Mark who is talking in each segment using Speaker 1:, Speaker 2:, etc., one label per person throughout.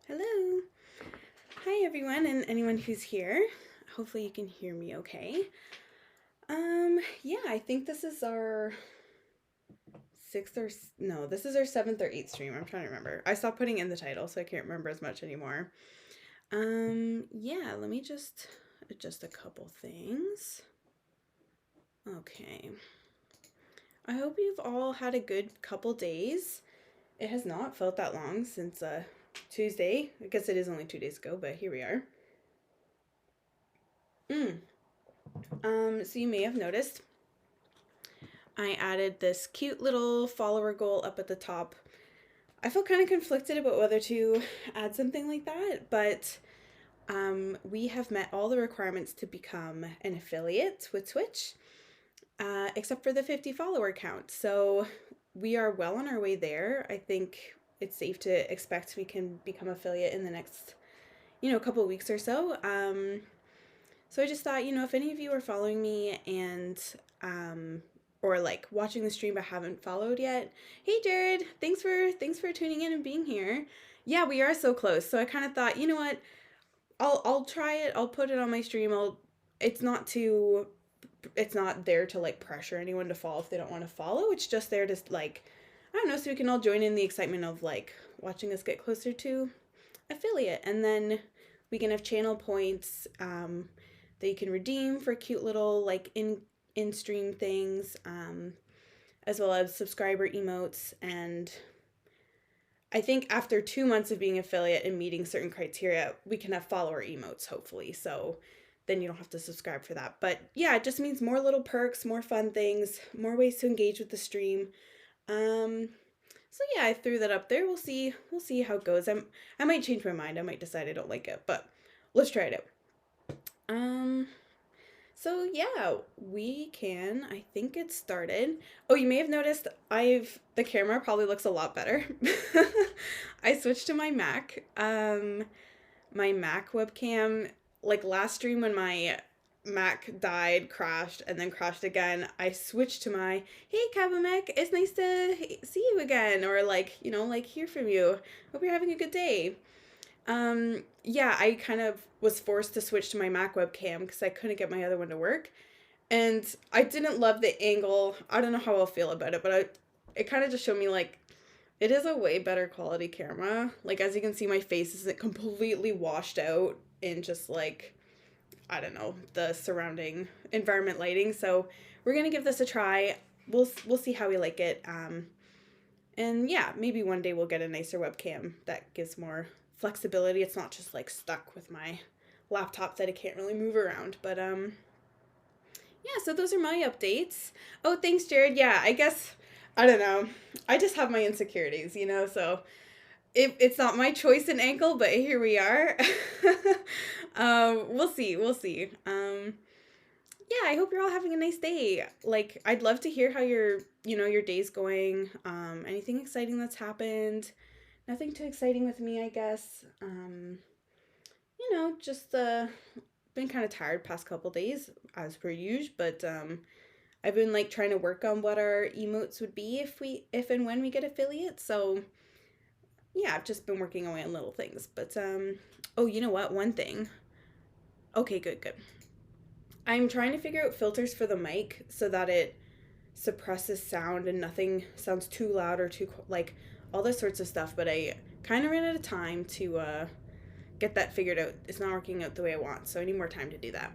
Speaker 1: Hello. Hi everyone and anyone who's here. Hopefully you can hear me okay. Yeah, I think this is our sixth or no, this is our seventh or eighth stream. I'm trying to remember. I stopped putting in the title, so I can't remember as much anymore. Yeah, let me just adjust a couple things. Okay. I hope you've all had a good couple days. It has not felt that long since Tuesday. I guess it is only 2 days ago, but here we are. So you may have noticed I added this cute little follower goal up at the top. I felt kind of conflicted about whether to add something like that, but we have met all the requirements to become an affiliate with Twitch, except for the 50 follower count. So we are well on our way there. I think it's safe to expect we can become affiliate in the next, couple of weeks or so. So I just thought, if any of you are following me and or like watching the stream but haven't followed yet, hey Jared, thanks for tuning in and being here. Yeah, we are so close. So I kind of thought, you know what? I'll try it. I'll put it on my stream. It's not there to like pressure anyone to follow if they don't want to follow. It's just there to like, I don't know, so we can all join in the excitement of like watching us get closer to affiliate, and then we can have channel points that you can redeem for cute little like in-stream things, as well as subscriber emotes. And I think after 2 months of being affiliate and meeting certain criteria, we can have follower emotes, hopefully. So then you don't have to subscribe for that. But yeah, it just means more little perks, more fun things, more ways to engage with the stream. So yeah, I threw that up there. We'll see how it goes. I might change my mind. I might decide I don't like it, but let's try it out. So yeah, we can, I think, get started. Oh, you may have noticed the camera probably looks a lot better. I switched to my Mac. My Mac webcam, like last stream when my Mac died, crashed, and then crashed again, I switched to my, hey Kabamek, it's nice to see you again, or like, hear from you. Hope you're having a good day. Yeah, I kind of was forced to switch to my Mac webcam because I couldn't get my other one to work. And I didn't love the angle. I don't know how I'll feel about it, but it kind of just showed me like, it is a way better quality camera. Like, as you can see, my face isn't completely washed out in just like, I don't know, the surrounding environment lighting. So we're going to give this a try. We'll see how we like it. And yeah, maybe one day we'll get a nicer webcam that gives more flexibility. It's not just like stuck with my laptop that I can't really move around. But yeah, so those are my updates. Oh, thanks, Jared. Yeah, I guess, I don't know. I just have my insecurities, so it's not my choice in ankle, but here we are. We'll see. Yeah, I hope you're all having a nice day. Like, I'd love to hear how your day's going. Anything exciting that's happened. Nothing too exciting with me, I guess. Just been kind of tired past couple days as per usual, but I've been like trying to work on what our emotes would be if and when we get affiliates. So yeah, I've just been working away on little things. But oh, you know what? One thing. Okay, good. I'm trying to figure out filters for the mic so that it suppresses sound and nothing sounds too loud or too like all those sorts of stuff. But I kind of ran out of time to get that figured out. It's not working out the way I want, so I need more time to do that.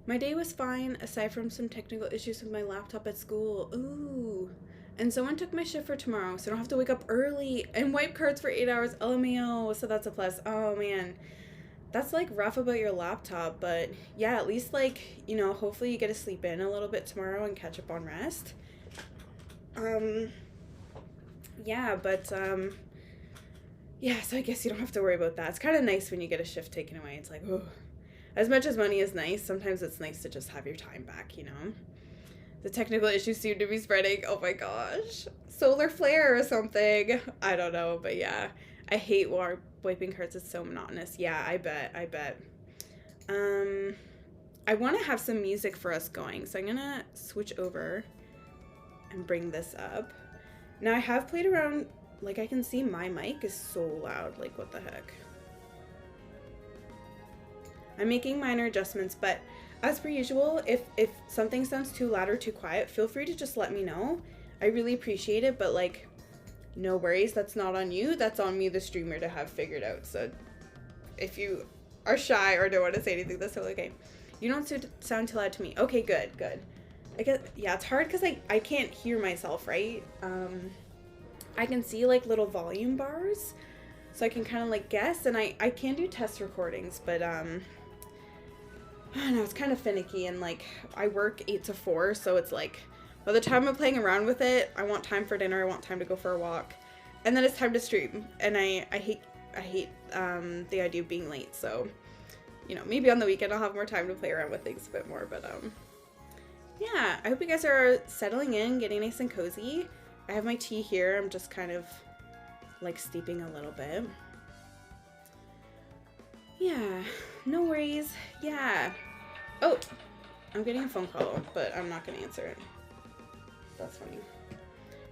Speaker 1: My day was fine, aside from some technical issues with my laptop at school. Ooh. And someone took my shift for tomorrow, so I don't have to wake up early and wipe cards for 8 hours. LMAO, so that's a plus. Oh, man. That's, like, rough about your laptop, but, yeah, at least, like, hopefully you get to sleep in a little bit tomorrow and catch up on rest. Yeah, but, yeah, so I guess you don't have to worry about that. It's kind of nice when you get a shift taken away. It's like, oh, as much as money is nice, sometimes it's nice to just have your time back, The technical issues seem to be spreading. Oh my gosh. Solar flare or something. I don't know, but yeah. I hate wiping cards. It's so monotonous. Yeah, I bet. I want to have some music for us going, so I'm going to switch over and bring this up. Now, I have played around Like, I can see my mic is so loud. Like, what the heck? I'm making minor adjustments, but as per usual, if something sounds too loud or too quiet, feel free to just let me know. I really appreciate it, but like, no worries. That's not on you. That's on me, the streamer, to have figured out. So if you are shy or don't want to say anything, that's totally okay. You don't sound too loud to me. Okay, good, good. I guess, yeah, it's hard because I can't hear myself, right? I can see like little volume bars, so I can kind of like guess, and I can do test recordings, but I don't know, it's kind of finicky, and like I work 8 to 4, so it's like by the time I'm playing around with it, I want time for dinner, I want time to go for a walk, and then it's time to stream, and I hate the idea of being late. So, you know, maybe on the weekend I'll have more time to play around with things a bit more, but yeah, I hope you guys are settling in, getting nice and cozy. I have my tea here. I'm just kind of like steeping a little bit. Yeah, no worries. Yeah. Oh, I'm getting a phone call, but I'm not gonna answer it. That's funny.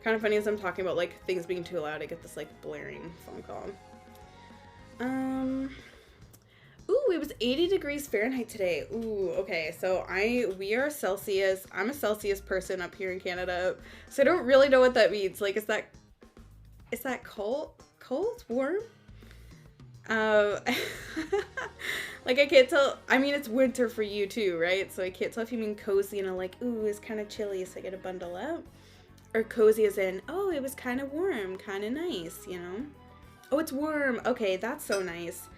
Speaker 1: Kind of funny as I'm talking about like things being too loud, I get this like blaring phone call. Ooh, it was 80 degrees Fahrenheit today. Ooh, okay, so we are Celsius. I'm a Celsius person up here in Canada, so I don't really know what that means. Like, is that cold? Cold? Warm? Like, I can't tell. I mean, it's winter for you too, right? So I can't tell if you mean cozy and like, ooh, it's kind of chilly, so I gotta bundle up. Or cozy as in, oh, it was kind of warm, kind of nice, you know? Oh, it's warm. Okay, that's so nice.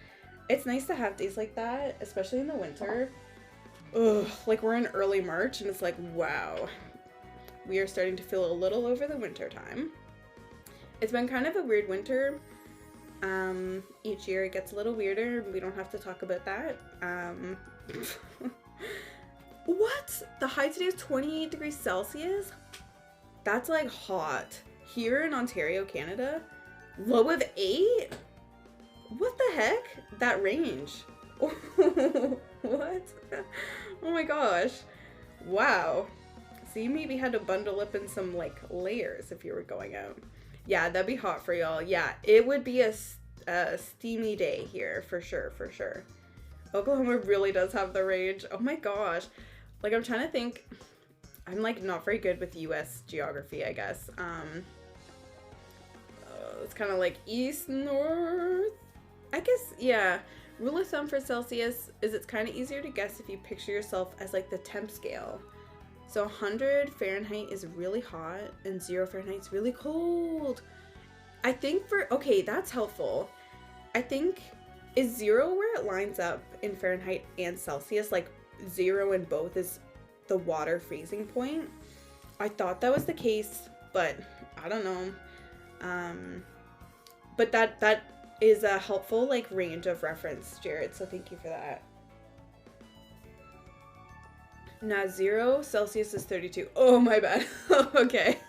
Speaker 1: It's nice to have days like that, especially in the winter. Ugh, like we're in early March and it's like, wow. We are starting to feel a little over the winter time. It's been kind of a weird winter. Each year it gets a little weirder. We don't have to talk about that. What? The high today is 28 degrees Celsius? That's like hot. Here in Ontario, Canada, low of 8? What the heck? That range. What? Oh my gosh. Wow. So you maybe had to bundle up in some like layers if you were going out. Yeah, that'd be hot for y'all. Yeah, it would be a steamy day here for sure, for sure. Oklahoma really does have the range. Oh my gosh. Like, I'm trying to think. I'm like not very good with US geography, I guess. It's kind of like east, north. I guess, yeah. Rule of thumb for Celsius is it's kind of easier to guess if you picture yourself as like the temp scale. So 100 Fahrenheit is really hot and 0 Fahrenheit is really cold. I think okay, that's helpful. I think, is 0 where it lines up in Fahrenheit and Celsius? Like 0 in both is the water freezing point? I thought that was the case, but I don't know. But that is a helpful like range of reference, Jared, so thank you for that. Now 0 Celsius is 32. Oh, my bad. Okay.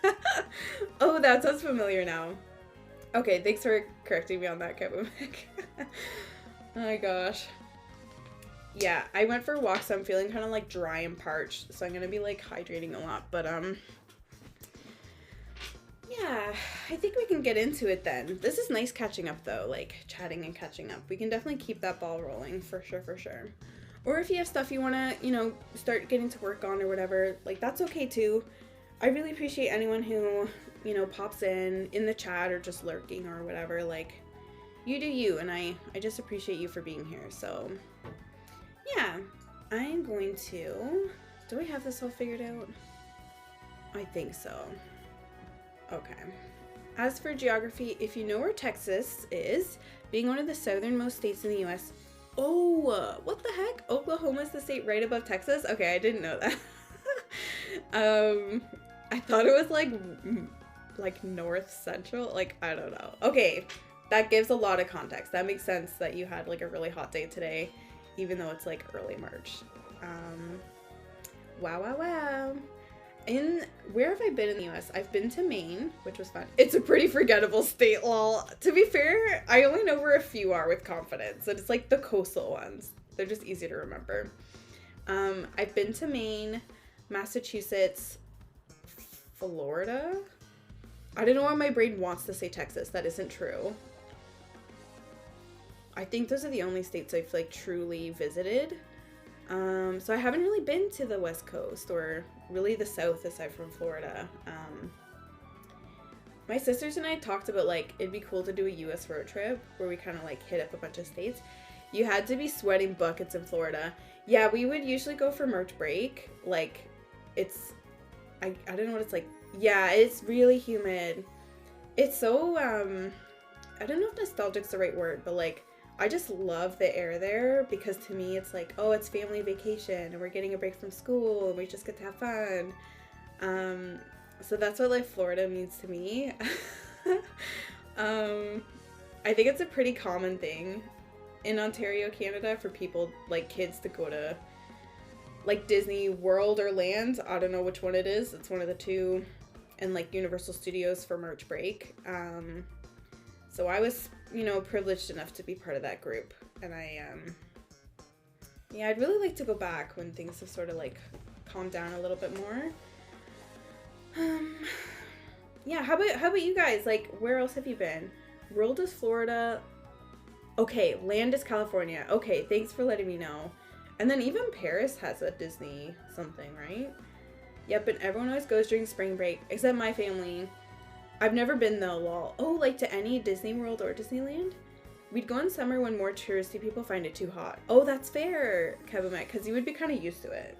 Speaker 1: Oh, that sounds familiar now. Okay, thanks for correcting me on that, Kevin. Oh my gosh. Yeah, I went for a walk, so I'm feeling kind of like dry and parched, so I'm gonna be like hydrating a lot, but yeah, I think we can get into it then. This is nice catching up though, like chatting and catching up. We can definitely keep that ball rolling for sure, for sure. Or if you have stuff you want to, you know, start getting to work on or whatever, like that's okay too. I really appreciate anyone who, you know, pops in the chat or just lurking or whatever. Like, you do you, and I just appreciate you for being here. So yeah, I'm going to, do I have this all figured out? I think so. Okay. As for geography, if you know where Texas is, being one of the southernmost states in the US, oh, what the heck? Oklahoma is the state right above Texas? Okay, I didn't know that. I thought it was like north central, like I don't know. Okay, that gives a lot of context. That makes sense that you had like a really hot day today, even though it's like early March. Wow. Where have I been in the US? I've been to Maine, which was fun. It's a pretty forgettable state, lol. To be fair, I only know where a few are with confidence, and it's like the coastal ones. They're just easy to remember. I've been to Maine, Massachusetts, Florida, I don't know why my brain wants to say Texas. That isn't true. I think those are the only states I've like truly visited. So I haven't really been to the West Coast or really the South aside from Florida. My sisters and I talked about like it'd be cool to do a US road trip where we kind of like hit up a bunch of states. You had to be sweating buckets in Florida. Yeah, we would usually go for March break. Like it's I don't know what it's like. Yeah, it's really humid. It's so I don't know if nostalgic's the right word, but like I just love the air there because to me it's like, oh, it's family vacation and we're getting a break from school and we just get to have fun. So that's what like Florida means to me. I think it's a pretty common thing in Ontario, Canada for people like kids to go to like Disney World or Land. I don't know which one it is. It's one of the two. And like Universal Studios for March break. So I was, you know, privileged enough to be part of that group. And yeah, I'd really like to go back when things have sort of like calmed down a little bit more. Yeah, how about you guys? Like, where else have you been? World is Florida. Okay, Land is California. Okay, thanks for letting me know. And then even Paris has a Disney something, right? Yep, and everyone always goes during spring break, except my family. I've never been though, lol. Oh, like to any Disney World or Disneyland? We'd go in summer when more touristy people find it too hot. Oh, that's fair, Kevin, because you would be kind of used to it.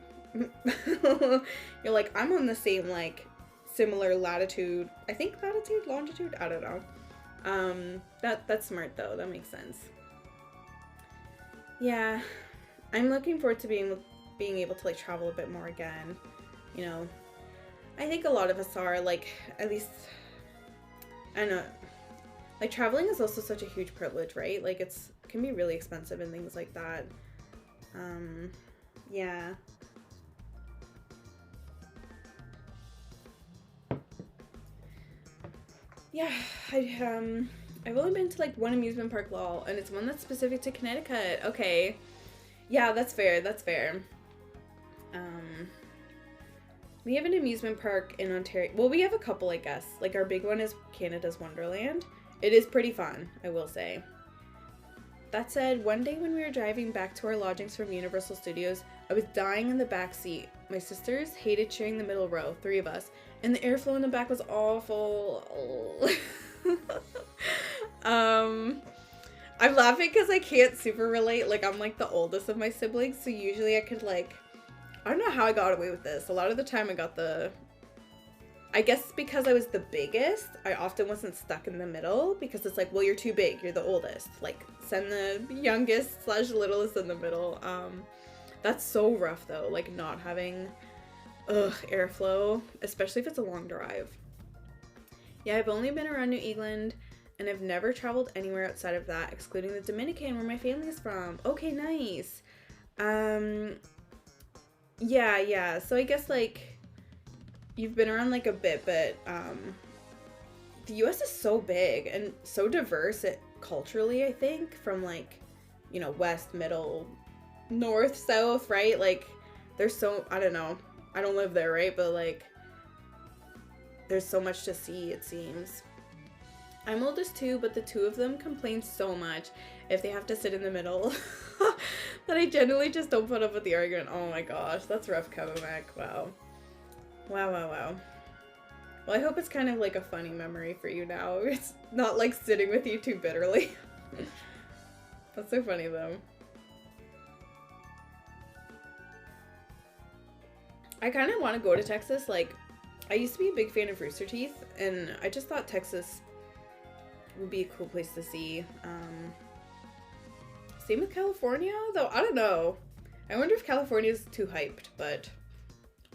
Speaker 1: You're like, I'm on the same, like, similar latitude. I think latitude, longitude? I don't know. That's smart though. That makes sense. Yeah, I'm looking forward to being able to like travel a bit more again. You know, I think a lot of us are like, at least, I don't know, like traveling is also such a huge privilege, right? Like it can be really expensive and things like that. Yeah. Yeah, I've only been to like one amusement park, lol, and it's one that's specific to Connecticut. Okay. Yeah, that's fair, that's fair. We have an amusement park in Ontario. Well, we have a couple, I guess. Like, our big one is Canada's Wonderland. It is pretty fun, I will say. That said, one day when we were driving back to our lodgings from Universal Studios, I was dying in the back seat. My sisters hated sharing the middle row, 3 of us, and the airflow in the back was awful. I'm laughing because I can't super relate. Like, I'm like the oldest of my siblings, so usually I could like, I don't know how I got away with this. A lot of the time I guess because I was the biggest, I often wasn't stuck in the middle because it's like, well, you're too big, you're the oldest. Like, send the youngest / littlest in the middle. That's so rough though, like not having airflow, especially if it's a long drive. Yeah, I've only been around New England and I've never traveled anywhere outside of that, excluding the Dominican where my family is from. Okay, nice. Yeah, so I guess like you've been around like a bit, but the US is so big and so diverse culturally, I think, from like, you know, west, middle, north, south, right? Like there's so, I don't know, I don't live there, right? But like there's so much to see, it seems. I'm oldest too, but the 2 of them complain so much if they have to sit in the middle that I generally just don't put up with the argument. Oh my gosh, that's rough, Kevin Mac. Wow. Well, I hope it's kind of like a funny memory for you now. It's not like sitting with you too bitterly. That's so funny though. I kind of want to go to Texas. Like, I used to be a big fan of Rooster Teeth, and I just thought Texas would be a cool place to see. Same with California, though. I don't know. I wonder if California is too hyped, but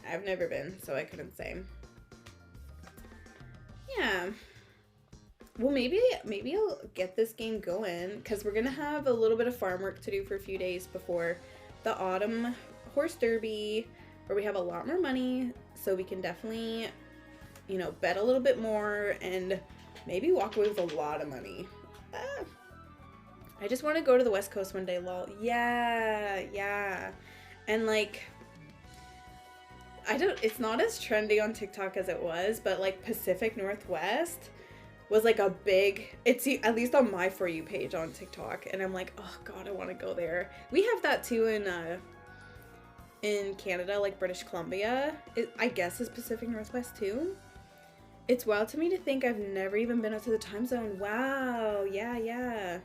Speaker 1: I've never been, so I couldn't say. Yeah. Well, maybe I'll get this game going, because we're going to have a little bit of farm work to do for a few days before the autumn horse derby, where we have a lot more money, so we can definitely, you know, bet a little bit more and maybe walk away with a lot of money. I just want to go to the West Coast one day, lol. Yeah. And like, it's not as trendy on TikTok as it was, but like Pacific Northwest was like a big, it's at least on my For You page on TikTok, and I'm like, oh god, I want to go there. We have that too in Canada, like British Columbia. I guess is Pacific Northwest too. It's wild to me to think I've never even been out to the time zone. Wow, yeah.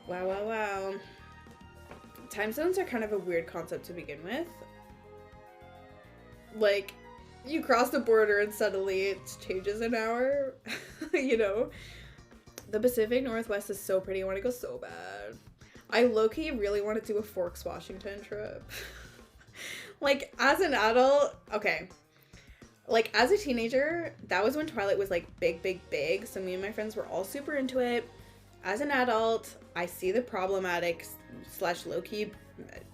Speaker 1: Wow. Time zones are kind of a weird concept to begin with. Like, you cross the border and suddenly it changes an hour, you know? The Pacific Northwest is so pretty. I want to go so bad. I low-key really want to do a Forks, Washington trip. Like, as an adult, okay. Like, as a teenager, that was when Twilight was, like, big. So me and my friends were all super into it. As an adult, I see the problematic / low-key,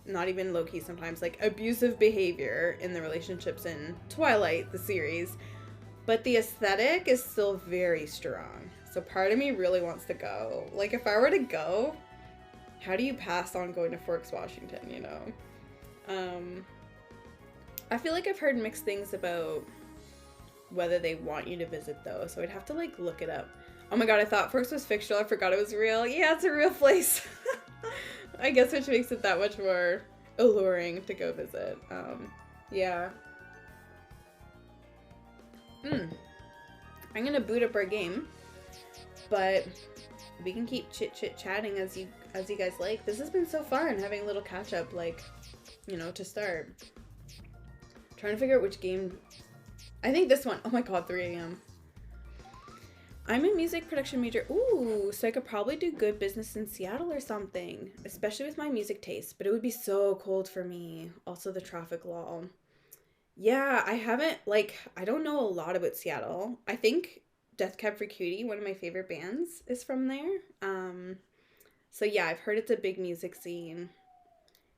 Speaker 1: not even low-key sometimes, like, abusive behavior in the relationships in Twilight, the series. But the aesthetic is still very strong. So part of me really wants to go. Like, if I were to go, how do you pass on going to Forks, Washington, you know? I feel like I've heard mixed things about whether they want you to visit, though. So I'd have to, like, look it up. Oh my god, I thought Forks was fictional. I forgot it was real. Yeah, it's a real place. I guess which makes it that much more alluring to go visit. Yeah. I'm gonna boot up our game, but we can keep chit-chatting as you guys like. This has been so fun, having a little catch-up, like, you know, to start. Trying to figure out which game. I think this one. Oh my god, 3 a.m. I'm a music production major. Ooh, so I could probably do good business in Seattle or something, especially with my music taste, but it would be so cold for me. Also, the traffic law. Yeah, I don't know a lot about Seattle. I think Death Cab for Cutie, one of my favorite bands, is from there. So yeah, I've heard it's a big music scene.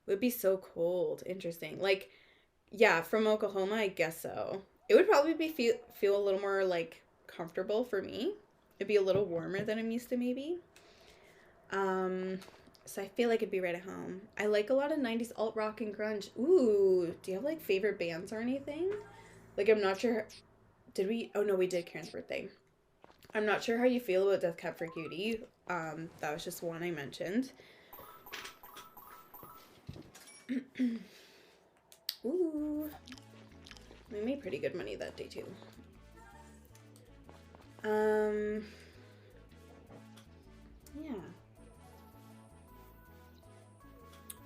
Speaker 1: It would be so cold. Interesting. Like, yeah, from Oklahoma, I guess so. It would probably feel a little more, like, comfortable for me. It'd be a little warmer than I'm used to, maybe. So I feel like it'd be right at home. I like a lot of 90s alt rock and grunge. Ooh, do you have, like, favorite bands or anything? Like, I'm not sure. Oh no, we did Karen's birthday. I'm not sure how you feel about Death Cab for Cutie. That was just one I mentioned. Ooh. We made pretty good money that day too. Yeah.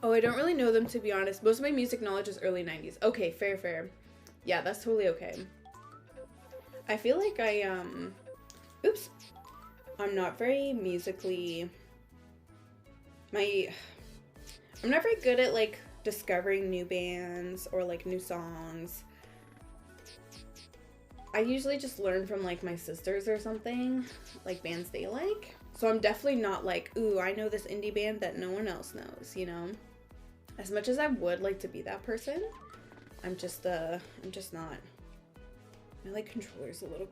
Speaker 1: Oh, I don't really know them, to be honest. Most of my music knowledge is early 90s. Okay, fair. Yeah, that's totally okay. I feel like oops. I'm not very musically... I'm not very good at, like, discovering new bands or, like, new songs. I usually just learn from, like, my sisters or something, like, bands they like. So I'm definitely not like, ooh, I know this indie band that no one else knows, you know? As much as I would like to be that person, I'm just not. My, like, controller's a little...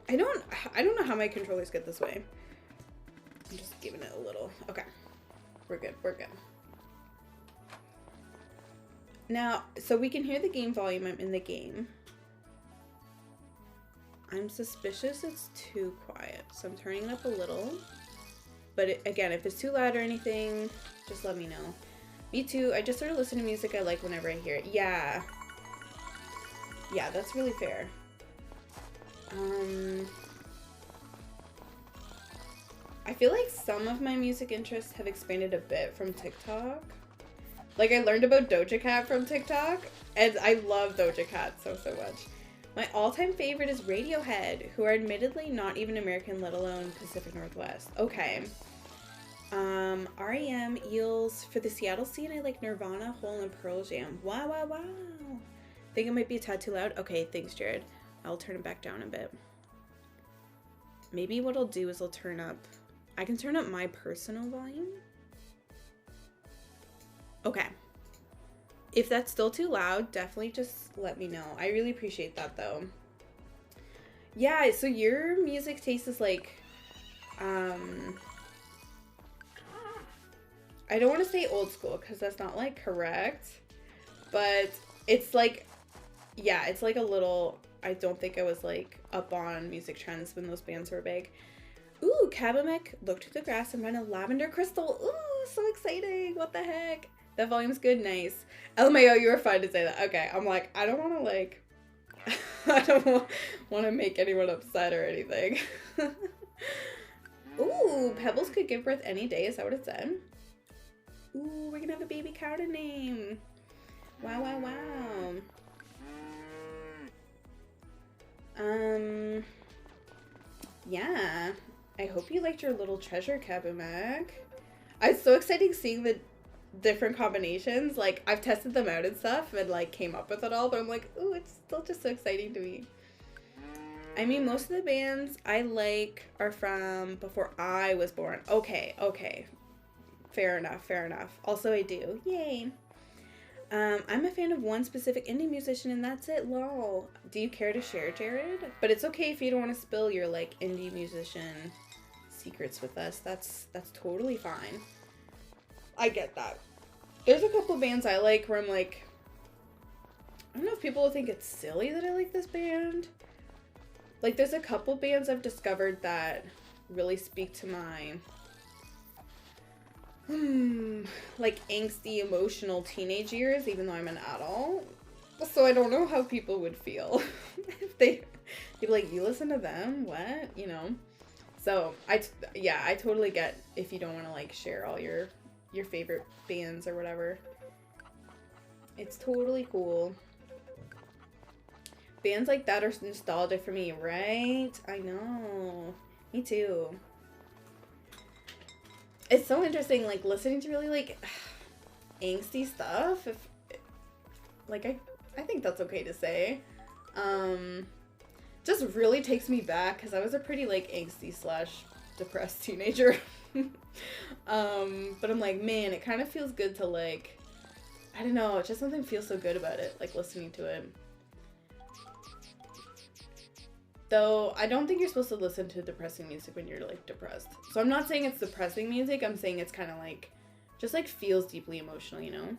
Speaker 1: I don't know how my controllers get this way. I'm just giving it a little... Okay. We're good. Now, so we can hear the game volume. I'm in the game. I'm suspicious it's too quiet, so I'm turning it up a little. But again, if it's too loud or anything, just let me know. Me too. I just sort of listen to music I like whenever I hear it. Yeah, that's really fair. I feel like some of my music interests have expanded a bit from TikTok. Like, I learned about Doja Cat from TikTok, and I love Doja Cat so much. My all-time favorite is Radiohead, who are admittedly not even American, let alone Pacific Northwest. Okay. R.E.M., Eels. For the Seattle scene, I like Nirvana, Hole, and Pearl Jam. Wow. Think it might be a tad too loud? Okay, thanks, Jared. I'll turn it back down a bit. Maybe what I'll do is I can turn up my personal volume. Okay. If that's still too loud, definitely just let me know. I really appreciate that, though. Yeah, so your music taste is like, I don't want to say old school, because that's not, like, correct. But It's like, yeah, it's like a little, I don't think I was like up on music trends when those bands were big. Ooh, Kabamek, Look to the Grass, and run a Lavender Crystal. Ooh, so exciting. What the heck? That volume's good, nice. LMAO, you were fine to say that. Okay, I'm like, I don't want to like, I don't want to make anyone upset or anything. Ooh, Pebbles could give birth any day, is that what it said? Ooh, we're gonna have a baby cow to name. Wow, wow, wow. Yeah. I hope you liked your little treasure, Kabumak. It's so exciting seeing the different combinations. Like, I've tested them out and stuff and, like, came up with it all, but I'm like, ooh, it's still just so exciting to me. I mean, most of the bands I like are from before I was born. Okay. Fair enough. Also, I do. Yay. I'm a fan of one specific indie musician, and that's it. Lol. Do you care to share, Jared? But it's okay if you don't want to spill your, like, indie musician secrets with us. That's totally fine. I get that. There's a couple bands I like where I'm like, I don't know if people will think it's silly that I like this band. Like, there's a couple bands I've discovered that really speak to my like angsty, emotional teenage years, even though I'm an adult. So I don't know how people would feel if they'd be like, you listen to them? What? You know? So I totally get if you don't want to like share all your favorite bands or whatever. It's totally cool. Bands like that are nostalgic for me, right? I know. Me too. It's so interesting, like, listening to really, like, angsty stuff. If, like, I think that's okay to say. Just really takes me back, because I was a pretty, like, angsty / depressed teenager. But I'm like, man, it kind of feels good to, like, I don't know, just something feels so good about it, like, listening to it. Though, I don't think you're supposed to listen to depressing music when you're, like, depressed. So I'm not saying it's depressing music, I'm saying it's kind of, like, just, like, feels deeply emotional, you know?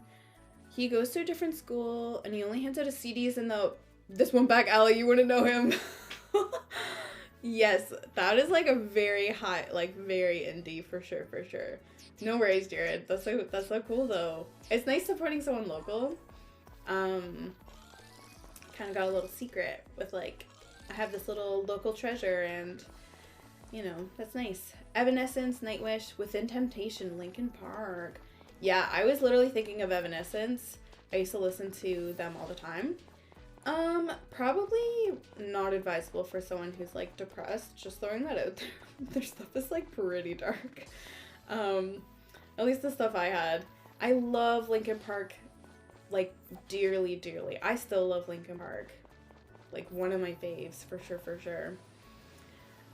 Speaker 1: He goes to a different school, and he only hands out his CDs in this one back alley, you wouldn't know him. Yes, that is, like, a very high, like, very indie, for sure. No worries, Jared. That's so cool, though. It's nice supporting someone local. Kind of got a little secret with, like, I have this little local treasure, and, you know, that's nice. Evanescence, Nightwish, Within Temptation, Linkin Park. Yeah, I was literally thinking of Evanescence. I used to listen to them all the time. Probably not advisable for someone who's, like, depressed. Just throwing that out there. Their stuff is, like, pretty dark. At least the stuff I had. I love Linkin Park, like, dearly. I still love Linkin Park. Like, one of my faves, for sure.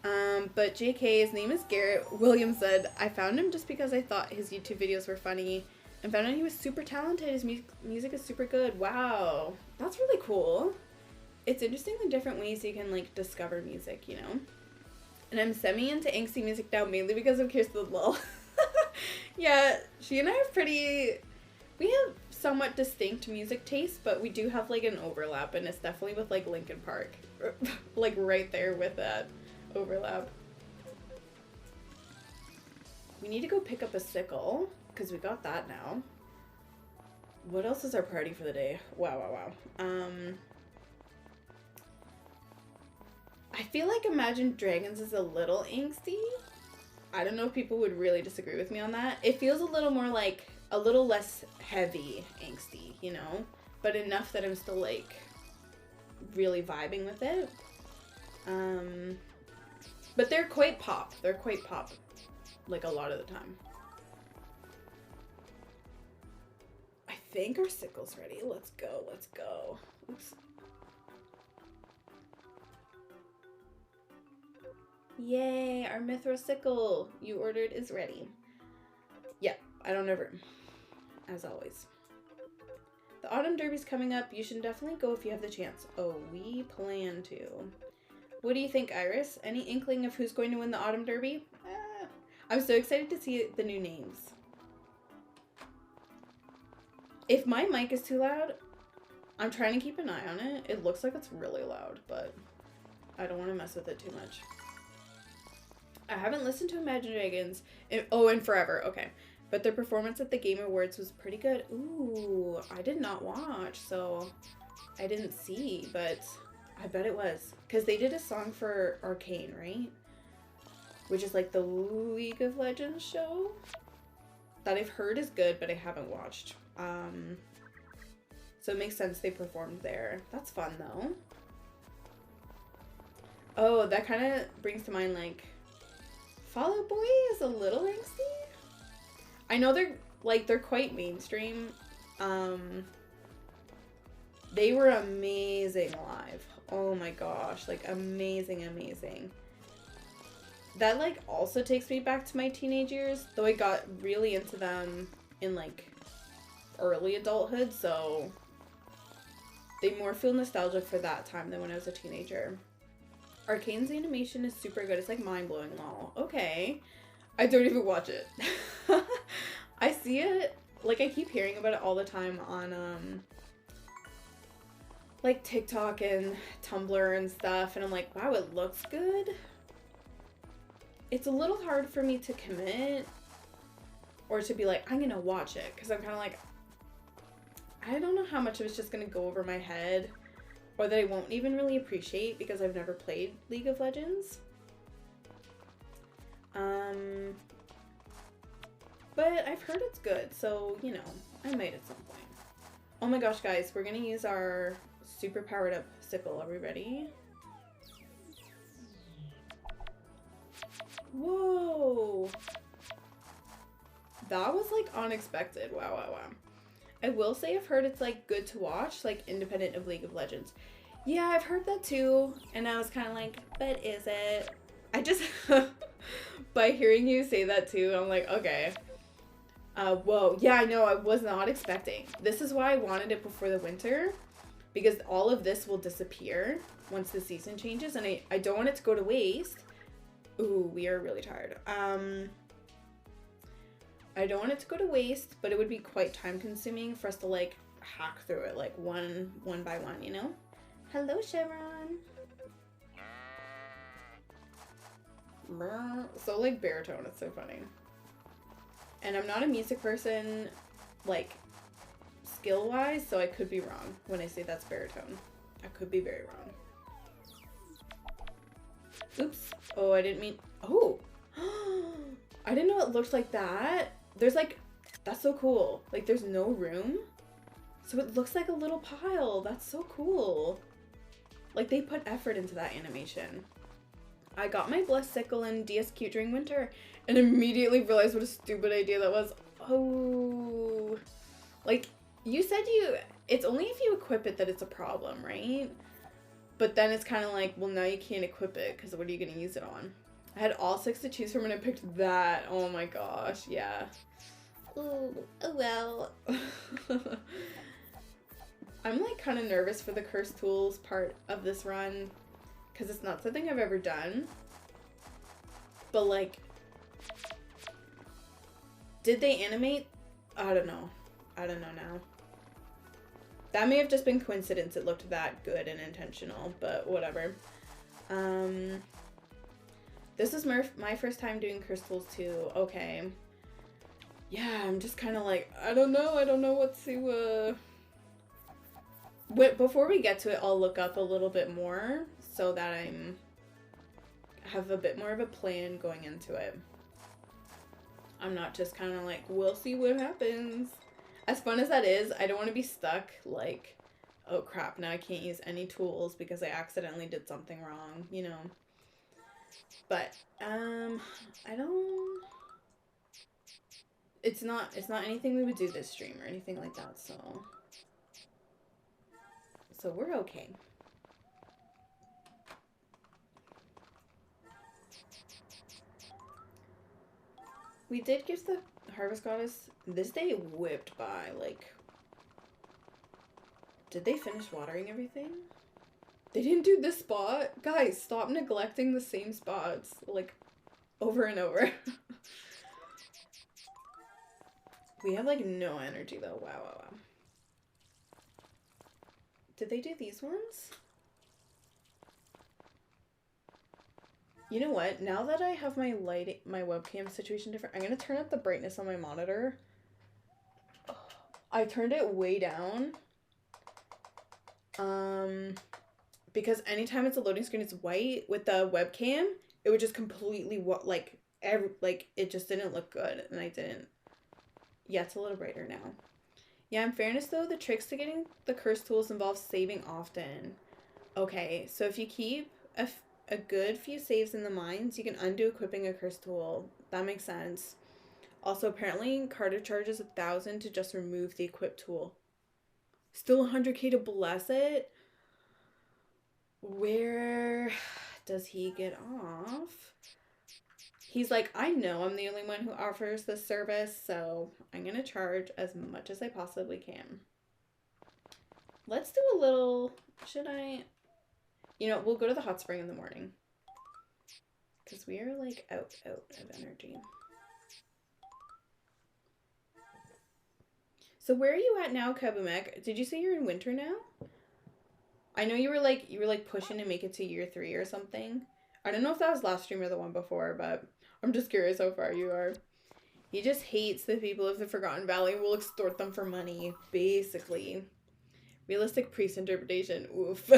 Speaker 1: But JK, his name is Garrett Williams, said, I found him just because I thought his YouTube videos were funny and found out he was super talented. His music is super good. Wow. That's really cool. It's interesting the different ways you can, like, discover music, you know? And I'm semi into angsty music now, mainly because of Kirsten Lull. Yeah, she and I are we have somewhat distinct music tastes, but we do have, like, an overlap, and it's definitely with, like, Linkin Park. Like, right there with that overlap. We need to go pick up a sickle, because we got that now. What else is our party for the day? Wow. I feel like Imagine Dragons is a little angsty. I don't know if people would really disagree with me on that. It feels a little more like, a little less heavy angsty, you know? But enough that I'm still, like, really vibing with it. But they're quite pop. Like, a lot of the time. I think our sickle's ready. Let's go. Oops. Yay, our Mithra sickle you ordered is ready. Yep, I don't ever, as always. The Autumn Derby's coming up. You should definitely go if you have the chance. Oh, we plan to. What do you think, Iris? Any inkling of who's going to win the Autumn Derby? I'm so excited to see the new names. If my mic is too loud, I'm trying to keep an eye on it. It looks like it's really loud, but I don't want to mess with it too much. I haven't listened to Imagine Dragons in forever. Okay. But their performance at the Game Awards was pretty good. Ooh, I did not watch, so I didn't see, but I bet it was. Because they did a song for Arcane, right? Which is like the League of Legends show that I've heard is good, but I haven't watched. So it makes sense they performed there. That's fun, though. Oh, that kind of brings to mind, like, Fall Out Boy is a little angsty. I know they're quite mainstream. They were amazing live. Oh my gosh, like amazing, amazing. That like also takes me back to my teenage years, though I got really into them in like early adulthood, so they more feel nostalgic for that time than when I was a teenager. Arcane's animation is super good. It's like mind-blowing, lol. Okay. I don't even watch it. I see it, like I keep hearing about it all the time on like TikTok and Tumblr and stuff, and I'm like, wow, it looks good. It's a little hard for me to commit or to be like, I'm gonna watch it, because I'm kind of like, I don't know how much of it's just gonna go over my head or that I won't even really appreciate because I've never played League of Legends. But I've heard it's good, so, you know, I might at some point. Oh my gosh, guys, we're gonna use our super powered up sickle. Are we ready? Whoa! That was, like, unexpected. Wow, wow, wow. I will say I've heard it's, like, good to watch, like, independent of League of Legends. Yeah, I've heard that too, and I was kind of like, but is it? I just, by hearing you say that too, I'm like, okay. Whoa, yeah, I know, I was not expecting. This is why I wanted it before the winter, because all of this will disappear once the season changes, and I don't want it to go to waste. Ooh, we are really tired. I don't want it to go to waste, but it would be quite time consuming for us to like hack through it like one by one, you know? Hello, Chevron. So like baritone, it's so funny. And I'm not a music person, like skill-wise, so I could be wrong when I say that's baritone. I could be very wrong. Oops. Oh, I didn't mean... Oh! I didn't know it looked like that. There's like... That's so cool. Like, there's no room. So it looks like a little pile. That's so cool. Like, they put effort into that animation. I got my Blessed Sickle in DSQ during winter and immediately realized what a stupid idea that was. Oh. Like, you said it's only if you equip it that it's a problem, right? But then it's kind of like, well, now you can't equip it because what are you going to use it on? I had all 6 to choose from and I picked that. Oh my gosh, yeah. Ooh, oh well. I'm like kind of nervous for the cursed tools part of this run because it's not something I've ever done. But like, did they animate? I don't know. I don't know now. That may have just been coincidence. It looked that good and intentional, but whatever. This is my first time doing cursed tools too. Okay. Yeah, I'm just kind of like, I don't know what to, before we get to it, I'll look up a little bit more so that have a bit more of a plan going into it. I'm not just kind of like, we'll see what happens. As fun as that is, I don't want to be stuck like, oh crap, now I can't use any tools because I accidentally did something wrong, you know. But, I don't... It's not anything we would do this stream or anything like that, so we're okay. We did give the Harvest Goddess, this day whipped by, like, did they finish watering everything? They didn't do this spot? Guys, stop neglecting the same spots, like, over and over. We have, like, no energy, though. Wow, wow, wow. Did they do these ones? You know what? Now that I have my webcam situation different, I'm gonna turn up the brightness on my monitor. I turned it way down. Because anytime it's a loading screen, it's white. With the webcam, it would just completely it just didn't look good, and I didn't. Yeah, it's a little brighter now. Yeah, in fairness though, the tricks to getting the curse tools involve saving often. Okay, so if you keep a good few saves in the mines, you can undo equipping a curse tool. That makes sense. Also, apparently, Carter charges 1,000 to just remove the equipped tool. Still 100k to bless it? Where does he get off? He's like, I know I'm the only one who offers this service, so I'm going to charge as much as I possibly can. Let's do a little... Should I... You know, we'll go to the hot spring in the morning. Because we are, like, out of energy. So where are you at now, Kabumek? Did you say you're in winter now? I know you were like pushing to make it to year 3 or something. I don't know if that was last stream or the one before, but I'm just curious how far you are. He just hates the people of the Forgotten Valley and will extort them for money, basically. Realistic priest interpretation. Oof.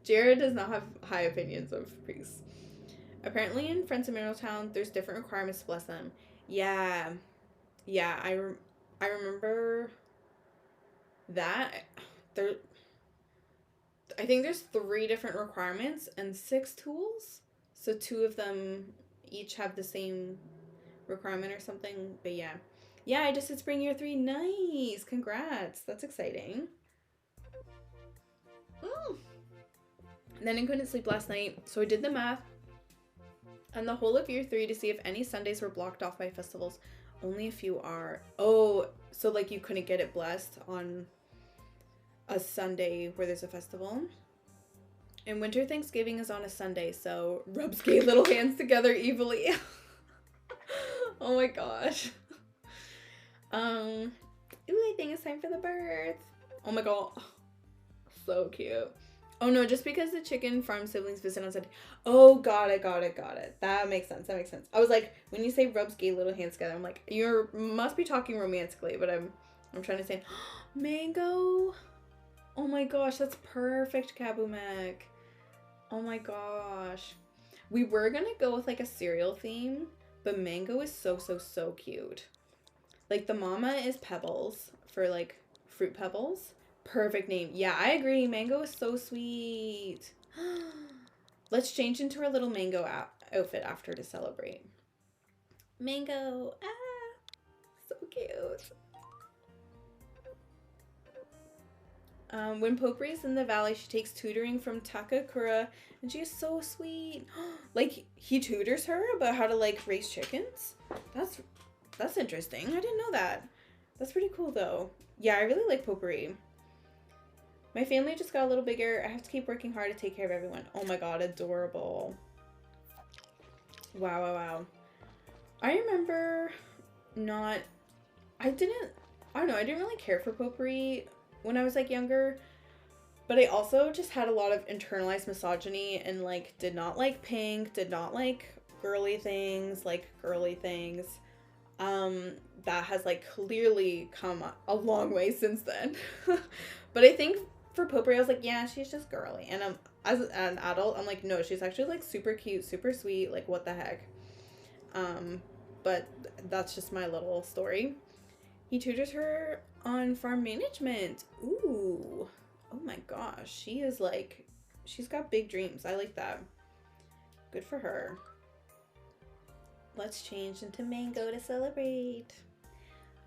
Speaker 1: Jared does not have high opinions of priests. Apparently in Friends of Mineral Town, there's different requirements to bless them. Yeah. Yeah, I remember that. I think there's 3 different requirements and 6 tools. So 2 of them each have the same requirement or something. But yeah. Yeah, I just hit spring year 3. Nice. Congrats. That's exciting. Oh. And then I couldn't sleep last night. So I did the math. And the whole of year 3 to see if any Sundays were blocked off by festivals. Only a few are. Oh, so like you couldn't get it blessed on a Sunday where there's a festival. And winter Thanksgiving is on a Sunday, so rubs gay little hands together evilly. Oh my gosh. Ooh, I think it's time for the birth. Oh my god. So cute. Oh no, just because the chicken farm siblings visit on Sunday. Oh, got it. That makes sense. I was like, when you say rubs gay little hands together, I'm like, you must be talking romantically, but I'm trying to say, mango. Oh my gosh, that's perfect, Kabumek. Oh my gosh. We were gonna go with like a cereal theme, but mango is so cute. Like the mama is Pebbles for like Fruit Pebbles. Perfect name. Yeah, I agree. Mango is so sweet. Let's change into our little mango outfit after to celebrate. Mango. Ah, so cute. When Potpourri's in the valley, she takes tutoring from Takakura, and she is so sweet. Like, he tutors her about how to, like, raise chickens? That's interesting. I didn't know that. That's pretty cool, though. Yeah, I really like Potpourri. My family just got a little bigger. I have to keep working hard to take care of everyone. Oh my god, adorable. Wow. I remember I didn't really care for Potpourri when I was like younger, but I also just had a lot of internalized misogyny and like did not like pink, did not like girly things. That has like clearly come a long way since then. But I think for Potpourri, I was like, yeah, she's just girly. And as an adult, I'm like, no, she's actually like super cute, super sweet, like what the heck. But that's just my little story. He tutors her on farm management. Ooh. Oh my gosh. She is like, she's got big dreams. I like that. Good for her. Let's change into mango to celebrate.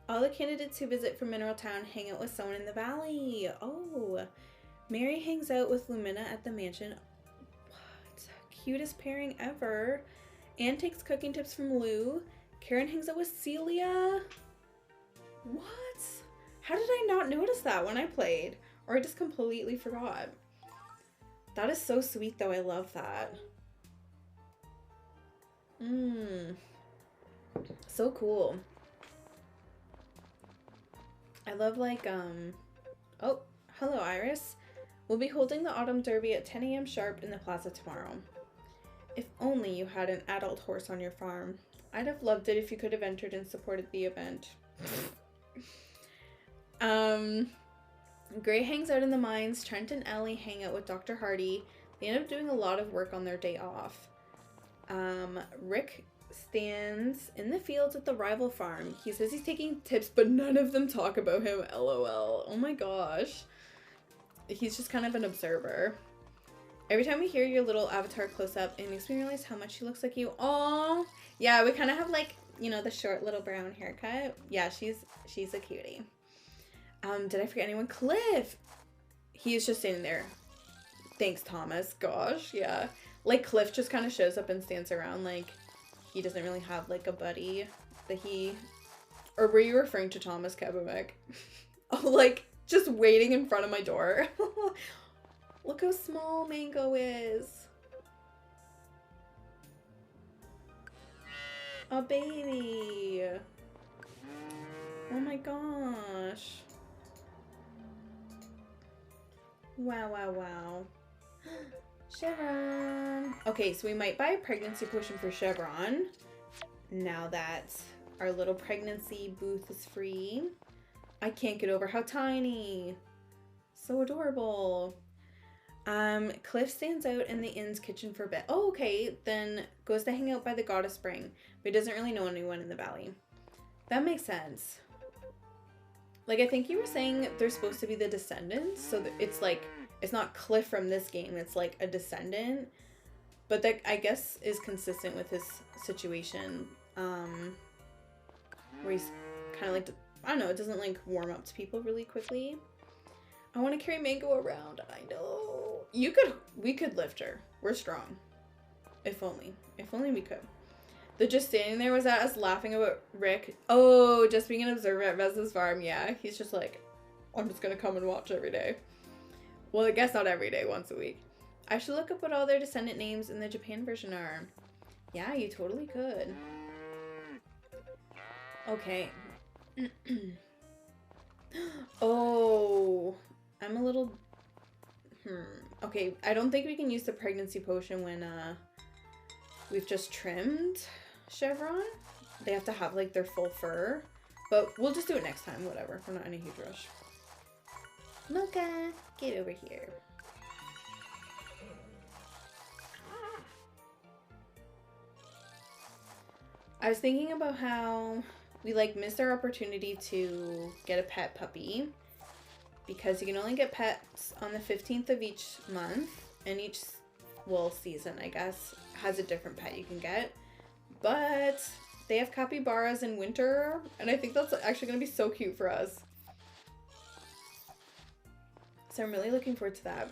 Speaker 1: All the candidates who visit from Mineral Town hang out with someone in the valley. Oh. Mary hangs out with Lumina at the mansion. What? Cutest pairing ever. Anne takes cooking tips from Lou. Karen hangs out with Celia. What? How did I not notice that when I played? Or I just completely forgot. That is so sweet though. I love that. So cool. I love like, oh, Hello, Iris. We'll be holding the Autumn Derby at 10 a.m. sharp in the plaza tomorrow. If only you had an adult horse on your farm. I'd have loved it if you could have entered and supported the event. Gray hangs out in the mines. Trent and Ellie hang out with Dr. Hardy. They end up doing a lot of work on their day off. Rick stands in the fields at the rival farm. He says he's taking tips, but none of them talk about him. LOL. Oh my gosh. He's just kind of an observer. Every time we hear your little avatar close up, it makes me realize how much she looks like you. Aww. Yeah, we kind of have like, you know, the short little brown haircut. Yeah, she's a cutie. Did I forget anyone? Cliff. He is just standing there. Thanks, Thomas. Gosh, yeah. Like, Cliff just kind of shows up and stands around. Like, he doesn't really have, like, a buddy that he... Or were you referring to Thomas Kabamek? Oh, like, just waiting in front of my door. Look how small Mango is. A baby. Oh my gosh. Wow, wow, wow. Chevron. Okay, so we might buy a pregnancy potion for Chevron now that our little pregnancy booth is free. I can't get over how tiny. So adorable. Cliff stands out in the inn's kitchen for a bit. Oh, okay. Then goes to hang out by the Goddess Spring, but he doesn't really know anyone in the valley. That makes sense. Like, I think you were saying they're supposed to be the descendants, so it's like, it's not Cliff from this game, it's like a descendant, but that, I guess, is consistent with his situation, where he's kind of like, I don't know, it doesn't, like, warm up to people really quickly. I want to carry Mango around, I know. We could lift her. We're strong. If only we could. The just standing there was at us laughing about Rick. Oh, just being an observer at Vez's farm. Yeah, he's just like, I'm just gonna come and watch every day. Well, I guess not every day, once a week. I should look up what all their descendant names in the Japan version are. Yeah, you totally could. Okay. Oh, I'm a little... Okay, I don't think we can use the pregnancy potion when we've just trimmed Chevron. They have to have like their full fur, but we'll just do it next time. Whatever, we're not in a huge rush. Mocha, get over here. I was thinking about how we like missed our opportunity to get a pet puppy because you can only get pets on the 15th of each month, and each, well, season, I guess, has a different pet you can get. But they have capybaras in winter, and I think that's actually going to be so cute for us. So I'm really looking forward to that.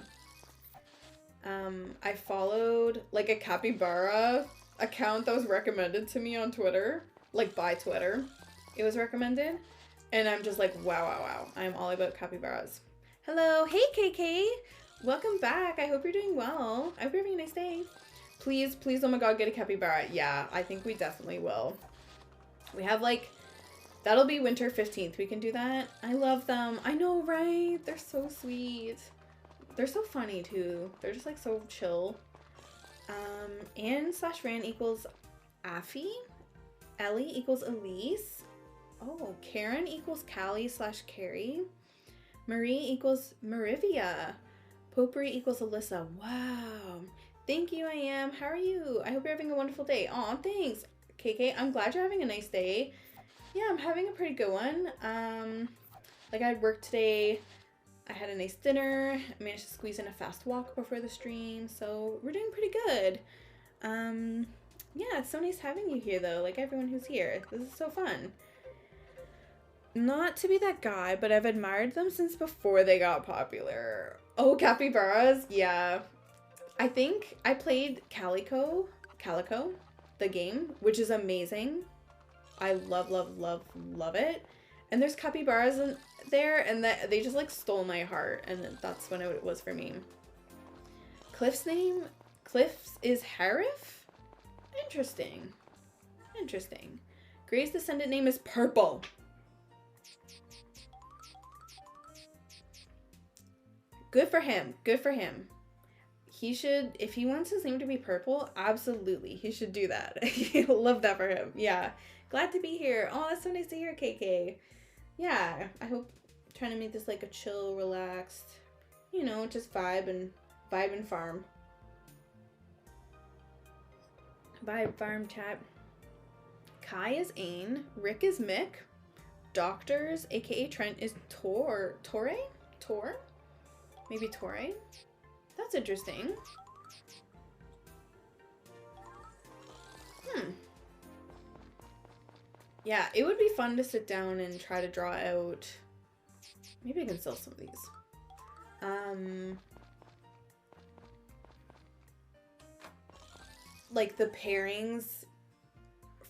Speaker 1: I followed like a capybara account that was recommended to me on Twitter, like by Twitter. It was recommended, and I'm just like, wow, wow, wow. I'm all about capybaras. Hello, hey KK, welcome back. I hope you're doing well. I hope you're having a nice day. Please, please, oh my god, get a capybara. Yeah, I think we definitely will. We have like, that'll be winter 15th. We can do that. I love them. I know, right? They're so sweet. They're so funny too. They're just like so chill. Anne/Ran equals Affy. Ellie equals Elise. Oh, Karen equals Callie/Carrie. Marie equals Marivia. Potpourri equals Alyssa. Wow. Thank you, I am. How are you? I hope you're having a wonderful day. Aw, thanks. KK, I'm glad you're having a nice day. Yeah, I'm having a pretty good one. Like I had work today. I had a nice dinner. I managed to squeeze in a fast walk before the stream, so we're doing pretty good. Yeah, it's so nice having you here though, like everyone who's here. This is so fun. Not to be that guy, but I've admired them since before they got popular. Oh, capybaras? Yeah. I think I played Calico, the game, which is amazing. I love, love, love, love it. And there's capybaras in there, and that they just like stole my heart, and that's when it was for me. Cliff's is Harif? Interesting. Interesting. Gray's descendant name is Purple. Good for him. Good for him. He should, if he wants his name to be purple, absolutely. He should do that. Love that for him. Yeah. Glad to be here. Oh, that's so nice to hear, KK. Yeah. I hope trying to make this like a chill, relaxed, you know, just vibe and farm. Vibe farm chat. Kai is Ain. Rick is Mick. Doctors, aka Trent, is Tor? Maybe Torre? That's interesting. Yeah, it would be fun to sit down and try to draw out. Maybe I can sell some of these. Like the pairings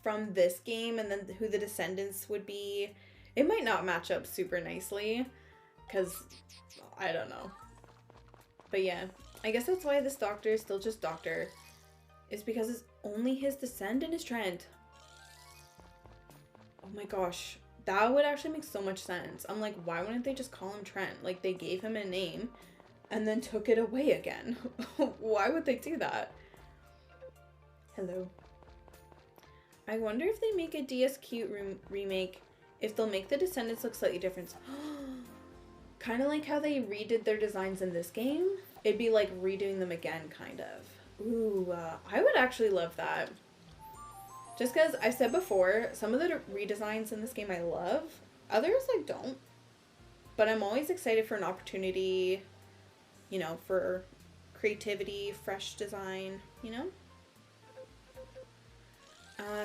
Speaker 1: from this game and then who the descendants would be. It might not match up super nicely because I don't know. But yeah, I guess that's why this doctor is still just doctor. Is because it's only his descendant is Trent. Oh my gosh. That would actually make so much sense. I'm like, why wouldn't they just call him Trent? Like, they gave him a name and then took it away again. Why would they do that? Hello. I wonder if they make a DSQ remake, if they'll make the descendants look slightly different. Kind of like how they redid their designs in this game. It'd be like redoing them again, kind of. Ooh, I would actually love that. Just because I've said before, some of the redesigns in this game I love. Others I don't. But I'm always excited for an opportunity, you know, for creativity, fresh design, you know?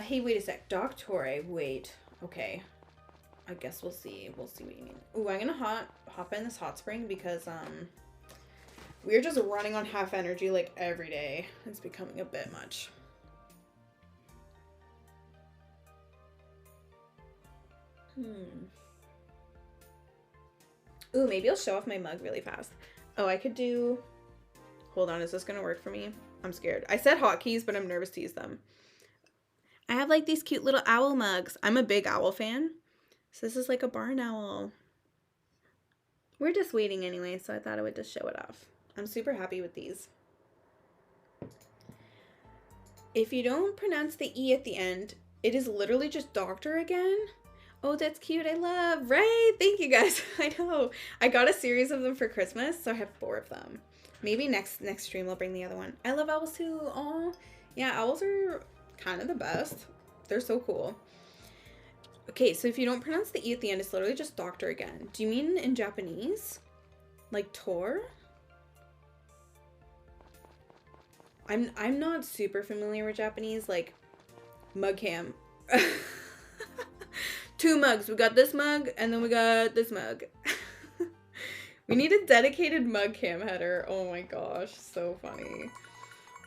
Speaker 1: Hey, wait a sec. Doctor, wait. Okay. I guess we'll see. We'll see what you mean. Ooh, I'm gonna hop in this hot spring because, we're just running on half energy like every day. It's becoming a bit much. Ooh, maybe I'll show off my mug really fast. Oh, I could do... Hold on, is this gonna work for me? I'm scared. I said hotkeys, but I'm nervous to use them. I have like these cute little owl mugs. I'm a big owl fan. So this is like a barn owl. We're just waiting anyway, so I thought I would just show it off. I'm super happy with these. If you don't pronounce the E at the end, it is literally just doctor again. Oh, that's cute. I love. Right? Thank you guys. I know. I got a series of them for Christmas, so I have 4 of them. Maybe next stream I'll bring the other one. I love owls too. Aw. Yeah, owls are kind of the best. They're so cool. Okay, so if you don't pronounce the E at the end, it's literally just doctor again. Do you mean in Japanese? Like Tor? I'm not super familiar with Japanese, like mug cam. 2 mugs. We got this mug and then we got this mug. We need a dedicated mug cam header. Oh my gosh, so funny.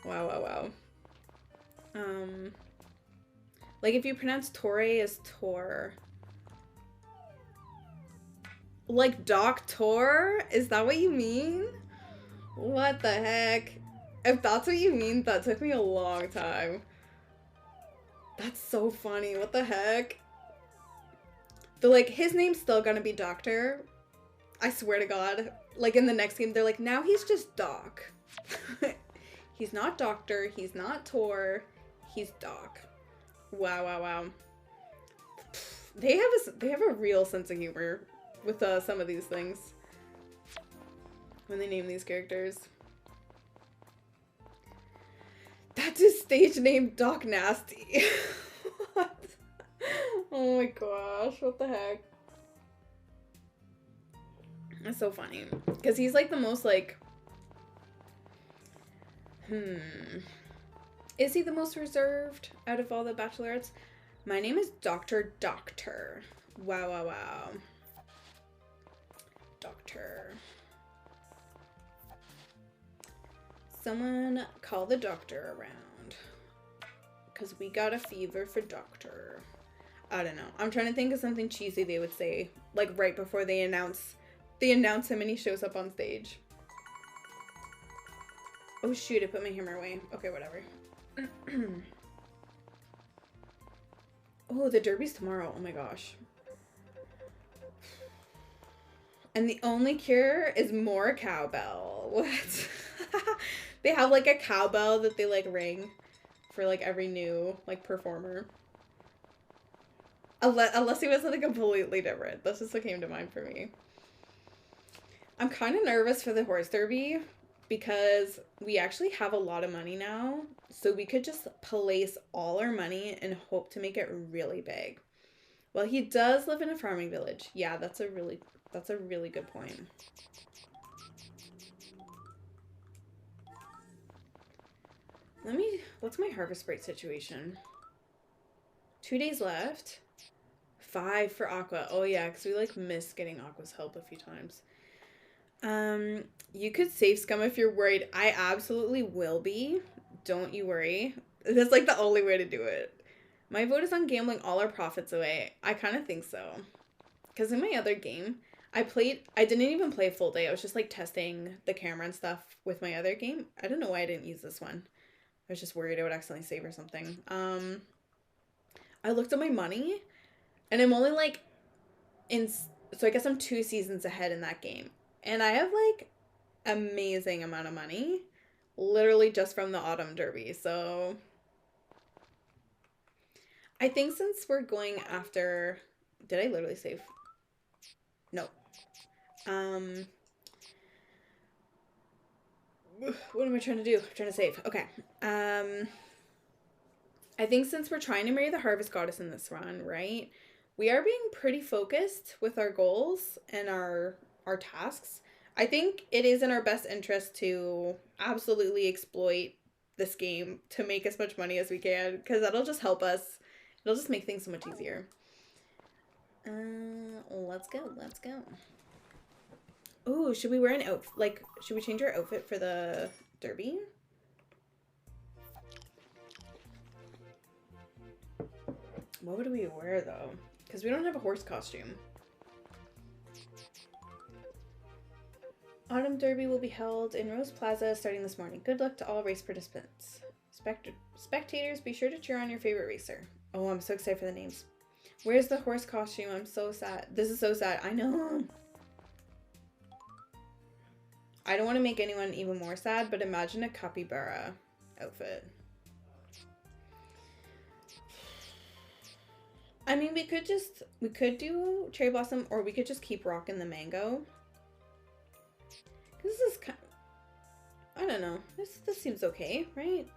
Speaker 1: Wow, wow, wow. Like if you pronounce Torre as Tor. Like doctor? Is that what you mean? What the heck? If that's what you mean, that took me a long time. That's so funny. What the heck? They're like, his name's still gonna be Doctor. I swear to God. Like in the next game, they're like, now he's just Doc. He's not Doctor. He's not Tor. He's Doc. Wow, wow, wow. They have a real sense of humor with some of these things when they name these characters. That's his stage name, Doc Nasty. What? Oh my gosh, what the heck? That's so funny. Because he's like the most like... Is he the most reserved out of all the bachelorettes? My name is Dr. Doctor. Wow, wow, wow. Doctor. Someone call the doctor around. Because we got a fever for Doctor. I don't know. I'm trying to think of something cheesy they would say. Like right before they announce him and he shows up on stage. Oh shoot, I put my hammer away. Okay, whatever. Oh, the derby's tomorrow. Oh my gosh. And the only cure is more cowbell. What? They have like a cowbell that they like ring for like every new like performer. Unless it was something completely different. That's just what came to mind for me. I'm kind of nervous for the horse derby because we actually have a lot of money now. So we could just place all our money and hope to make it really big. Well, he does live in a farming village. Yeah, that's a really good point. What's my harvest rate situation? 2 days left. 5 for Aqua. Oh yeah, because we like missed getting Aqua's help a few times. You could save scum if you're worried. I absolutely will be. Don't you worry. That's like the only way to do it. My vote is on gambling all our profits away. I kind of think so. Because in my other game, I didn't even play a full day. I was just like testing the camera and stuff with my other game. I don't know why I didn't use this one. I was just worried I would accidentally save or something. I looked at my money and I'm only like so I guess I'm 2 seasons ahead in that game. And I have like amazing amount of money literally just from the autumn derby. So I think since we're going after, did I literally save? No. What am I trying to do? I'm trying to save. Okay. I think since we're trying to marry the harvest goddess in this run, right? We are being pretty focused with our goals and our tasks. I think it is in our best interest to absolutely exploit this game to make as much money as we can, because that'll just help us. It'll just make things so much easier. Let's go. Ooh, should we wear an outfit? Like, should we change our outfit for the derby? What would we wear, though? Because we don't have a horse costume. Autumn Derby will be held in Rose Plaza starting this morning. Good luck to all race participants. Spectators, be sure to cheer on your favorite racer. Oh, I'm so excited for the names. Where's the horse costume? I'm so sad. This is so sad. I know. I don't want to make anyone even more sad, but imagine a capybara outfit. I mean, we could do cherry blossom, or we could just keep rocking the mango. This is kind of, I don't know. This seems okay, right?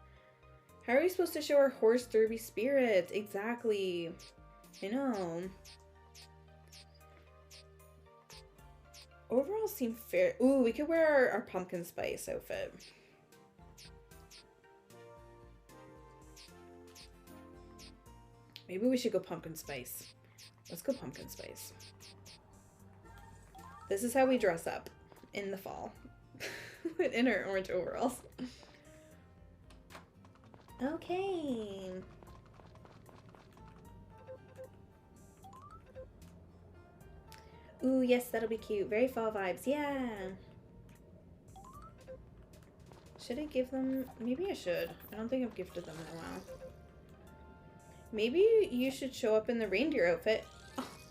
Speaker 1: How are we supposed to show our horse derby spirit? Exactly. I know. Overall seem fair. Ooh, we could wear our pumpkin spice outfit. Maybe we should go pumpkin spice. Let's go pumpkin spice. This is how we dress up in the fall. In our orange overalls. Okay. Ooh, yes, that'll be cute. Very fall vibes. Yeah. Should I give them? Maybe I should. I don't think I've gifted them in a while. Maybe you should show up in the reindeer outfit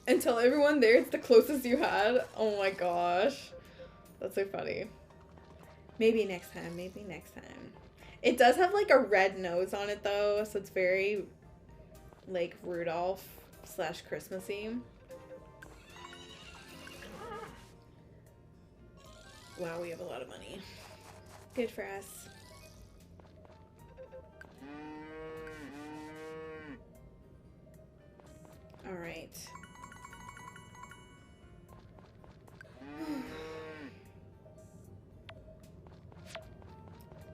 Speaker 1: and tell everyone there it's the closest you had. Oh my gosh. That's so funny. Maybe next time. Maybe next time. It does have like a red nose on it though, so it's very like Rudolph / Christmassy. Wow, we have a lot of money. Good for us. All right.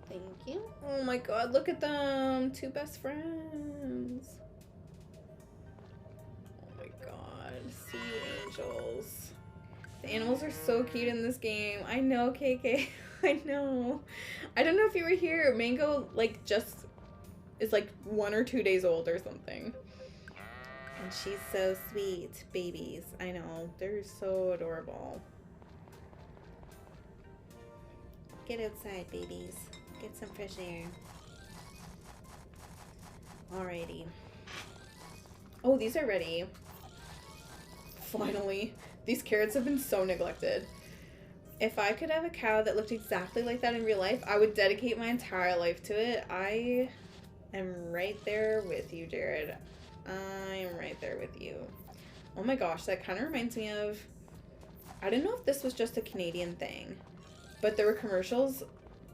Speaker 1: Thank you. Oh my god, look at them. 2 best friends. Oh my god. Sea angels. The animals are so cute in this game. I know, KK. I know. I don't know if you were here. Mango, like, just is like 1 or 2 days old or something. And she's so sweet. Babies. I know. They're so adorable. Get outside, babies. Get some fresh air. Alrighty. Oh, these are ready. Finally. These carrots have been so neglected. If I could have a cow that looked exactly like that in real life, I would dedicate my entire life to it. I am right there with you, Jared. I am right there with you. Oh my gosh, that kind of reminds me of... I don't know if this was just a Canadian thing, but there were commercials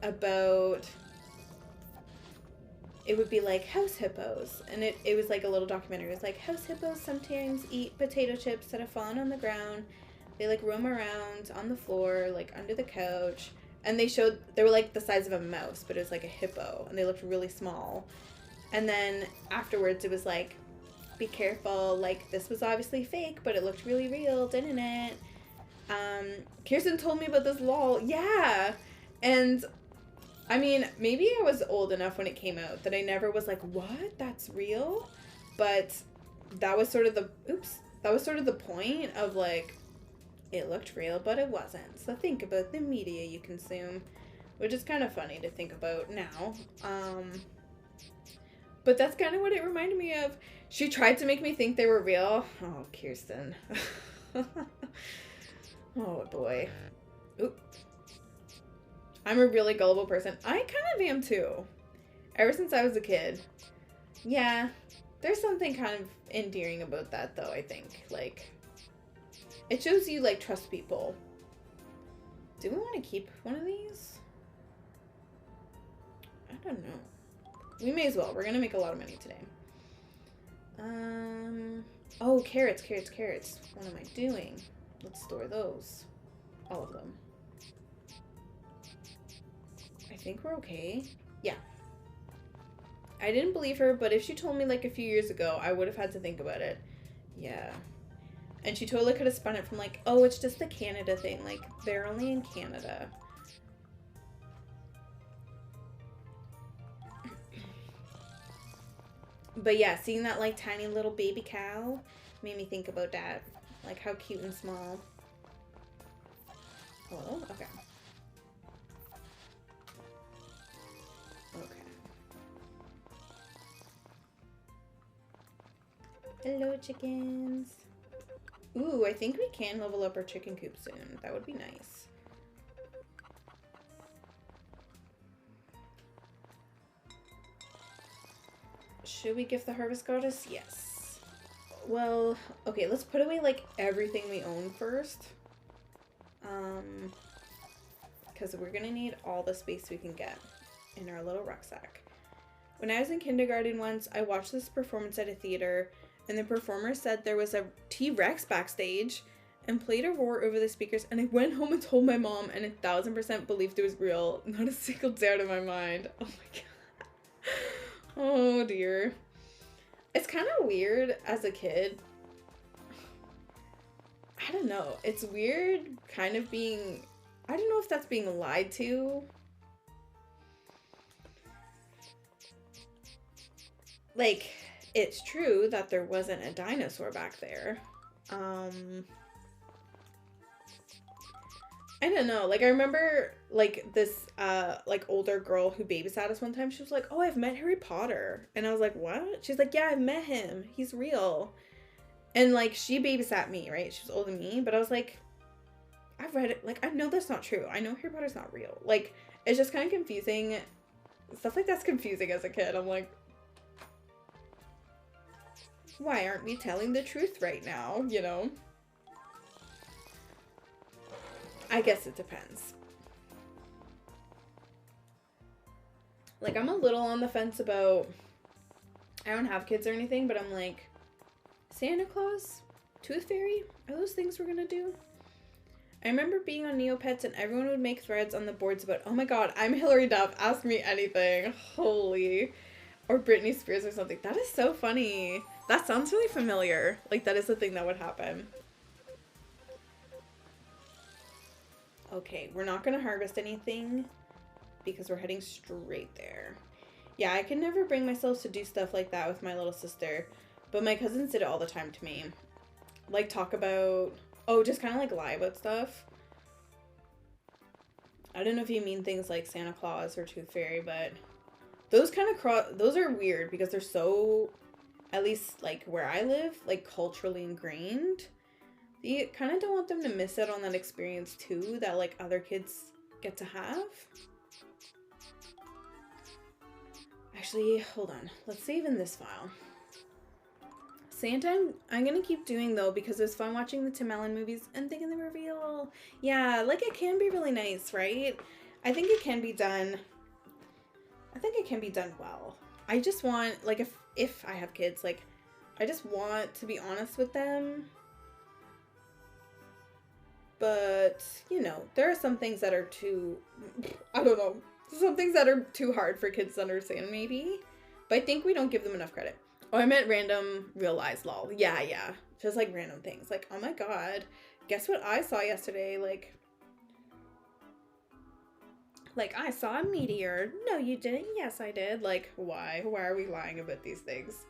Speaker 1: about... It would be like house hippos, and it was like a little documentary. It was like, house hippos sometimes eat potato chips that have fallen on the ground. They like roam around on the floor, like under the couch, and they were like the size of a mouse, but it was like a hippo, and they looked really small. And then afterwards it was like, be careful, like this was obviously fake, but it looked really real, didn't it? Kirsten told me about this, lol. Yeah. And I mean, maybe I was old enough when it came out that I never was like, what? That's real? But that was sort of the point of like, it looked real, but it wasn't. So think about the media you consume, which is kind of funny to think about now. But that's kind of what it reminded me of. She tried to make me think they were real. Oh, Kirsten. Oh, boy. Oop. I'm a really gullible person. I kind of am, too. Ever since I was a kid. Yeah. There's something kind of endearing about that, though, I think. Like, it shows you, like, trust people. Do we want to keep one of these? I don't know. We may as well. We're going to make a lot of money today. Oh, carrots. What am I doing? Let's store those. All of them. I think we're okay. Yeah. I didn't believe her, but if she told me like a few years ago, I would have had to think about it. Yeah. And she totally could have spun it from like, oh, it's just the Canada thing. Like, they're only in Canada. But yeah, seeing that like tiny little baby cow made me think about that. Like how cute and small. Hello? Okay. Okay. Hello, chickens. Ooh, I think we can level up our chicken coop soon. That would be nice. Should we gift the harvest goddess? Yes. Well, okay, let's put away like everything we own first. Because we're gonna need all the space we can get in our little rucksack. When I was in kindergarten once, I watched this performance at a theater, and the performer said there was a T-Rex backstage and played a roar over the speakers, and I went home and told my mom, and 1000% believed it was real. Not a single doubt in my mind. Oh my god. Oh dear. It's kind of weird as a kid. I don't know. It's weird kind of being... I don't know if that's being lied to. Like, it's true that there wasn't a dinosaur back there. I don't know. Like, I remember, like, this, like, older girl who babysat us one time. She was like, oh, I've met Harry Potter. And I was like, what? She's like, yeah, I've met him. He's real. And, like, she babysat me, right? She was older than me. But I was like, I've read it. Like, I know that's not true. I know Harry Potter's not real. Like, it's just kind of confusing. Stuff like that's confusing as a kid. I'm like, why aren't we telling the truth right now? You know? I guess it depends. Like, I'm a little on the fence about... I don't have kids or anything, but I'm like... Santa Claus? Tooth Fairy? Are those things we're gonna do? I remember being on Neopets and everyone would make threads on the boards about, oh my god, I'm Hilary Duff, ask me anything. Holy. Or Britney Spears or something. That is so funny. That sounds really familiar. Like, that is the thing that would happen. Okay, we're not gonna harvest anything because we're heading straight there. Yeah, I can never bring myself to do stuff like that with my little sister, but my cousins did it all the time to me. Like, talk about, oh, just kind of like lie about stuff. I don't know if you mean things like Santa Claus or Tooth Fairy, but those kind of those are weird because they're so, at least like where I live, like culturally ingrained. You kind of don't want them to miss out on that experience too that like other kids get to have. Actually, hold on. Let's save in this file. Santa, I'm gonna keep doing though because it was fun watching the Tim Allen movies and thinking the reveal. Yeah, like it can be really nice, right? I think it can be done. I think it can be done well. I just want, like, if I have kids, like, I just want to be honest with them. But, you know, there are some things that are too, I don't know, some things that are too hard for kids to understand maybe. But I think we don't give them enough credit. Oh, I meant random real lies, lol. Yeah. Just like random things. Like, oh my god, guess what I saw yesterday? Like I saw a meteor. No, you didn't. Yes, I did. Like, why? Why are we lying about these things?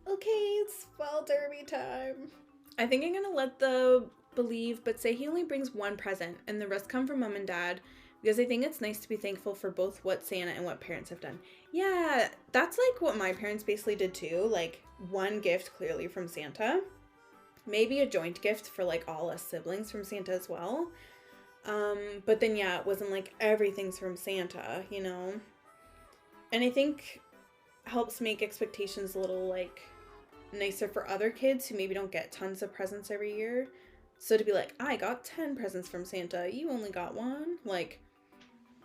Speaker 1: Okay, it's fall derby time. I think I'm gonna let the believe, but say he only brings one present and the rest come from mom and dad. Because I think it's nice to be thankful for both what Santa and what parents have done. Yeah, that's like what my parents basically did too. Like, one gift clearly from Santa. Maybe a joint gift for like all us siblings from Santa as well. But then yeah, it wasn't like everything's from Santa, you know? And I think helps make expectations a little like nicer for other kids who maybe don't get tons of presents every year. So to be like, I got 10 presents from Santa, you only got one? Like,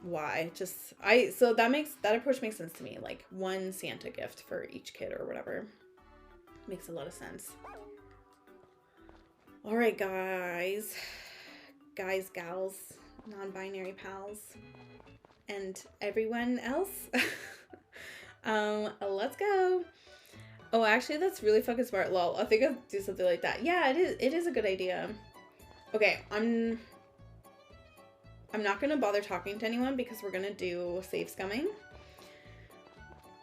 Speaker 1: why? So that approach makes sense to me. Like, one Santa gift for each kid or whatever. Makes a lot of sense. All right, guys, gals, non-binary pals, and everyone else. Let's go. Oh, actually, that's really fucking smart, lol. I think I'll do something like that. Yeah, it is a good idea. Okay, I'm not gonna bother talking to anyone because we're gonna do save scumming,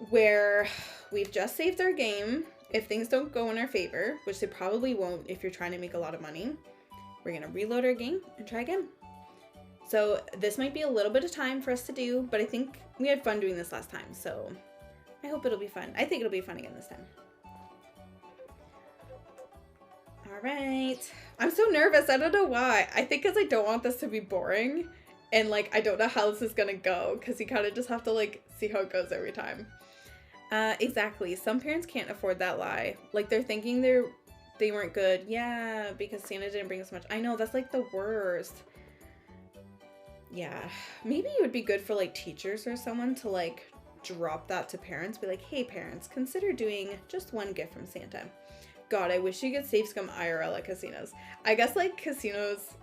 Speaker 1: where we've just saved our game. If things don't go in our favor, which they probably won't if you're trying to make a lot of money, we're gonna reload our game and try again. So this might be a little bit of time for us to do, but I think we had fun doing this last time, so I hope it'll be fun. I think it'll be fun again this time. All right. I'm so nervous. I don't know why. I think because I don't want this to be boring. And, like, I don't know how this is going to go. Because you kind of just have to, like, see how it goes every time. Exactly. Some parents can't afford that lie. Like, they're thinking they weren't good. Yeah, because Santa didn't bring us much. I know, that's, like, the worst. Yeah. Maybe it would be good for, like, teachers or someone to, like, drop that to parents. Be like, hey, parents, consider doing just one gift from Santa. God, I wish you could save scum IRL at casinos. I guess, like, casinos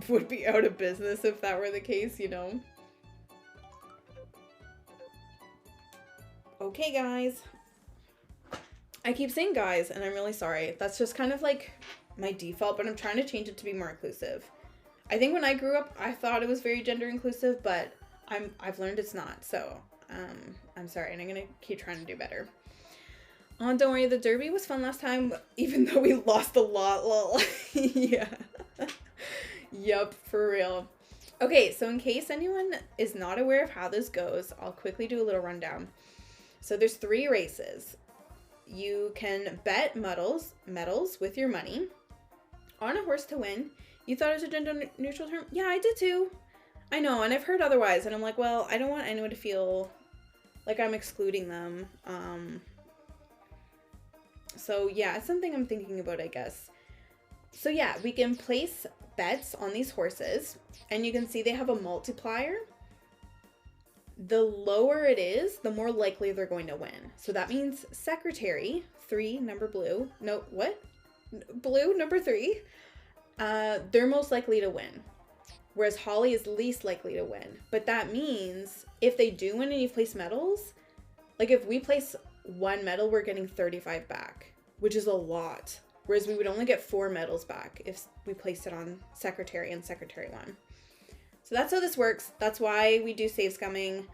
Speaker 1: would be out of business if that were the case, you know? Okay, guys. I keep saying guys, and I'm really sorry. That's just kind of, like, my default, but I'm trying to change it to be more inclusive. I think when I grew up, I thought it was very gender inclusive, but I've learned it's not, so I'm sorry, and I'm gonna keep trying to do better. Oh, don't worry, the derby was fun last time, even though we lost a lot, lol. Yeah. Yup, for real. Okay, so in case anyone is not aware of how this goes, I'll quickly do a little rundown. So there's 3 races. You can bet medals with your money on a horse to win. You thought it was a gender neutral term? Yeah, I did too. I know, and I've heard otherwise, and I'm like, well, I don't want anyone to feel like I'm excluding them. So yeah, it's something I'm thinking about, I guess. So yeah, we can place bets on these horses, and you can see they have a multiplier. The lower it is, the more likely they're going to win. So that means Secretary, 3, number blue. No, what? Blue, number 3. They're most likely to win. Whereas Holly is least likely to win. But that means if they do win and you place medals, like if we place 1 medal, we're getting 35 back, which is a lot. Whereas we would only get 4 medals back if we placed it on Secretary and Secretary 1. So that's how this works. That's why we do save scumming,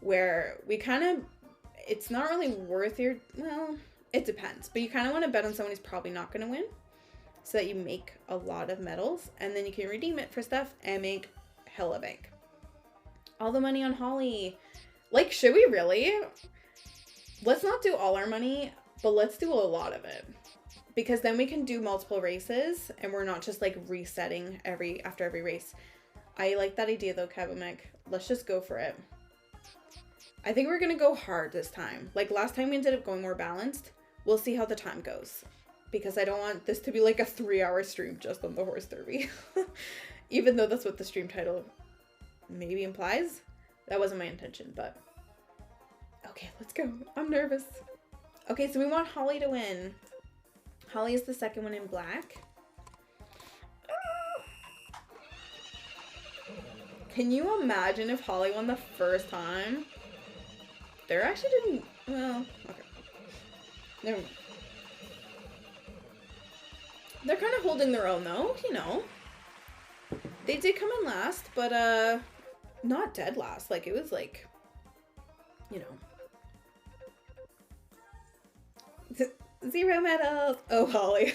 Speaker 1: where we kind of, it's not really worth your, well, it depends. But you kind of want to bet on someone who's probably not going to win so that you make a lot of medals. And then you can redeem it for stuff and make hella bank. All the money on Holly. Like, should we really? Let's not do all our money, but let's do a lot of it. because then we can do multiple races and we're not just like resetting after every race. I like that idea though, Kabumek. Let's just go for it. I think we're gonna go hard this time. Like last time we ended up going more balanced. We'll see how the time goes. Because I don't want this to be like a 3-hour stream just on the horse derby. Even though that's what the stream title maybe implies. That wasn't my intention, but... Okay, let's go. I'm nervous. Okay, so we want Holly to win. Holly is the second one in black. Can you imagine if Holly won the first time? They're actually didn't... Well, okay. They're kind of holding their own though, you know. They did come in last, but not dead last. Like it was like, you know. 0 medals. Oh, Holly.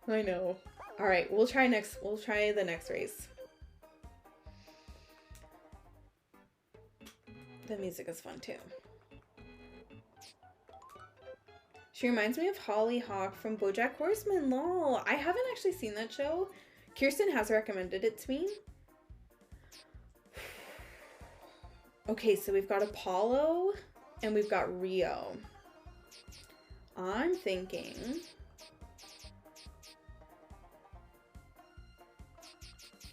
Speaker 1: I know. All right, we'll try the next race. The music is fun too. She reminds me of Holly Hawk from BoJack Horseman. Lol. I haven't actually seen that show. Kirsten has recommended it to me. Okay, so we've got Apollo and we've got Rio. I'm thinking...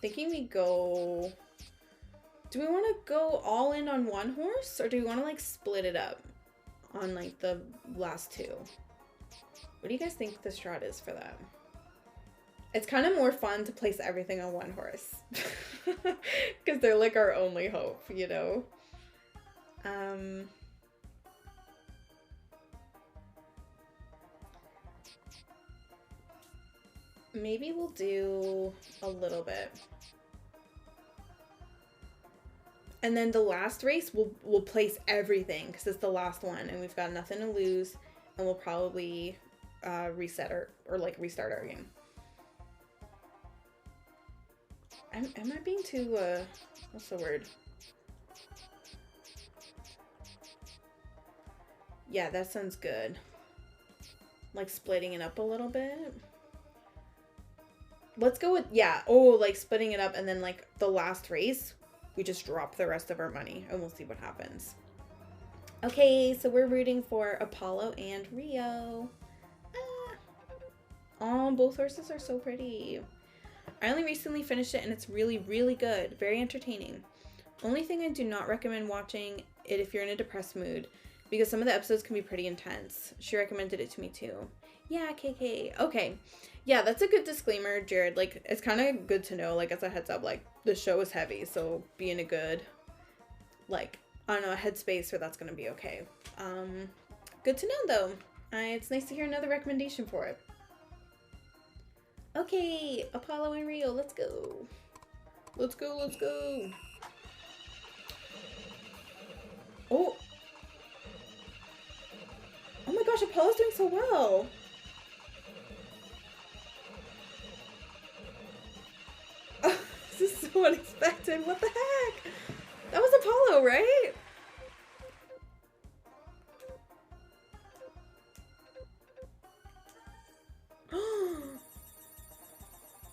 Speaker 1: we go... Do we want to go all in on one horse? Or do we want to like split it up on like the last two? What do you guys think the strat is for that? It's kind of more fun to place everything on one horse. Because they're like our only hope, you know? Maybe we'll do a little bit. And then the last race, we'll place everything because it's the last one and we've got nothing to lose, and we'll probably reset or like restart our game. Am I being too what's the word? Yeah, that sounds good. Like splitting it up a little bit. Let's go with, yeah, oh, like splitting it up, and then like the last race we just drop the rest of our money and we'll see what happens. Okay, so we're rooting for Apollo and Rio. Oh, both horses are so pretty. I only recently finished it and it's really, really good. Very entertaining. Only thing I do not recommend watching it if you're in a depressed mood, because some of the episodes can be pretty intense. She recommended it to me too. Yeah, KK. Okay. Yeah, that's a good disclaimer, Jared. Like, it's kind of good to know, like, as a heads up, like, the show is heavy, so be in a good, like, I don't know, a headspace where that's gonna be okay. Good to know, though. It's nice to hear another recommendation for it. Okay, Apollo and Rio, let's go. Let's go, let's go. Oh. Oh my gosh, Apollo's doing so well. Oh, this is so unexpected. What the heck? That was Apollo, right?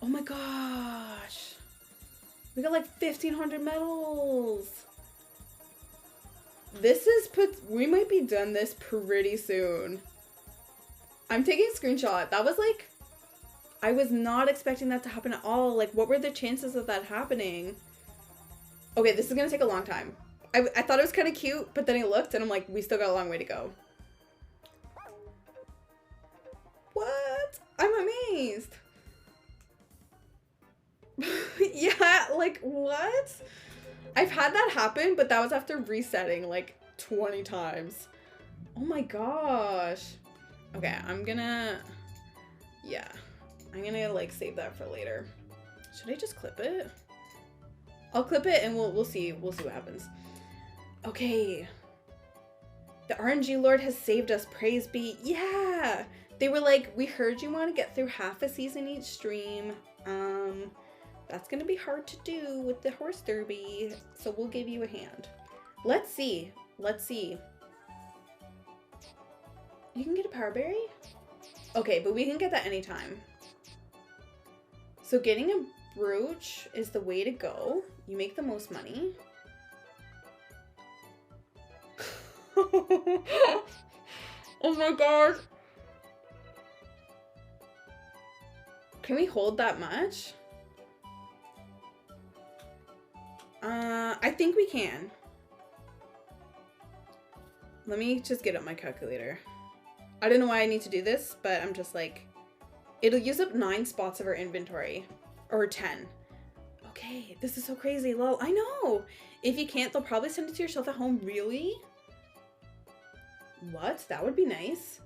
Speaker 1: Oh my gosh. We got like 1,500 medals. We might be done this pretty soon. I'm taking a screenshot. That was like, I was not expecting that to happen at all. Like, what were the chances of that happening? Okay, this is gonna take a long time. I thought it was kind of cute, but then I looked and I'm like, we still got a long way to go. What? I'm amazed. Yeah, like, what? I've had that happen, but that was after resetting like 20 times. Oh my gosh. Okay, I'm gonna like save that for later. Should I just clip it? I'll clip it and we'll see what happens. Okay. The RNG Lord has saved us, praise be. Yeah! They were like, we heard you want to get through half a season each stream. That's gonna be hard to do with the horse derby, so we'll give you a hand. Let's see. Let's see. You can get a power berry? Okay, but we can get that anytime. So getting a brooch is the way to go. You make the most money. Oh my gosh. Can we hold that much? I think we can. Let me just get up my calculator. I don't know why I need to do this, but I'm just like, it'll use up 9 spots of our inventory. Or 10. Okay, this is so crazy. Lol, I know. If you can't, they'll probably send it to your shelf at home. Really? What? That would be nice.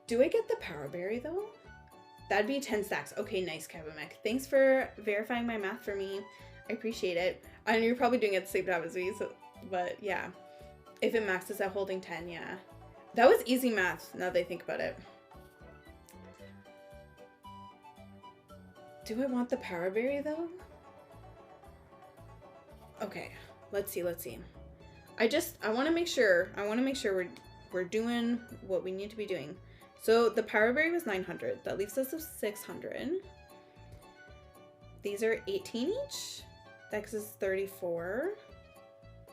Speaker 1: Do I get the power berry though? That'd be 10 stacks. Okay, nice, Kevin Mech. Thanks for verifying my math for me. I appreciate it. I know you're probably doing it at the same time as me, so, but yeah. If it maxes out holding 10, yeah. That was easy math, now that I think about it. Do I want the power berry though? Okay, let's see. I want to make sure we're doing what we need to be doing. So the power berry was 900. That leaves us with 600. These are 18 each. That is 34.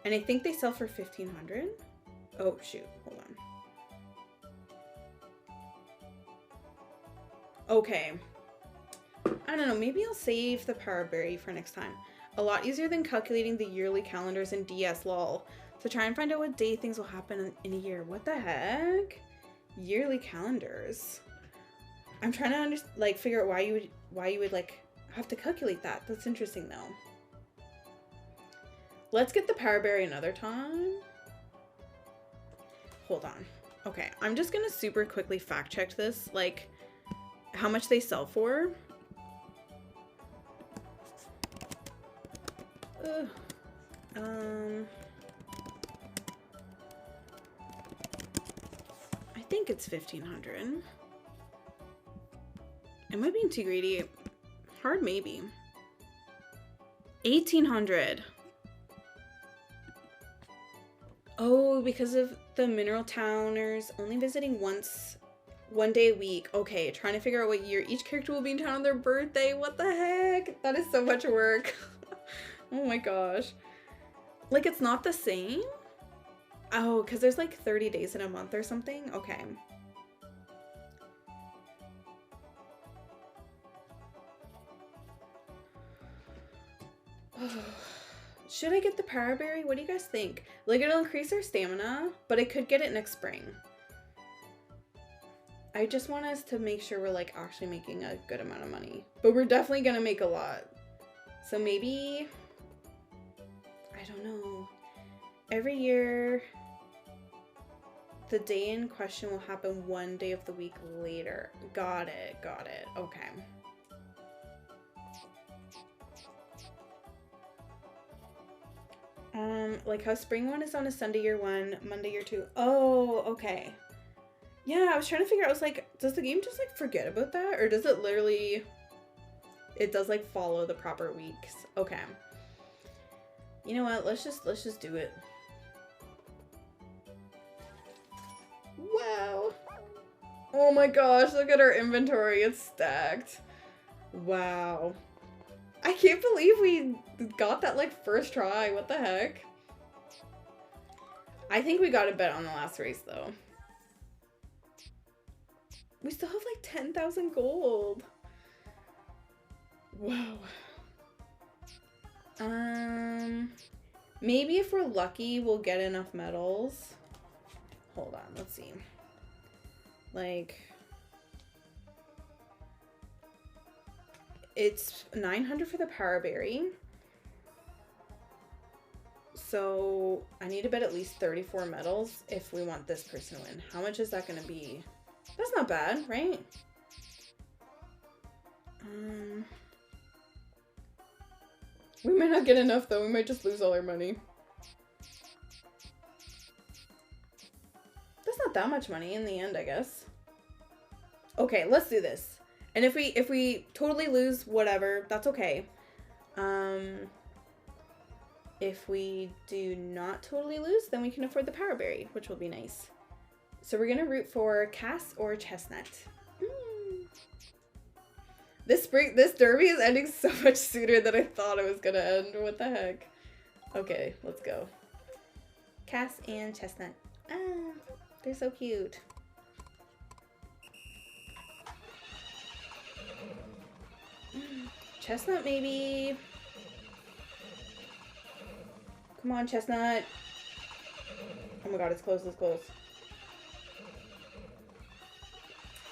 Speaker 1: And I think they sell for 1,500. Oh shoot, hold on. Okay. I don't know, maybe I'll save the power berry for next time. A lot easier than calculating the yearly calendars in DS lol. So try and find out what day things will happen in a year. What the heck? Yearly calendars. I'm trying to figure out why you would like have to calculate that. That's interesting though. Let's get the power berry another time. Hold on. Okay, I'm just gonna super quickly fact check this, like how much they sell for. I think it's 1,500. Am I being too greedy? Hard maybe. 1,800. Oh, because of the mineral towners only visiting one day a week. Okay, trying to figure out what year each character will be in town on their birthday. What the heck? That is so much work. Oh my gosh. Like, it's not the same? Oh, because there's like 30 days in a month or something? Okay. Should I get the power berry? What do you guys think? Like, it'll increase our stamina, but I could get it next spring. I just want us to make sure we're like actually making a good amount of money. But we're definitely gonna make a lot. So maybe, I don't know. Every year, the day in question will happen one day of the week later. Got it, okay. Like how spring one is on a Sunday year 1, Monday year 2. Oh, okay. Yeah, I was trying to figure out, I was like, does the game just like forget about that? Or does it literally, it does like follow the proper weeks? Okay. You know what, let's just do it. Wow. Oh my gosh, look at our inventory, it's stacked. Wow. I can't believe we got that like first try. What the heck? I think we got a bet on the last race though. We still have like 10,000 gold. Wow. Maybe if we're lucky, we'll get enough medals. Hold on, let's see. Like, it's 900 for the power berry. So I need to bet at least 34 medals if we want this person to win. How much is that going to be? That's not bad, right? We might not get enough though. We might just lose all our money. That's not that much money in the end, I guess. Okay, let's do this. And if we totally lose, whatever, that's okay. If we do not totally lose, then we can afford the power berry, which will be nice. So we're gonna root for Cass or Chestnut. This derby is ending so much sooner than I thought it was gonna end. What the heck? Okay, let's go. Cass and Chestnut. Ah, they're so cute. Chestnut, maybe. Come on, Chestnut. Oh my god, it's close, it's close.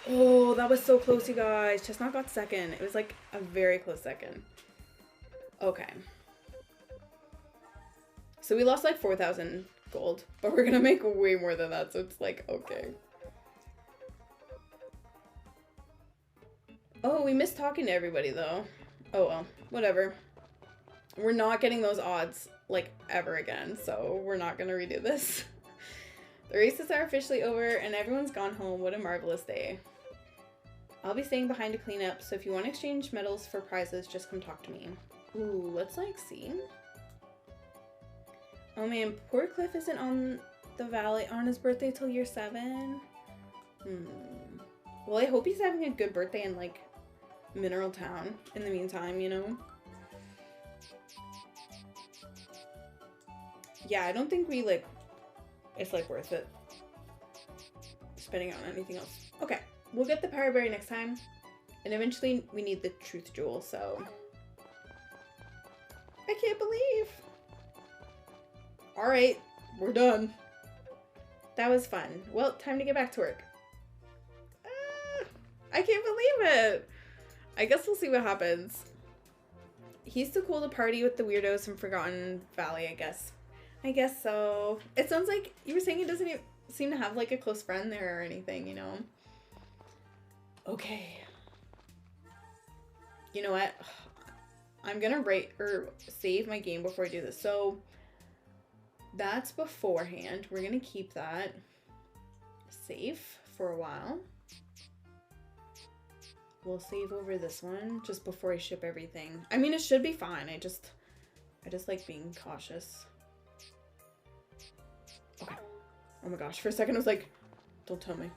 Speaker 1: Oh, that was so close, you guys. Chestnut got second. It was like a very close second. Okay. So we lost like 4,000 gold, but we're gonna make way more than that, so it's like, okay. Oh, we missed talking to everybody though. Oh well, whatever. We're not getting those odds like ever again, so we're not gonna redo this. The races are officially over and everyone's gone home. What a marvelous day. I'll be staying behind to clean up, so if you want to exchange medals for prizes, just come talk to me. Ooh, let's like see. Oh man, poor Cliff isn't on the valley on his birthday till year 7. Well, I hope he's having a good birthday in like Mineral Town in the meantime, you know? Yeah, I don't think we like, it's like worth it spending on anything else. Okay, we'll get the Power Berry next time. And eventually we need the Truth Jewel, so. I can't believe. All right, we're done. That was fun. Well, time to get back to work. I can't believe it. I guess we'll see what happens. He's too cool to party with the weirdos from Forgotten Valley, I guess. I guess so. It sounds like you were saying he doesn't even seem to have like a close friend there or anything, you know? Okay. You know what? I'm gonna rate or save my game before I do this. So that's beforehand. We're gonna keep that safe for a while. We'll save over this one just before I ship everything. I mean, it should be fine. I just like being cautious. Okay. Oh my gosh. For a second, I was like, don't tell me.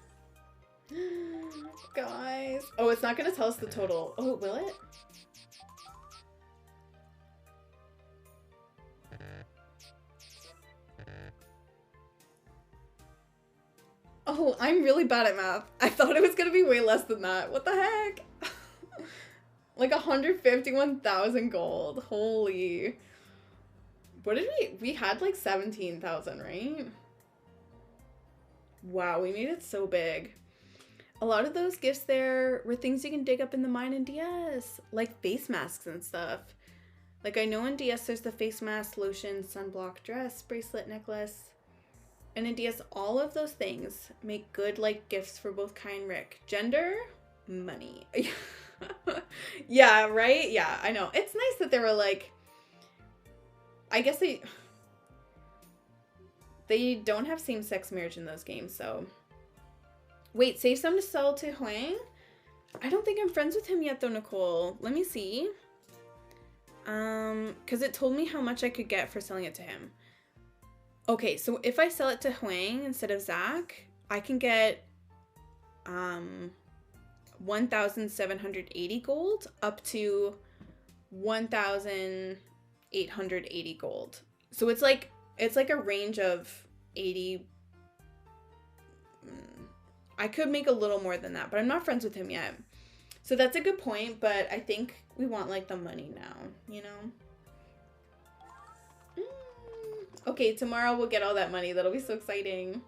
Speaker 1: Guys. Oh, it's not going to tell us the total. Oh, will it? Oh, I'm really bad at math. I thought it was going to be way less than that. What the heck? Like 151,000 gold. Holy. What did we had like 17,000, right? Wow, we made it so big. A lot of those gifts there were things you can dig up in the mine in DS, like face masks and stuff. Like I know in DS there's the face mask, lotion, sunblock, dress, bracelet, necklace. And in DS, all of those things make good like gifts for both Kai and Rick. Gender, money. Yeah, right? Yeah, I know. It's nice that they were like, I guess they don't have same-sex marriage in those games, so. Wait, save some to sell to Huang? I don't think I'm friends with him yet though, Nicole. Let me see. Because it told me how much I could get for selling it to him. Okay, so if I sell it to Huang instead of Zach, I can get 1,780 gold up to 1,880 gold. So it's like a range of 80. I could make a little more than that, but I'm not friends with him yet. So that's a good point, but I think we want like the money now, you know? Okay, tomorrow we'll get all that money. That'll be so exciting.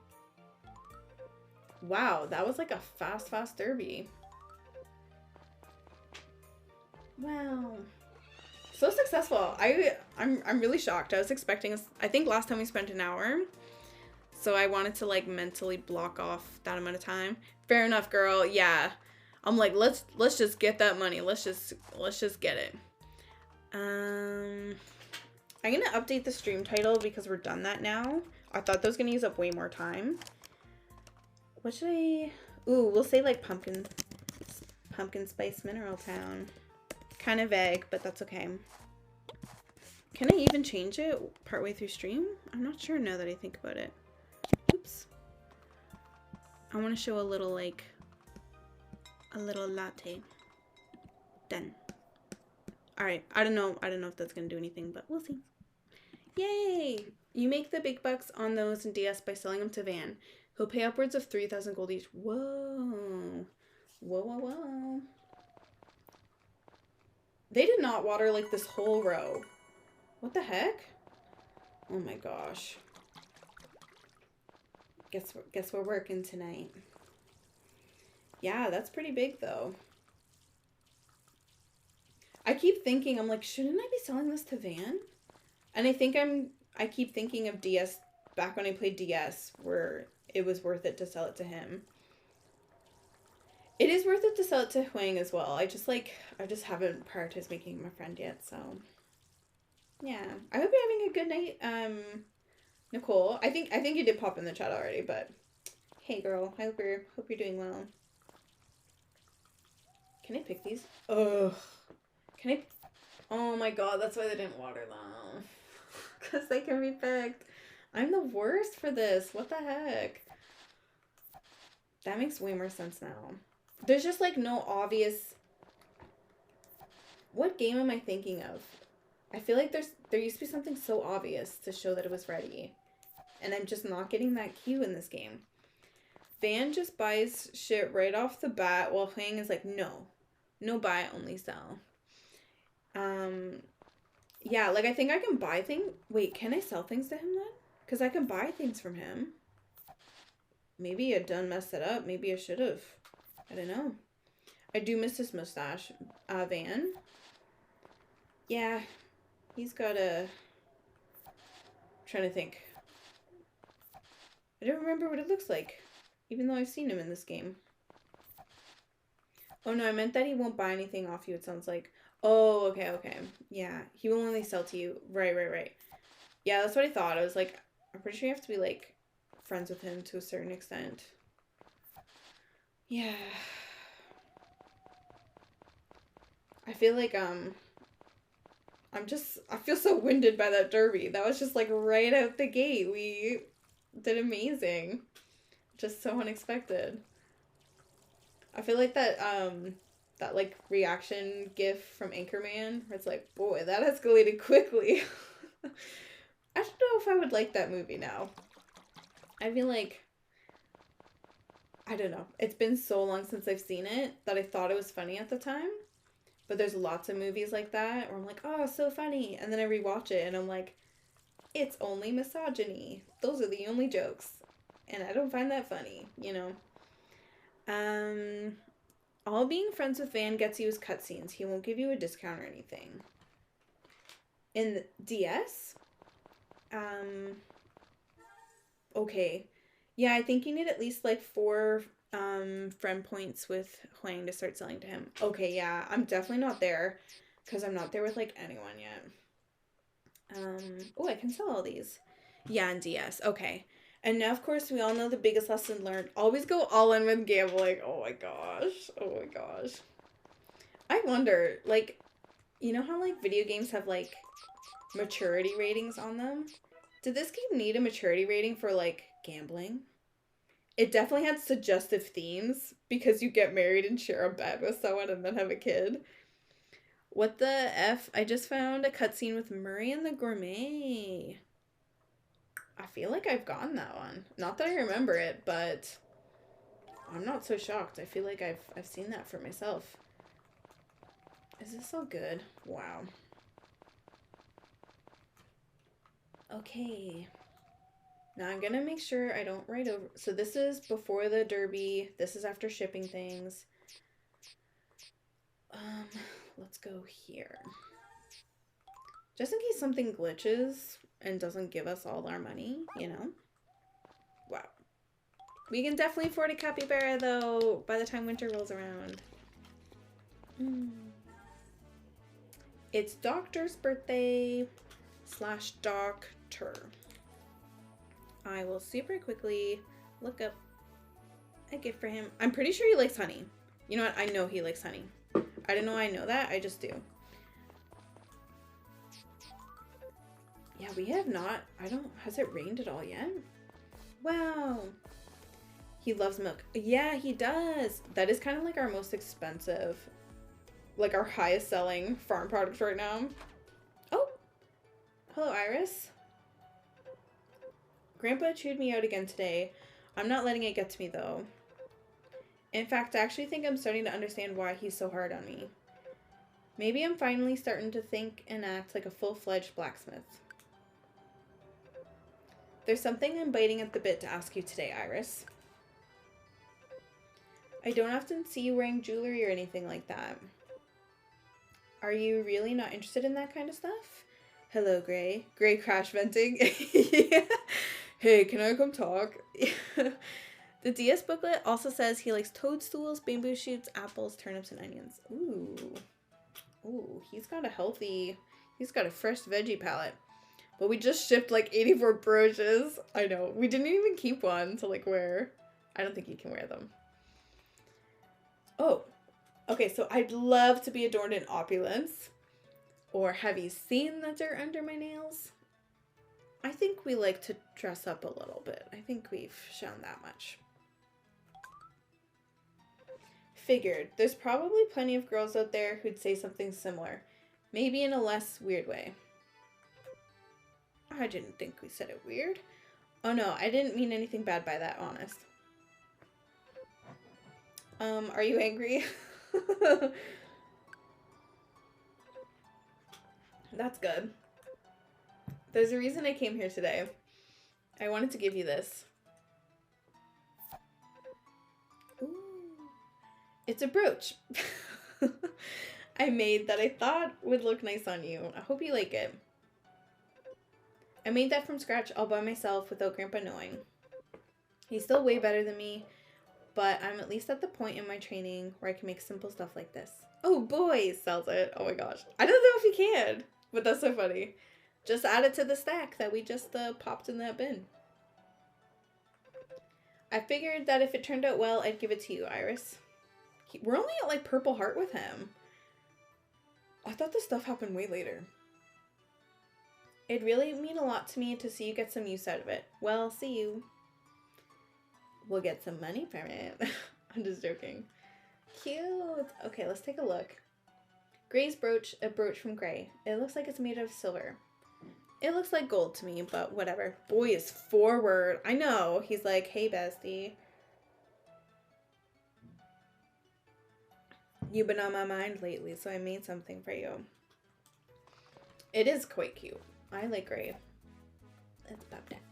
Speaker 1: Wow, that was like a fast derby. Wow. So successful. I'm really shocked. I was expecting, I think last time we spent an hour. So I wanted to like mentally block off that amount of time. Fair enough, girl. Yeah. I'm like, let's just get that money. Let's just get it. I'm going to update the stream title because we're done that now. I thought that was going to use up way more time. What should I... Ooh, we'll say like Pumpkin Spice Mineral Town. Kind of vague, but that's okay. Can I even change it partway through stream? I'm not sure now that I think about it. Oops. I want to show a little like... a little latte. Done. Alright, I don't know if that's gonna do anything, but we'll see. Yay! You make the big bucks on those in DS by selling them to Van. He'll pay upwards of 3,000 gold each. Whoa. Whoa, whoa, whoa. They did not water like this whole row. What the heck? Oh my gosh. Guess we're working tonight. Yeah, that's pretty big though. I keep thinking, I'm like, shouldn't I be selling this to Van? And I keep thinking of DS back when I played DS where it was worth it to sell it to him. It is worth it to sell it to Huang as well. I just haven't prioritized making him a friend yet, so yeah. I hope you're having a good night, Nicole. I think you did pop in the chat already, but hey girl, I hope you're doing well. Can I pick these? Ugh. Can I? Oh my god, that's why they didn't water them. Because they can be picked. I'm the worst for this. What the heck? That makes way more sense now. There's just like no obvious... What game am I thinking of? I feel like there used to be something so obvious to show that it was ready. And I'm just not getting that cue in this game. Van just buys shit right off the bat while Huang is like, no. No buy, only sell. Yeah, like I think I can buy things. Wait, can I sell things to him then? Because I can buy things from him. Maybe I done messed it up. Maybe I should have. I don't know. I do miss his mustache. Van. Yeah. He's got a... I'm trying to think. I don't remember what it looks like. Even though I've seen him in this game. Oh no, I meant that he won't buy anything off you, it sounds like. Oh, okay. Yeah, he will only sell to you. Right. Yeah, that's what I thought. I was like, I'm pretty sure you have to be, like, friends with him to a certain extent. Yeah. I feel like, I feel so winded by that derby. That was just, like, right out the gate. We did amazing. Just so unexpected. I feel like that like reaction gif from Anchorman where it's like, boy, that escalated quickly. I don't know if I would like that movie now. I feel like, I don't know. It's been so long since I've seen it that I thought it was funny at the time. But there's lots of movies like that where I'm like, oh, so funny. And then I rewatch it and I'm like, it's only misogyny. Those are the only jokes. And I don't find that funny, you know? All being friends with Van gets you his cutscenes. He won't give you a discount or anything. In DS? Okay. Yeah, I think you need at least like 4 friend points with Huang to start selling to him. Okay, yeah, I'm definitely not there because I'm not there with like anyone yet. Oh, I can sell all these. Yeah, in DS. Okay. And now, of course, we all know the biggest lesson learned. Always go all in with gambling. Oh my gosh. I wonder, like, you know how, like, video games have, like, maturity ratings on them? Did this game need a maturity rating for, like, gambling? It definitely had suggestive themes because you get married and share a bed with someone and then have a kid. What the F? I just found a cutscene with Murray and the Gourmet. I feel like I've gotten that one. Not that I remember it, but I'm not so shocked. I feel like I've seen that for myself. Is this so good? Wow. Okay. Now I'm gonna make sure I don't write over. So this is before the derby. This is after shipping things. Let's go here. Just in case something glitches and doesn't give us all our money, you know? Wow. We can definitely afford a capybara, though, by the time winter rolls around. It's Doctor's birthday / doctor. I will super quickly look up a gift for him. I'm pretty sure he likes honey. You know what? I know he likes honey. I don't know I know that. I just do. Yeah, we have not. Has it rained at all yet? Wow. He loves milk. Yeah, he does. That is kind of like our most expensive like our highest selling farm product right now. Oh, hello Iris. Grandpa chewed me out again today. I'm not letting it get to me though. In fact, I actually think I'm starting to understand why he's so hard on me. Maybe I'm finally starting to think and act like a full-fledged blacksmith. There's something I'm biting at the bit to ask you today, Iris. I don't often see you wearing jewelry or anything like that. Are you really not interested in that kind of stuff? Hello, Gray. Gray crash venting. Yeah. Hey, can I come talk? The DS booklet also says he likes toadstools, bamboo shoots, apples, turnips, and onions. Ooh. Ooh, he's got a fresh veggie palette. But we just shipped like 84 brooches. I know. We didn't even keep one to like wear. I don't think you can wear them. Oh. Okay, so I'd love to be adorned in opulence. Or have you seen the dirt under my nails? I think we like to dress up a little bit. I think we've shown that much. Figured. There's probably plenty of girls out there who'd say something similar. Maybe in a less weird way. I didn't think we said it weird. Oh no, I didn't mean anything bad by that, honest. Are you angry? That's good. There's a reason I came here today. I wanted to give you this. Ooh. It's a brooch. I made that I thought would look nice on you. I hope you like it. I made that from scratch all by myself without Grandpa knowing. He's still way better than me, but I'm at least at the point in my training where I can make simple stuff like this. Oh, boy, sells it. Oh my gosh. I don't know if he can, but that's so funny. Just add it to the stack that we just popped in that bin. I figured that if it turned out well, I'd give it to you, Iris. We're only at like Purple Heart with him. I thought this stuff happened way later. It'd really mean a lot to me to see you get some use out of it. Well, see you. We'll get some money from it. I'm just joking. Cute. Okay, let's take a look. Gray's brooch, a brooch from Gray. It looks like it's made of silver. It looks like gold to me, but whatever. Boy is forward. I know. He's like, hey, bestie. You've been on my mind lately, so I made something for you. It is quite cute. I like Gray. Let's pop that.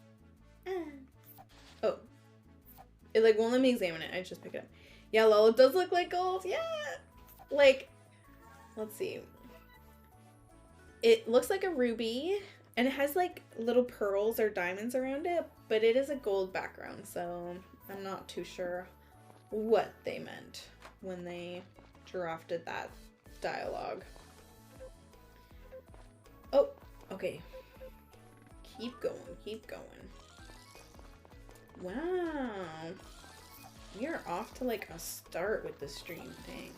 Speaker 1: Oh. It like won't let me examine it. I just pick it up. Yeah, lol, it does look like gold. Yeah. Like, let's see. It looks like a ruby. And it has like little pearls or diamonds around it. But it is a gold background. So I'm not too sure what they meant when they drafted that dialogue. Oh, okay. Keep going, keep going. Wow. We are off to like a start with the stream thing.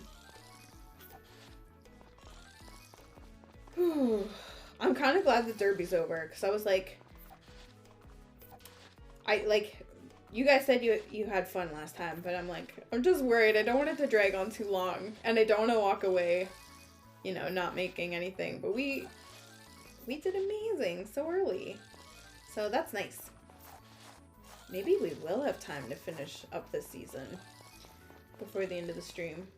Speaker 1: I'm kind of glad the derby's over because I was like, you guys said you had fun last time, but I'm like, I'm just worried. I don't want it to drag on too long, and I don't want to walk away, you know, not making anything. But we did amazing so early, so that's nice. Maybe we will have time to finish up this season before the end of the stream.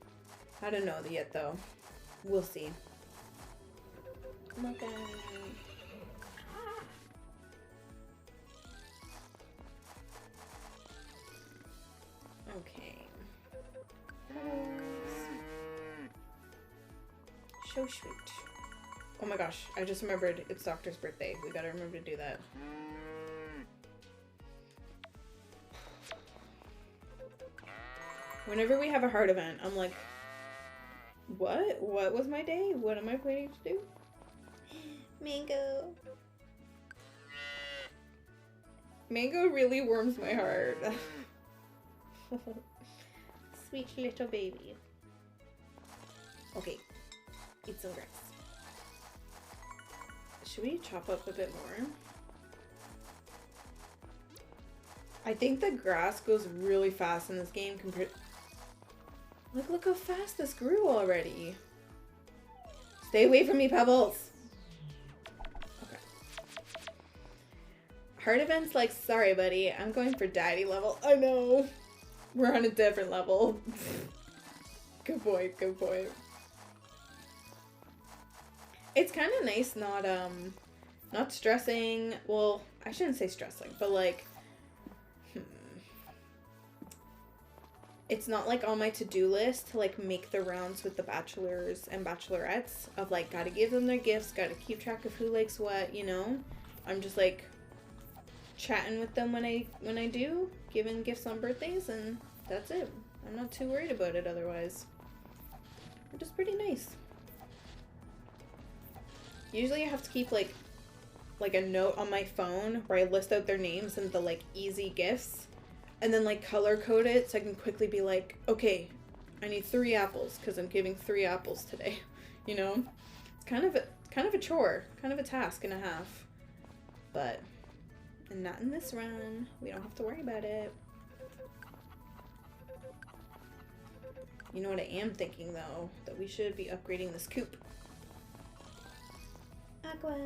Speaker 1: I don't know yet though. We'll see. Okay. Okay. So sweet. Oh my gosh, I just remembered it's Doctor's birthday. We gotta remember to do that. Whenever we have a heart event, I'm like, what? What was my day? What am I planning to do? Mango. Mango really warms my heart. Sweet little baby. Okay, eat some grass. Should we chop up a bit more? I think the grass goes really fast in this game compared. Look how fast this grew already. Stay away from me, Pebbles. Okay. Heart events like, sorry, buddy. I'm going for daddy level. I know. We're on a different level. Good boy, good boy. It's kind of nice not stressing. Well, I shouldn't say stressing, but like, it's not like on my to-do list to like make the rounds with the bachelors and bachelorettes of like, gotta give them their gifts, gotta keep track of who likes what, you know? I'm just like chatting with them when I do, giving gifts on birthdays, and that's it. I'm not too worried about it otherwise. Which is pretty nice. Usually I have to keep like a note on my phone where I list out their names and the like easy gifts, and then like color code it so I can quickly be like, okay, I need 3 apples because I'm giving 3 apples today. You know, it's kind of a chore, kind of a task and a half, but not in this run. We don't have to worry about it. You know what I am thinking though? That we should be upgrading this coop. Aqua.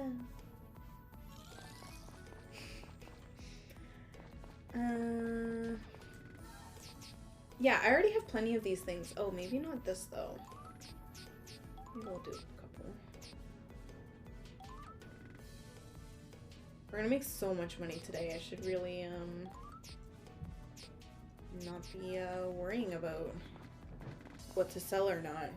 Speaker 1: Yeah, I already have plenty of these things. Oh, maybe not this though. Maybe we'll do a couple. We're gonna make so much money today. I should really not be worrying about what to sell or not.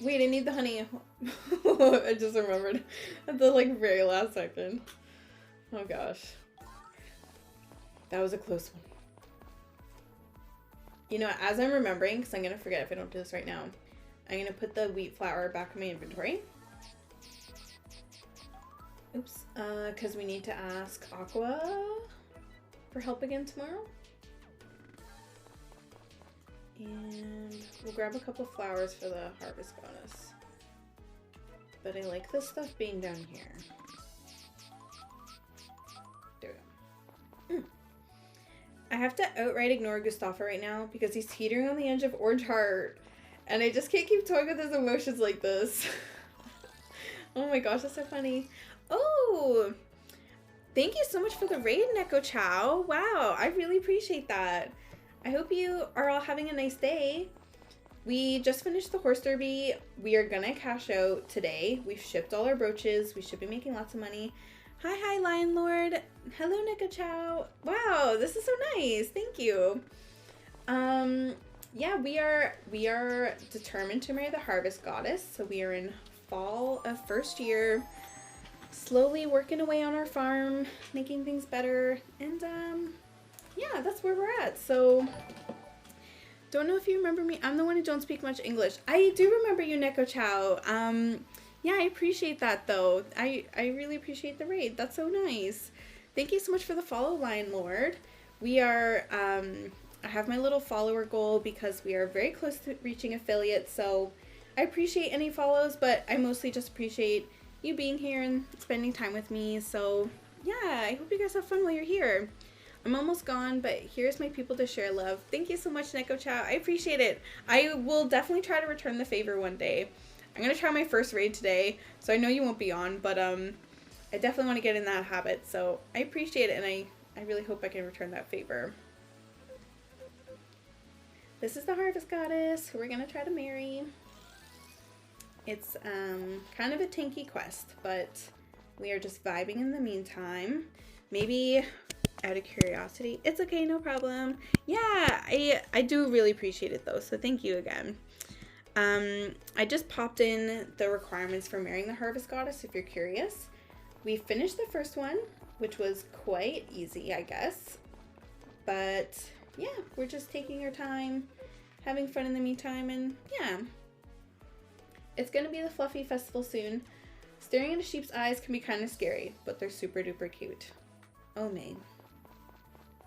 Speaker 1: Wait, I need the honey. I just remembered at the like very last second. Oh gosh. That was a close one. You know, as I'm remembering, because I'm going to forget if I don't do this right now, I'm going to put the wheat flour back in my inventory. Oops. Because we need to ask Aqua for help again tomorrow. And we'll grab a couple flowers for the harvest goddess. But I like this stuff being down here. There we go. I have to outright ignore Gustavo right now because he's teetering on the edge of orange heart. And I just can't keep toying with his emotions like this. Oh my gosh, that's so funny. Oh! Thank you so much for the raid, Neko Chow. Wow, I really appreciate that. I hope you are all having a nice day. We just finished the horse derby. We are gonna cash out today. We've shipped all our brooches. We should be making lots of money. Hi, Lion Lord. Hello, Neko Chow. Wow, this is so nice. Thank you. Yeah, we are determined to marry the harvest goddess. So we are in fall of first year, slowly working away on our farm, making things better, and yeah, that's where we're at. So, don't know if you remember me. I'm the one who don't speak much English. I do remember you, Neko Chow. Yeah, I appreciate that, though. I really appreciate the raid. That's so nice. Thank you so much for the follow, Lion Lord. We are, I have my little follower goal because we are very close to reaching affiliate, so I appreciate any follows, but I mostly just appreciate you being here and spending time with me. So, yeah, I hope you guys have fun while you're here. I'm almost gone, but here's my people to share love. Thank you so much, Neko Chow. I appreciate it. I will definitely try to return the favor one day. I'm going to try my first raid today, so I know you won't be on, but I definitely want to get in that habit, so I appreciate it, and I really hope I can return that favor. This is the harvest goddess who we're going to try to marry. It's kind of a tanky quest, but we are just vibing in the meantime. Maybe out of curiosity. It's okay, no problem. Yeah, I do really appreciate it though, so thank you again. I just popped in the requirements for marrying the harvest goddess if you're curious. We finished the first one, which was quite easy, I guess. But yeah, we're just taking our time, having fun in the meantime, and yeah. It's gonna be the Fluffy Festival soon. Staring into sheep's eyes can be kind of scary, but they're super duper cute. Oh man.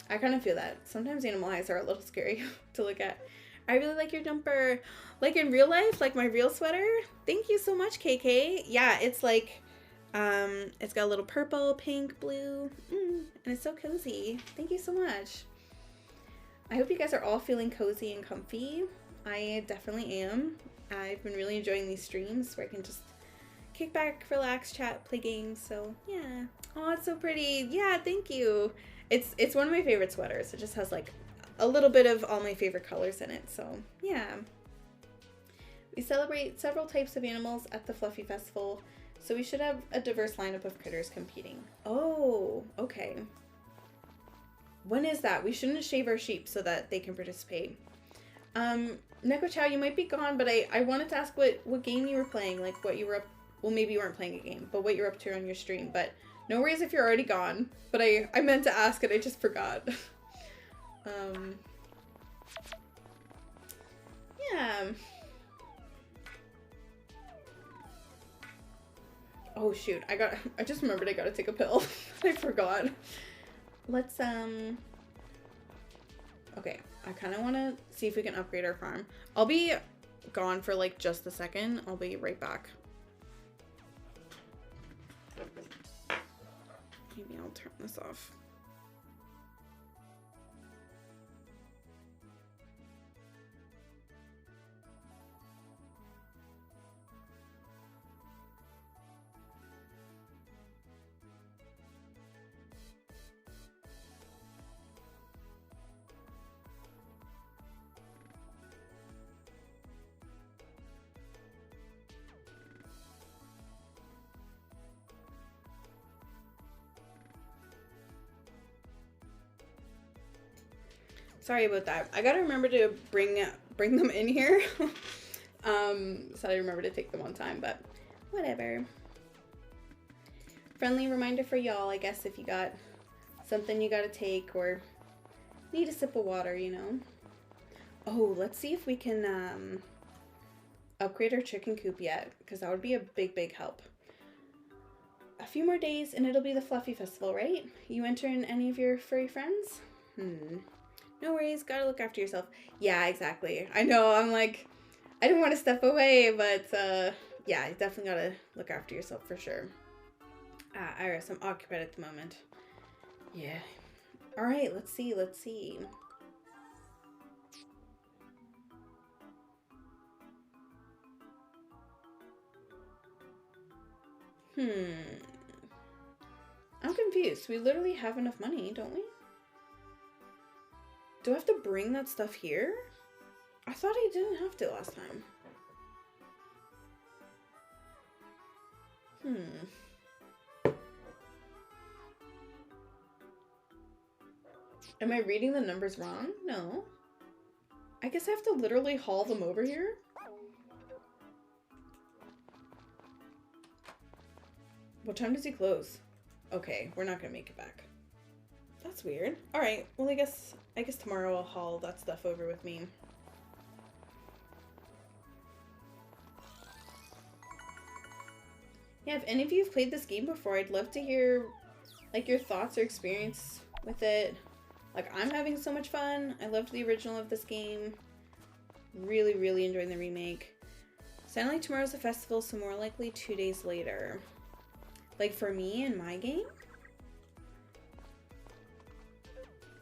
Speaker 1: I kind of feel that. Sometimes animal eyes are a little scary to look at. I really like your jumper. Like in real life, like my real sweater. Thank you so much, KK. Yeah, it's like, It's got a little purple, pink, blue, and it's so cozy. Thank you so much. I hope you guys are all feeling cozy and comfy. I definitely am. I've been really enjoying these streams where I can just kick back, relax, chat, play games. So yeah. Oh, it's so pretty. Yeah, thank you. It's one of my favorite sweaters. It just has like a little bit of all my favorite colors in it. So yeah. We celebrate several types of animals at the Fluffy Festival, so we should have a diverse lineup of critters competing. Oh, okay. When is that? We shouldn't shave our sheep so that they can participate. Neko Chow, you might be gone, but I wanted to ask what game you were playing, like what you were up, well, maybe you weren't playing a game, but what you're up to on your stream, but no worries if you're already gone, but I meant to ask and I just forgot. Yeah. Oh shoot, I just remembered I gotta take a pill. I forgot. Let's, okay, I kind of want to see if we can upgrade our farm. I'll be gone for like just a second. I'll be right back. Maybe I'll turn this off. Sorry about that. I gotta remember to bring them in here. So I remember to take them on time, but whatever. Friendly reminder for y'all, I guess, if you got something you gotta take or need a sip of water, you know. Oh, let's see if we can upgrade our chicken coop yet, because that would be a big help. A few more days and it'll be the Fluffy Festival, right? You entering any of your furry friends? No worries, gotta look after yourself. Yeah, exactly. I know, I'm like, I don't want to step away, but yeah, you definitely gotta look after yourself for sure. Iris, I'm occupied at the moment. Yeah. Alright, let's see. I'm confused. We literally have enough money, don't we? Do I have to bring that stuff here? I thought I didn't have to last time. Am I reading the numbers wrong? No. I guess I have to literally haul them over here? What time does he close? Okay, we're not gonna make it back. That's weird. Alright, well I guess tomorrow I'll haul that stuff over with me. Yeah, if any of you have played this game before, I'd love to hear like your thoughts or experience with it. Like, I'm having so much fun. I loved the original of this game. Really enjoying the remake. Sound like tomorrow's a festival, so more likely 2 days later. Like for me in my game?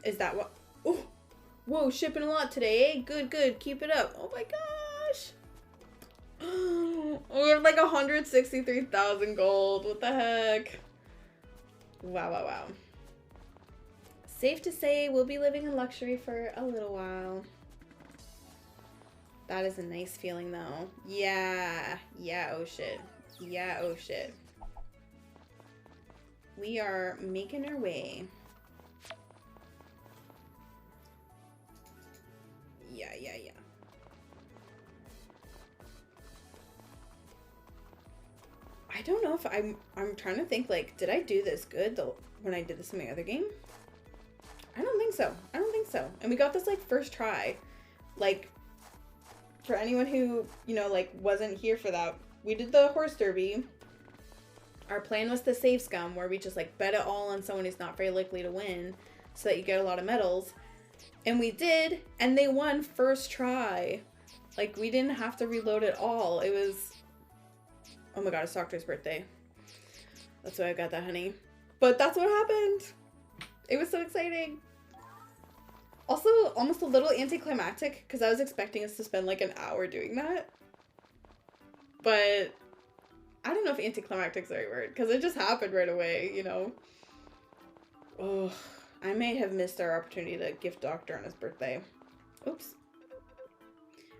Speaker 1: Is that what? Oh, whoa, shipping a lot today, eh? Good, keep it up. Oh my gosh. Oh, we have like 163,000 gold. What the heck? Wow. Safe to say we'll be living in luxury for a little while. That is a nice feeling though. Yeah, oh shit. We are making our way. Yeah. I don't know if I'm trying to think, like, did I do this good though when I did this in my other game? I don't think so. And we got this like first try. Like, for anyone who, you know, like wasn't here for that, we did the horse derby. Our plan was to save scum, where we just like bet it all on someone who's not very likely to win so that you get a lot of medals. And we did, and they won first try. Like, we didn't have to reload at all. It was, oh my god, it's Doctor's birthday. That's why I got that, honey. But that's what happened. It was so exciting. Also, almost a little anticlimactic because I was expecting us to spend like an hour doing that. But I don't know if anticlimactic is the right word because it just happened right away, you know? Oh, I may have missed our opportunity to gift Doctor on his birthday. Oops.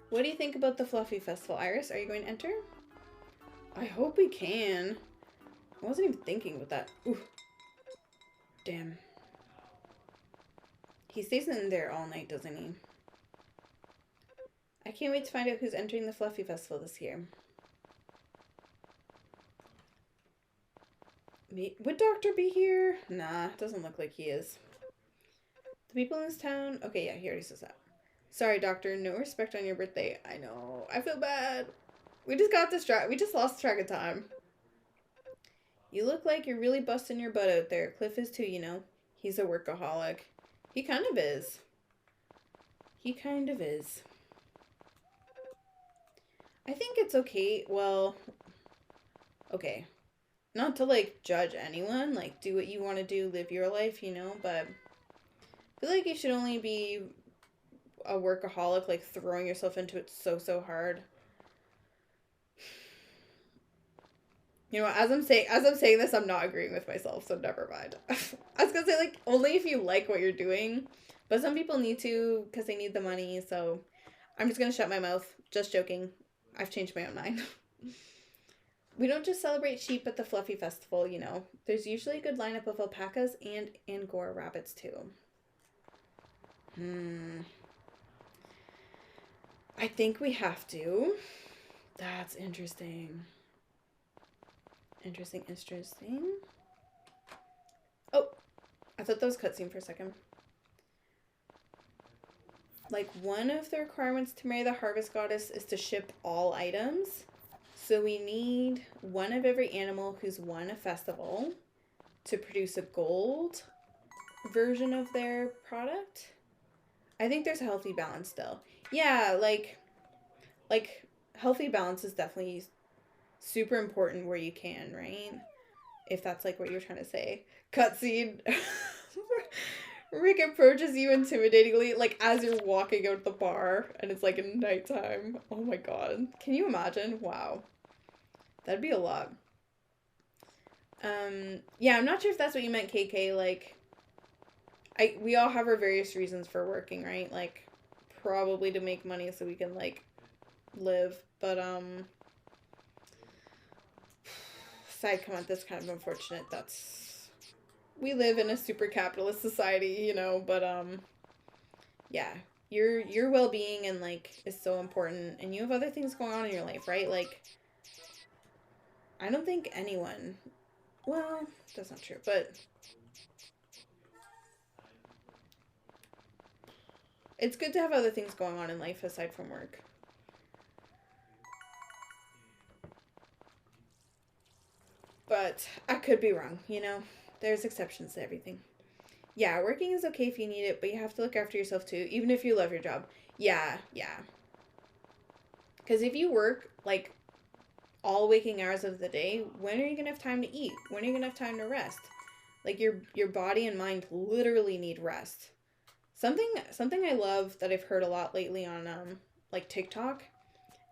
Speaker 1: What do you think about the Fluffy Festival, Iris? Are you going to enter? I hope we can. I wasn't even thinking about that. Ooh. Damn. He stays in there all night, doesn't he? I can't wait to find out who's entering the Fluffy Festival this year. Would Doctor be here? Nah, doesn't look like he is. The people in this town... Okay, yeah, he already says that. Sorry, Doctor, no respect on your birthday. I know. I feel bad. We just got distracted. We just lost track of time. You look like you're really busting your butt out there. Cliff is too, you know. He's a workaholic. He kind of is. He kind of is. I think it's okay. Well, okay. Not to, like, judge anyone. Like, do what you want to do. Live your life, you know. But I feel like you should only be a workaholic, like, throwing yourself into it so hard. You know, as I'm saying this, I'm not agreeing with myself, so never mind. I was gonna say, like, only if you like what you're doing. But some people need to because they need the money, so I'm just gonna shut my mouth. Just joking. I've changed my own mind. We don't just celebrate sheep at the Fluffy Festival, you know. There's usually a good lineup of alpacas and Angora rabbits, too. I think we have to. That's interesting. Interesting. Oh, I thought that was cutscene for a second. Like, one of the requirements to marry the Harvest Goddess is to ship all items. So we need one of every animal who's won a festival to produce a gold version of their product. I think there's a healthy balance still. Yeah, like healthy balance is definitely super important where you can, right? If that's like what you're trying to say. Cutscene. Rick approaches you intimidatingly, like as you're walking out the bar and it's like nighttime. Oh my god. Can you imagine? Wow. That'd be a lot. Yeah, I'm not sure if that's what you meant, KK. Like, we all have our various reasons for working, right? Like, probably to make money so we can, like, live. But, side comment, that's kind of unfortunate. We live in a super capitalist society, you know, but, yeah. Your well-being and, like, is so important. And you have other things going on in your life, right? Like, I don't think anyone... Well, that's not true, but... It's good to have other things going on in life aside from work. But I could be wrong, you know? There's exceptions to everything. Yeah, working is okay if you need it, but you have to look after yourself too, even if you love your job. Yeah. Because if you work, like, all waking hours of the day, when are you going to have time to eat? When are you going to have time to rest? Like, your body and mind literally need rest. Something I love that I've heard a lot lately on, like, TikTok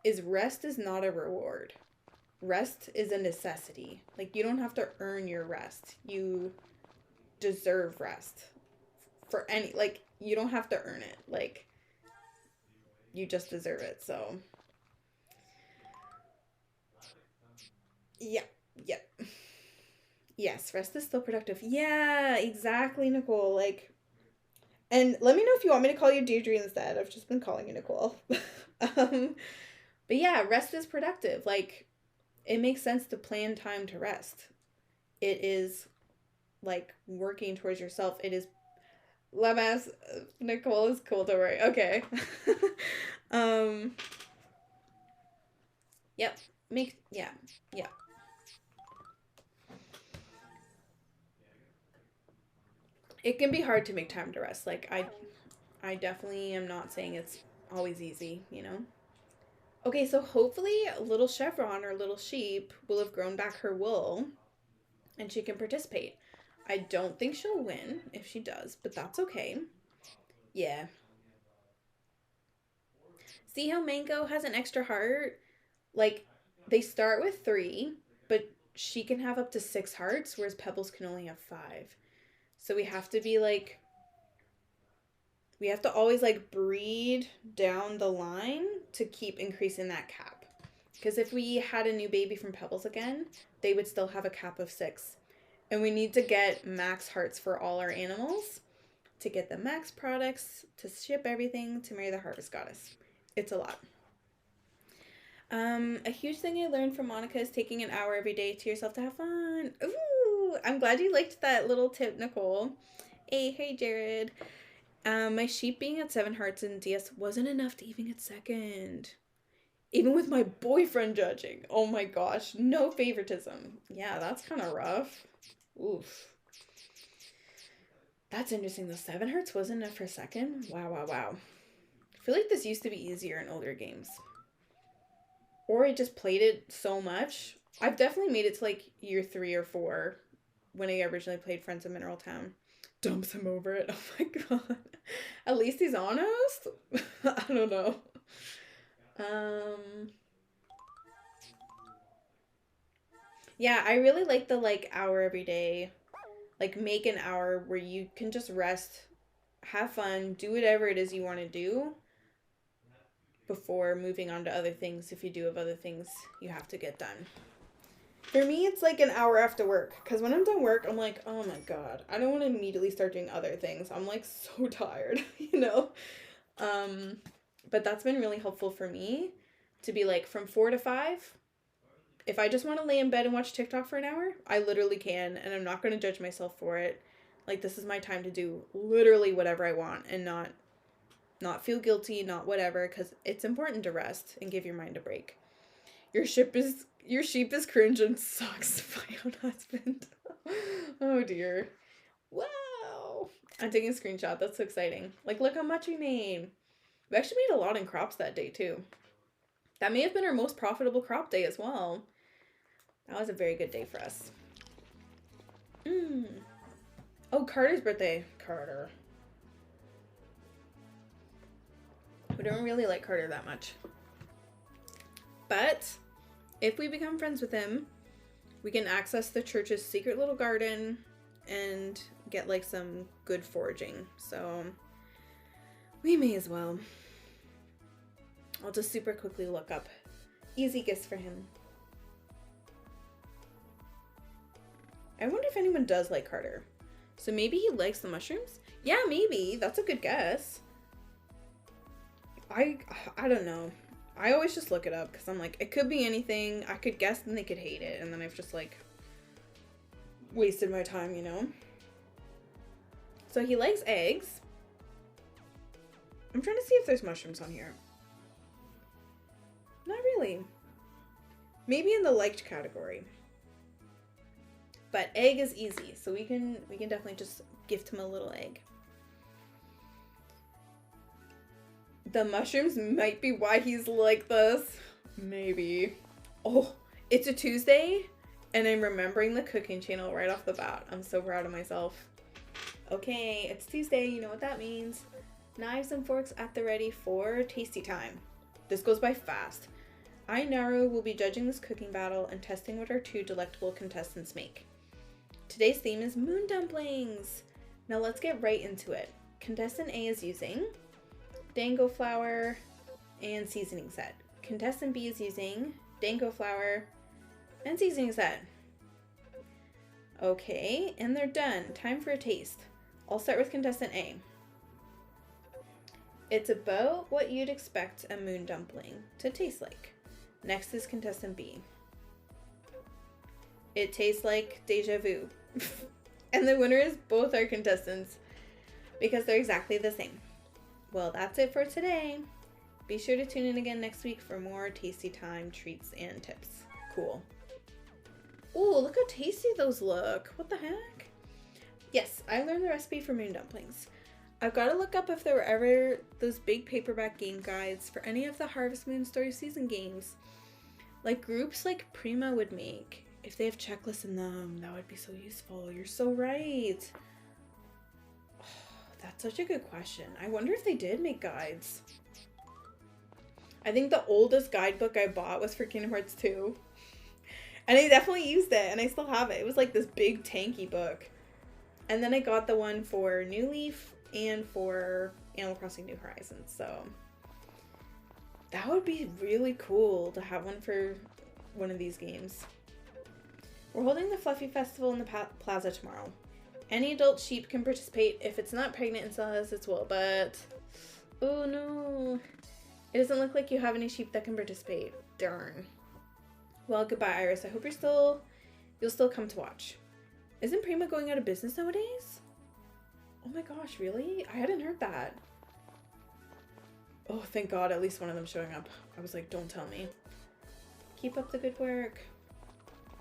Speaker 1: is rest is not a reward. Rest is a necessity. Like, you don't have to earn your rest. You deserve rest. For any, like, you don't have to earn it. Like, you just deserve it, so... Yeah. Yes, rest is still productive. Yeah, exactly, Nicole. Like, and let me know if you want me to call you Deirdre instead. I've just been calling you Nicole. But yeah, rest is productive. Like, it makes sense to plan time to rest. It is, like, working towards yourself. It is, Lemas, Nicole is cool, don't worry. Okay. Yep. Yeah. It can be hard to make time to rest. Like, I definitely am not saying it's always easy, you know? Okay, so hopefully little Chevron or little sheep will have grown back her wool. and she can participate. I don't think she'll win if she does, but that's okay. Yeah. See how Mango has an extra heart? Like, they start with 3, but she can have up to 6 hearts, whereas Pebbles can only have 5. So we have to be like, we have to always like breed down the line to keep increasing that cap. Because if we had a new baby from Pebbles again, they would still have a cap of 6. And we need to get max hearts for all our animals to get the max products, to ship everything, to marry the harvest goddess. It's a lot. A huge thing I learned from Monica is taking an hour every day to yourself to have fun. Ooh, I'm glad you liked that little tip, Nicole. Hey, Jared. My sheep being at 7 hearts in DS wasn't enough to even get second. Even with my boyfriend judging. Oh my gosh, no favoritism. Yeah, that's kind of rough. Oof. That's interesting. The 7 hearts wasn't enough for second? Wow. I feel like this used to be easier in older games. Or I just played it so much. I've definitely made it to like year 3 or 4 when I originally played Friends of Mineral Town. Dumps him over it. Oh my god. At least he's honest? I don't know. Yeah, I really like the like hour every day. Like make an hour where you can just rest, have fun, do whatever it is you want to do before moving on to other things if you do have other things you have to get done. For me, it's like an hour after work. Because when I'm done work, I'm like, oh my god. I don't want to immediately start doing other things. I'm like so tired, you know? But that's been really helpful for me to be like from 4 to 5. If I just want to lay in bed and watch TikTok for an hour, I literally can. And I'm not going to judge myself for it. Like, this is my time to do literally whatever I want and not feel guilty, not whatever, because it's important to rest and give your mind a break. Your sheep is cringe and sucks. My own husband. Oh dear. Wow. I'm taking a screenshot. That's so exciting. Like, look how much we made. We actually made a lot in crops that day too. That may have been our most profitable crop day as well. That was a very good day for us. Oh, Carter's birthday. Carter. We don't really like Carter that much. But if we become friends with him, we can access the church's secret little garden and get like some good foraging. So we may as well. I'll just super quickly look up easy gifts for him. I wonder if anyone does like Carter. So maybe he likes the mushrooms? Yeah, maybe. That's a good guess. I don't know. I always just look it up because I'm like, it could be anything. I could guess and they could hate it. And then I've just like wasted my time, you know? So he likes eggs. I'm trying to see if there's mushrooms on here. Not really. Maybe in the liked category. But egg is easy, so we can definitely just gift him a little egg. The mushrooms might be why he's like this. Maybe. Oh, it's a Tuesday, and I'm remembering the cooking channel right off the bat. I'm so proud of myself. Okay, it's Tuesday, you know what that means. Knives and forks at the ready for tasty time. This goes by fast. I, Naru, will be judging this cooking battle and testing what our 2 delectable contestants make. Today's theme is moon dumplings. Now let's get right into it. Contestant A is using dango flour and seasoning set. Contestant B is using dango flour and seasoning set. Okay, and they're done. Time for a taste. I'll start with contestant A. It's about what you'd expect a moon dumpling to taste like. Next is contestant B. It tastes like deja vu. And the winner is both our contestants because they're exactly the same. Well, that's it for today. Be sure to tune in again next week for more tasty time treats and tips. Cool. Ooh, look how tasty those look. What the heck? Yes, I learned the recipe for moon dumplings. I've got to look up if there were ever those big paperback game guides for any of the Harvest Moon Story Season games. Like groups like Prima would make. If they have checklists in them, that would be so useful. You're so right. Oh, that's such a good question. I wonder if they did make guides. I think the oldest guidebook I bought was for Kingdom Hearts 2. And I definitely used it, and I still have it. It was like this big tanky book. And then I got the one for New Leaf and for Animal Crossing New Horizons. So that would be really cool to have one for one of these games. We're holding the Fluffy Festival in the plaza tomorrow. Any adult sheep can participate if it's not pregnant and still has its wool, but... Oh no. It doesn't look like you have any sheep that can participate. Darn. Well, goodbye, Iris. I hope you'll still come to watch. Isn't Prima going out of business nowadays? Oh my gosh, really? I hadn't heard that. Oh, thank God, at least one of them showing up. I was like, don't tell me. Keep up the good work.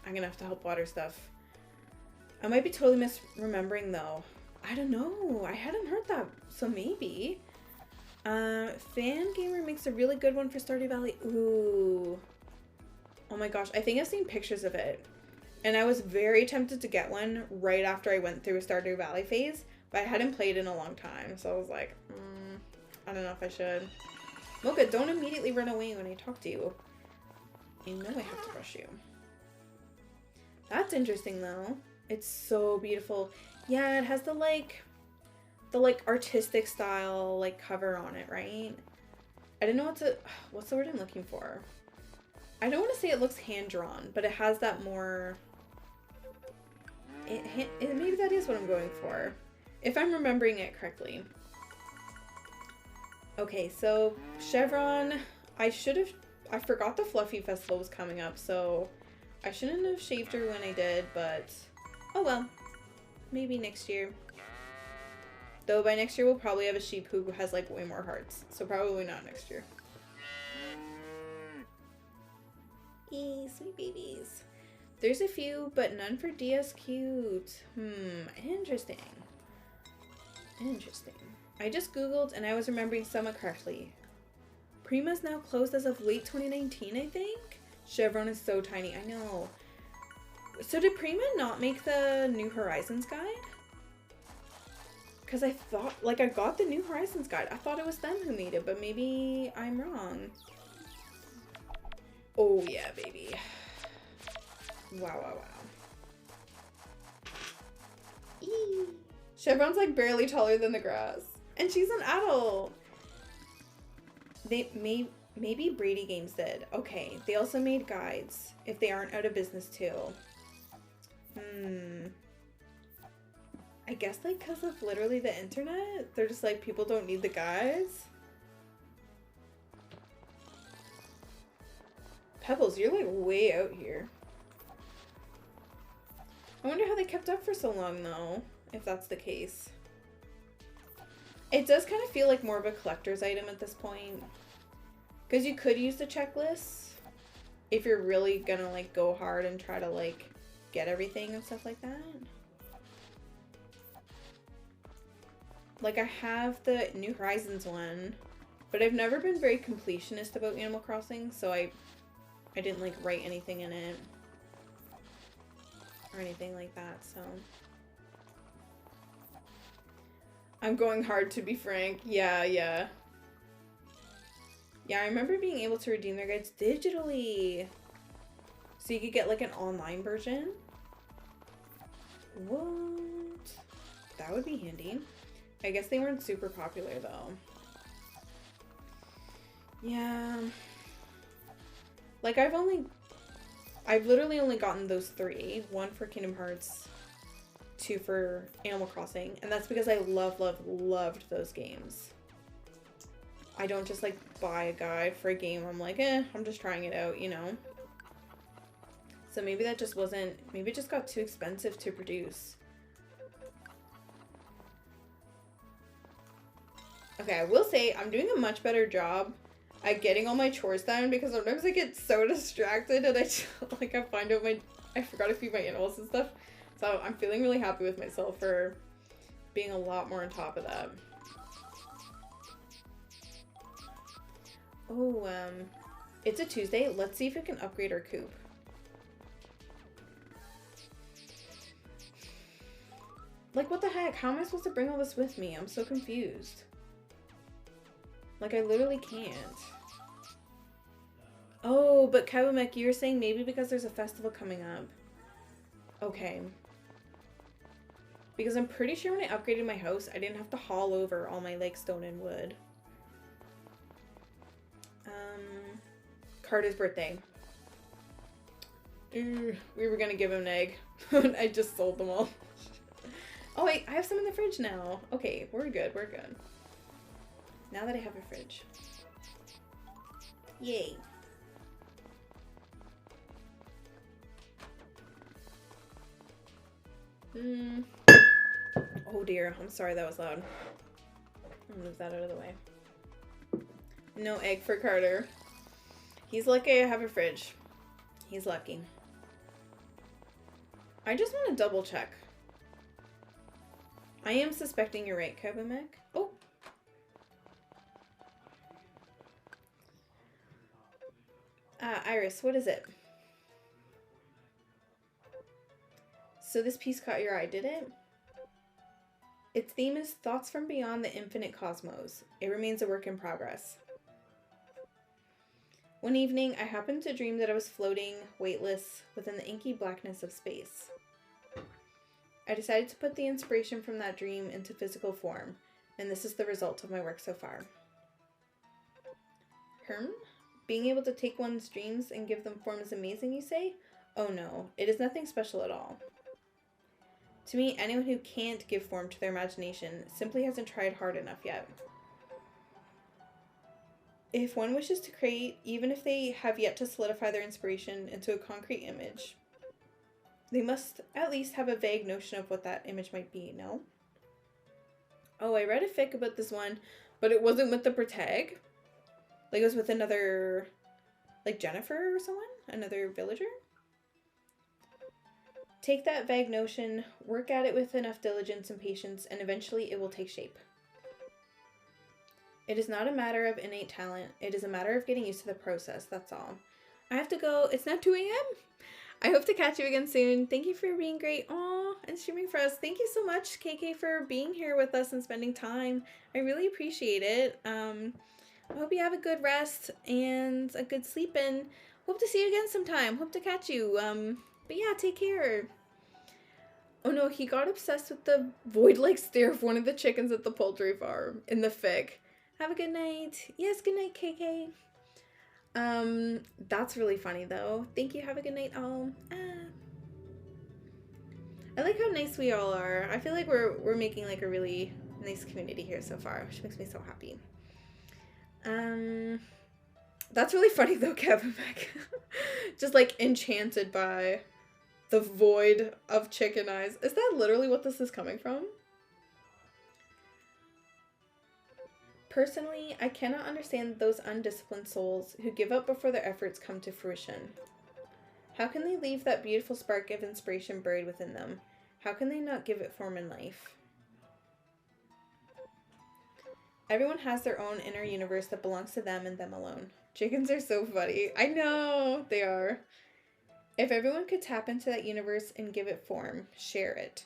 Speaker 1: I'm gonna have to help water stuff. I might be totally misremembering though. I don't know. I hadn't heard that, so maybe. Fan Gamer makes a really good one for Stardew Valley. Ooh. Oh my gosh, I think I've seen pictures of it. And I was very tempted to get one right after I went through a Stardew Valley phase, but I hadn't played in a long time, so I was like, I don't know if I should. Mocha, don't immediately run away when I talk to you. You know I have to brush you. That's interesting though. It's so beautiful. Yeah, it has the artistic style like cover on it, right? I don't know what's the word I'm looking for. I don't want to say it looks hand-drawn, but it has that more... maybe that is what I'm going for. If I'm remembering it correctly. Okay, so Chevron, I forgot the Fluffy Festival was coming up, so I shouldn't have shaved her when I did, but oh well. Maybe next year. Though by next year we'll probably have a sheep who has like way more hearts, so probably not next year. Eee, sweet babies. There's a few, but none for DS Cute. Interesting. Interesting. I just googled and I was remembering somewhat correctly. Prima's now closed as of late 2019, I think? Chevron is so tiny, I know. So did Prima not make the New Horizons guide? Because I thought, like I got the New Horizons guide. I thought it was them who made it, but maybe I'm wrong. Oh yeah, baby. Wow, wow, wow. Eee. Chevron's like barely taller than the grass. And she's an adult. Maybe Brady Games did. Okay, they also made guides if they aren't out of business too. I guess like because of literally the internet, they're just like people don't need the guides. Pebbles, you're like way out here. I wonder how they kept up for so long though, if that's the case. It does kind of feel like more of a collector's item at this point. Because you could use the checklists if you're really gonna like go hard and try to like get everything and stuff like that. Like I have the New Horizons one, but I've never been very completionist about Animal Crossing, so I didn't like write anything in it or anything like that, so. I'm going hard to be frank. Yeah. Yeah, I remember being able to redeem their guides digitally. So you could get like an online version. What? That would be handy. I guess they weren't super popular though. Yeah. Like I've literally only gotten those 3. 1 for Kingdom Hearts, 2 for Animal Crossing, and that's because I loved those games. I don't just like buy a guide for a game. I'm like, I'm just trying it out, you know? So maybe that just wasn't, maybe it just got too expensive to produce. Okay, I will say I'm doing a much better job at getting all my chores done because sometimes I get so distracted and I find out I forgot to feed my animals and stuff. So I'm feeling really happy with myself for being a lot more on top of that. Oh, it's a Tuesday. Let's see if we can upgrade our coop. Like, what the heck? How am I supposed to bring all this with me? I'm so confused. Like, I literally can't. Oh, but Kabumek, you were saying maybe because there's a festival coming up. Okay. Because I'm pretty sure when I upgraded my house, I didn't have to haul over all my, like, stone and wood. Carter's birthday. We were gonna give him an egg. I just sold them all. Oh wait, I have some in the fridge now. Okay, we're good, we're good. Now that I have a fridge. Yay. Oh dear, I'm sorry that was loud. I'll move that out of the way. No egg for Carter. He's lucky I have a fridge. He's lucky. I just want to double check. I am suspecting you're right, Kabumek. Oh. Iris, what is it? So this piece caught your eye, did it? Its theme is thoughts from beyond the infinite cosmos. It remains a work in progress. One evening, I happened to dream that I was floating, weightless, within the inky blackness of space. I decided to put the inspiration from that dream into physical form, and this is the result of my work so far. Being able to take one's dreams and give them form is amazing, you say? Oh no, it is nothing special at all. To me, anyone who can't give form to their imagination simply hasn't tried hard enough yet. If one wishes to create, even if they have yet to solidify their inspiration into a concrete image, they must at least have a vague notion of what that image might be, no? Oh, I read a fic about this one, but it wasn't with the protag. Like, it was with another, like Jennifer or someone? Another villager? Take that vague notion, work at it with enough diligence and patience, and eventually it will take shape. It is not a matter of innate talent. It is a matter of getting used to the process, that's all. I have to go. It's now 2 a.m. I hope to catch you again soon. Thank you for being great. Aw, and streaming for us. Thank you so much, KK, for being here with us and spending time. I really appreciate it. I hope you have a good rest and a good sleep, and hope to see you again sometime. Hope to catch you. But yeah, take care. Oh no, he got obsessed with the void-like stare of one of the chickens at the poultry farm in the fic. Have a good night. Yes, good night, KK. That's really funny though. Thank you. Have a good night, all. I like how nice we all are. I feel like we're making like a really nice community here so far, which makes me so happy. That's really funny though, Kevin Beck. Just like enchanted by the void of chicken eyes. Is that literally what this is coming from? Personally, I cannot understand those undisciplined souls who give up before their efforts come to fruition. How can they leave that beautiful spark of inspiration buried within them? How can they not give it form in life? Everyone has their own inner universe that belongs to them and them alone. Chickens are so funny. I know, they are. If everyone could tap into that universe and give it form, share it,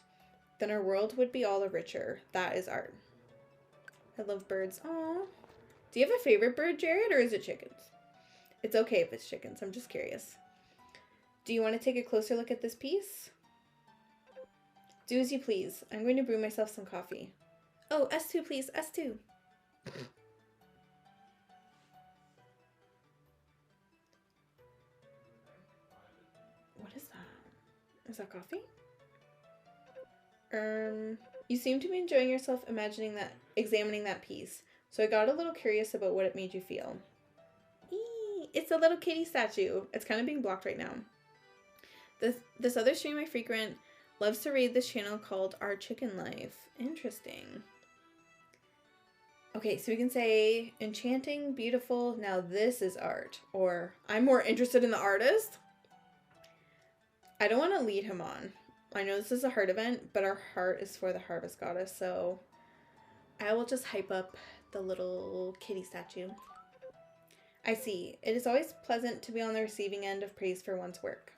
Speaker 1: then our world would be all the richer. That is art. I love birds. Aww. Do you have a favorite bird, Jared, or is it chickens? It's okay if it's chickens. I'm just curious. Do you want to take a closer look at this piece? Do as you please. I'm going to brew myself some coffee. Oh, S2, please. S2. What is that? Is that coffee? You seem to be enjoying yourself examining that piece. So I got a little curious about what it made you feel. Eee, it's a little kitty statue. It's kind of being blocked right now. This other stream I frequent loves to raid this channel called Our Chicken Life. Interesting. Okay, so we can say enchanting, beautiful, now this is art. Or I'm more interested in the artist. I don't want to lead him on. I know this is a heart event, but our heart is for the harvest goddess, so I will just hype up the little kitty statue. I see. It is always pleasant to be on the receiving end of praise for one's work.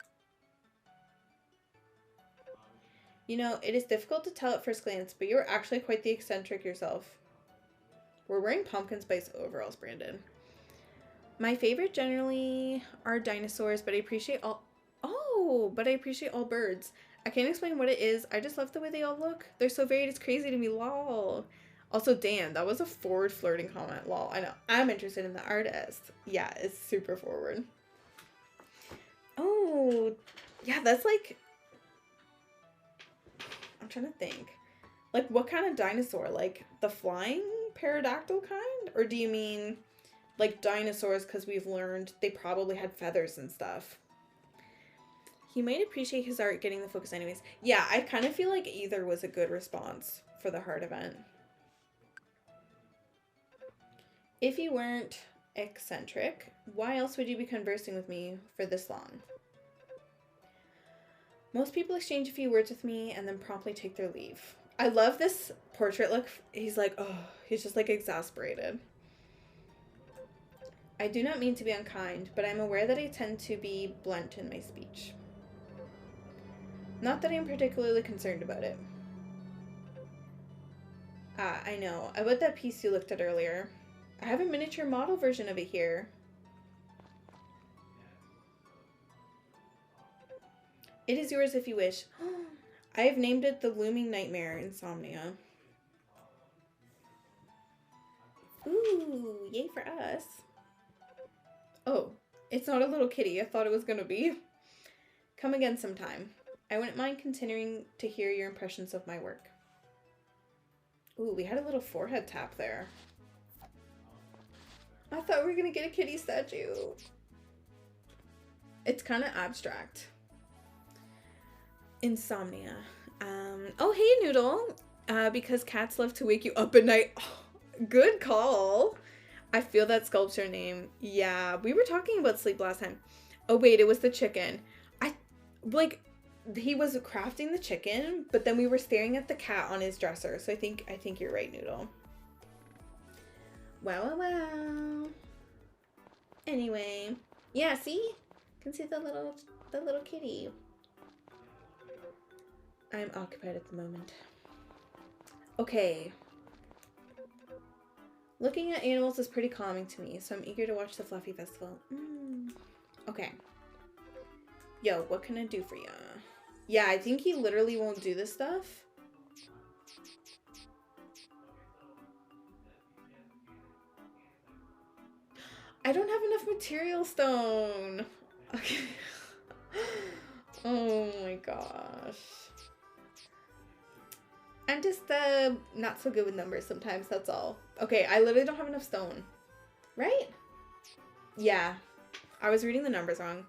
Speaker 1: You know, it is difficult to tell at first glance, but you're actually quite the eccentric yourself. We're wearing pumpkin spice overalls, Brandon. My favorite generally are dinosaurs, but I appreciate all... Oh, but I appreciate all birds. I can't explain what it is. I just love the way they all look. They're so varied, it's crazy to me, lol. Also, damn, that was a forward flirting comment, lol. I know. I'm interested in the artist. Yeah, it's super forward. Oh, yeah, that's like... I'm trying to think. Like, what kind of dinosaur? Like, the flying pterodactyl kind? Or do you mean, like, dinosaurs because we've learned they probably had feathers and stuff? He might appreciate his art getting the focus anyways. Yeah, I kind of feel like either was a good response for the heart event. If you weren't eccentric, why else would you be conversing with me for this long? Most people exchange a few words with me and then promptly take their leave. I love this portrait look. He's like, oh, he's just like exasperated. I do not mean to be unkind, but I'm aware that I tend to be blunt in my speech. Not that I'm particularly concerned about it. Ah, I know. About that piece you looked at earlier. I have a miniature model version of it here. It is yours if you wish. I have named it the Looming Nightmare Insomnia. Ooh, yay for us. Oh, it's not a little kitty I thought it was gonna be. Come again sometime. I wouldn't mind continuing to hear your impressions of my work. Ooh, we had a little forehead tap there. I thought we were gonna get a kitty statue. It's kind of abstract. Insomnia. Oh, hey, Noodle. Because cats love to wake you up at night. Oh, good call. I feel that sculpture name. Yeah, we were talking about sleep last time. Oh, wait, it was the chicken. He was crafting the chicken, but then we were staring at the cat on his dresser. So I think you're right, Noodle. Wow. Anyway, yeah, see? You can see the little kitty. I'm occupied at the moment. Okay. Looking at animals is pretty calming to me, so I'm eager to watch the Fluffy Festival. Okay. Yo, what can I do for ya? Yeah, I think he literally won't do this stuff. I don't have enough material stone. Okay. Oh my gosh. I'm just not so good with numbers sometimes, that's all. Okay, I literally don't have enough stone. Right? Yeah. I was reading the numbers wrong.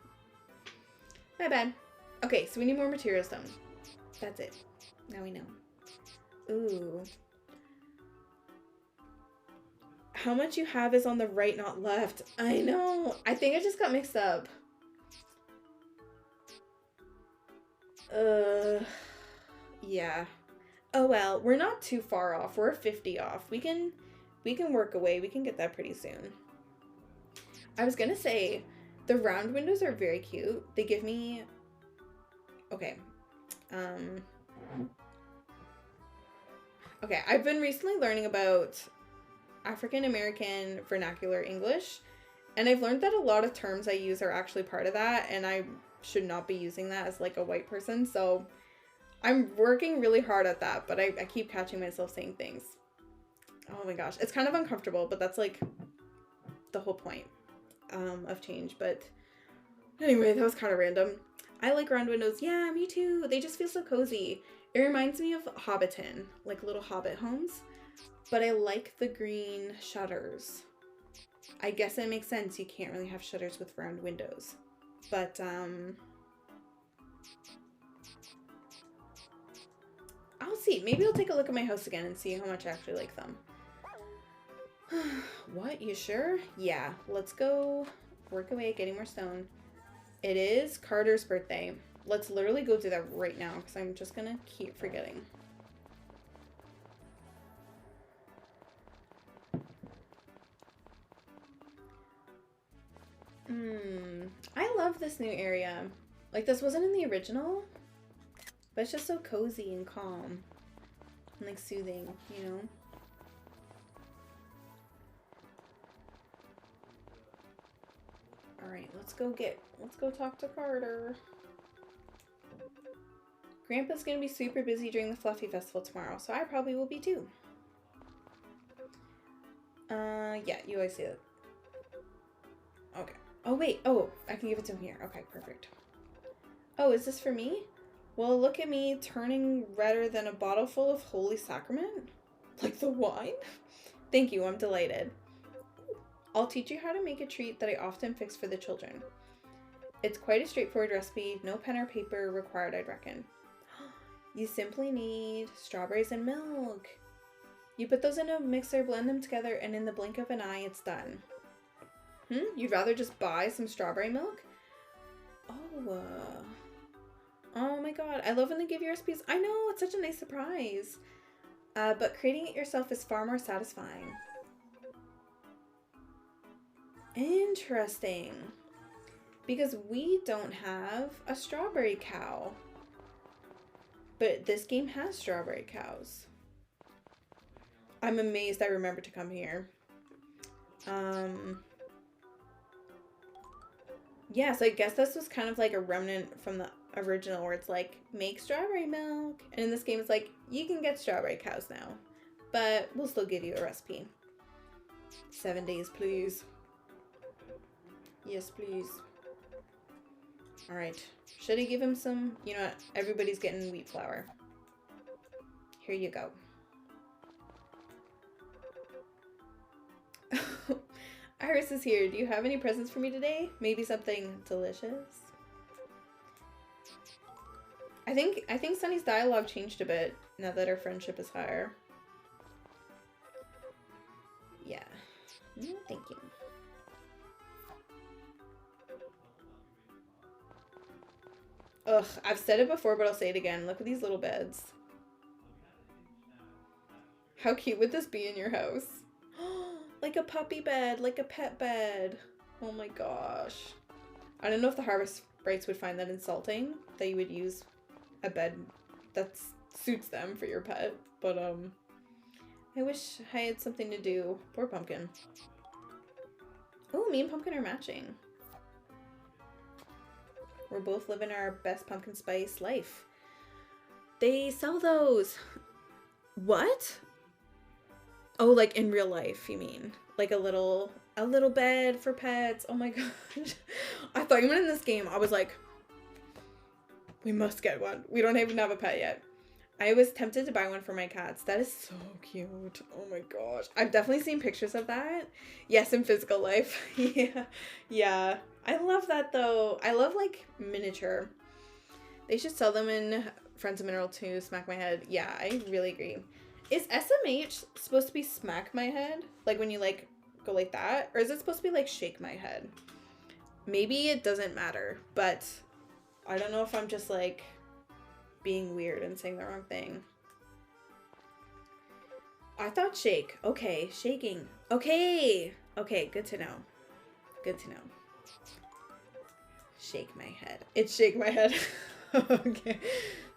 Speaker 1: My bad. Okay, so we need more material stone. That's it. Now we know. Ooh. How much you have is on the right, not left. I know. I think I just got mixed up. Yeah. Oh well, we're not too far off. We're 50 off. We can work away. We can get that pretty soon. I was gonna say, the round windows are very cute. They give me... Okay. Okay, I've been recently learning about African American vernacular English, and I've learned that a lot of terms I use are actually part of that, and I should not be using that as like a white person, so I'm working really hard at that, but I keep catching myself saying things. Oh my gosh, it's kind of uncomfortable, but that's like the whole point of change. But anyway, that was kind of random. I like round windows. Yeah, me too. They just feel so cozy. It reminds me of Hobbiton, like little hobbit homes, but I like the green shutters. I guess it makes sense. You can't really have shutters with round windows, but I'll see. Maybe I'll take a look at my house again and see how much I actually like them. What? You sure? Yeah. Let's go work away at getting more stone. It is Carter's birthday. Let's literally go do that right now because I'm just gonna keep forgetting. I love this new area. Like, this wasn't in the original, But it's just so cozy and calm and like soothing, you know? Alright, let's go talk to Carter. Grandpa's gonna be super busy during the Fluffy Festival tomorrow, so I probably will be too. Yeah, you always see it. Okay. Oh, wait. Oh, I can give it to him here. Okay, perfect. Oh, is this for me? Well, look at me turning redder than a bottle full of Holy Sacrament. Like the wine? Thank you, I'm delighted. I'll teach you how to make a treat that I often fix for the children. It's quite a straightforward recipe, no pen or paper required, I'd reckon. You simply need strawberries and milk. You put those in a mixer, blend them together, and in the blink of an eye, it's done. You'd rather just buy some strawberry milk? Oh my god, I love when they give you recipes. I know, it's such a nice surprise. But creating it yourself is far more satisfying. Interesting. Because we don't have a strawberry cow. But this game has strawberry cows. I'm amazed I remembered to come here. Yeah, so I guess this was kind of like a remnant from the original where it's like, make strawberry milk. And in this game, it's like, you can get strawberry cows now. But we'll still give you a recipe. 7 days, please. Yes, please. Alright. Should I give him some? You know what? Everybody's getting wheat flour. Here you go. Iris is here. Do you have any presents for me today? Maybe something delicious? I think Sunny's dialogue changed a bit now that our friendship is higher. Yeah. No, thank you. Ugh, I've said it before, but I'll say it again. Look at these little beds. How cute would this be in your house? Like a puppy bed, like a pet bed. Oh my gosh. I don't know if the Harvest Sprites would find that insulting, that you would use a bed that suits them for your pet. But, I wish I had something to do. Poor Pumpkin. Oh, me and Pumpkin are matching. We're both living our best pumpkin spice life. They sell those. What? Oh, like in real life, you mean? Like a little bed for pets. Oh my gosh. I thought you meant in this game. I was like, we must get one. We don't even have a pet yet. I was tempted to buy one for my cats. That is so cute. Oh my gosh. I've definitely seen pictures of that. Yes, in physical life. Yeah. I love that though. I love like miniature. They should sell them in Friends of Mineral 2, Smack My Head. Yeah, I really agree. Is SMH supposed to be smack my head? Like when you like go like that? Or is it supposed to be like shake my head? Maybe it doesn't matter, but I don't know if I'm just like being weird and saying the wrong thing. I thought shake. Okay, shaking. Okay. Okay, good to know. Good to know. Shake my head. It's shake my head. Okay.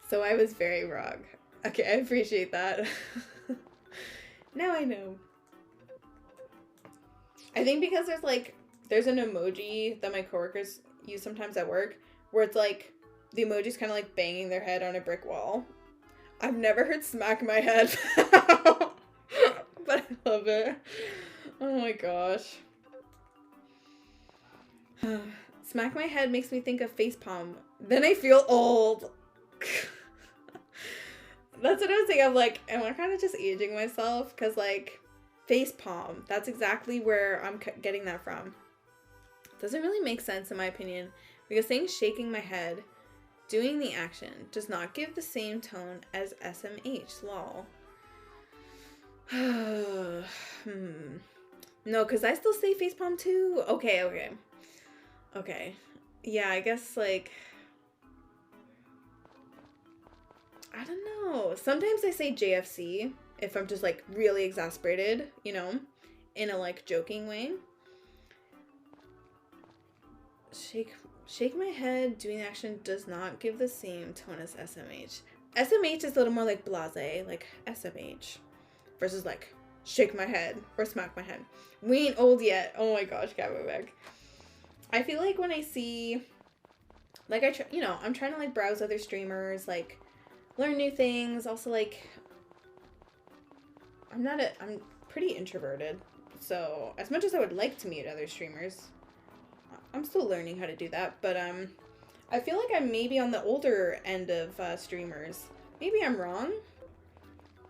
Speaker 1: So I was very wrong. Okay, I appreciate that. Now I know. I think because there's an emoji that my coworkers use sometimes at work where it's like the emoji's kind of like banging their head on a brick wall. I've never heard smack my head, but I love it. Oh my gosh. Smack my head makes me think of facepalm. Then I feel old. That's what I was saying. I'm like, am I kind of just aging myself? Because, like, facepalm. That's exactly where I'm getting that from. Doesn't really make sense, in my opinion. Because saying shaking my head, doing the action, does not give the same tone as SMH. Lol. No, because I still say facepalm too. Okay. Yeah, I guess, like... I don't know. Sometimes I say JFC if I'm just like really exasperated, you know, in a like joking way. Shake my head, doing the action does not give the same tone as SMH. SMH is a little more like blase, like SMH, versus like shake my head or smack my head. We ain't old yet. Oh my gosh, Gababek. I feel like when I see, like, I'm trying to like browse other streamers, like learn new things. Also, like, I'm pretty introverted. So as much as I would like to meet other streamers, I'm still learning how to do that. But I feel like I'm maybe on the older end of streamers. Maybe I'm wrong,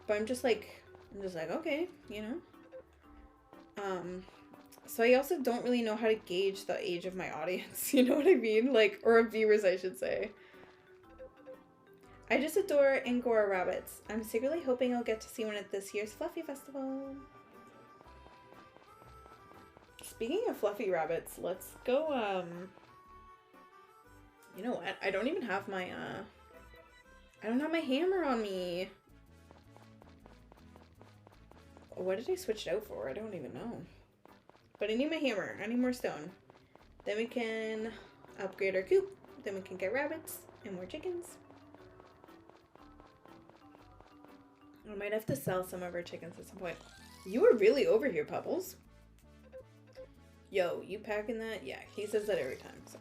Speaker 1: but I'm just like, okay, you know. So I also don't really know how to gauge the age of my audience. You know what I mean? Like, or viewers, I should say. I just adore Angora rabbits. I'm secretly hoping I'll get to see one at this year's Fluffy Festival. Speaking of fluffy rabbits, let's go, you know what? I don't even have my, I don't have my hammer on me. What did I switch it out for? I don't even know. But I need my hammer. I need more stone. Then we can upgrade our coop. Then we can get rabbits and more chickens. I might have to sell some of our chickens at some point. You were really over here, Pebbles. Yo, you packing that? Yeah, he says that every time, so.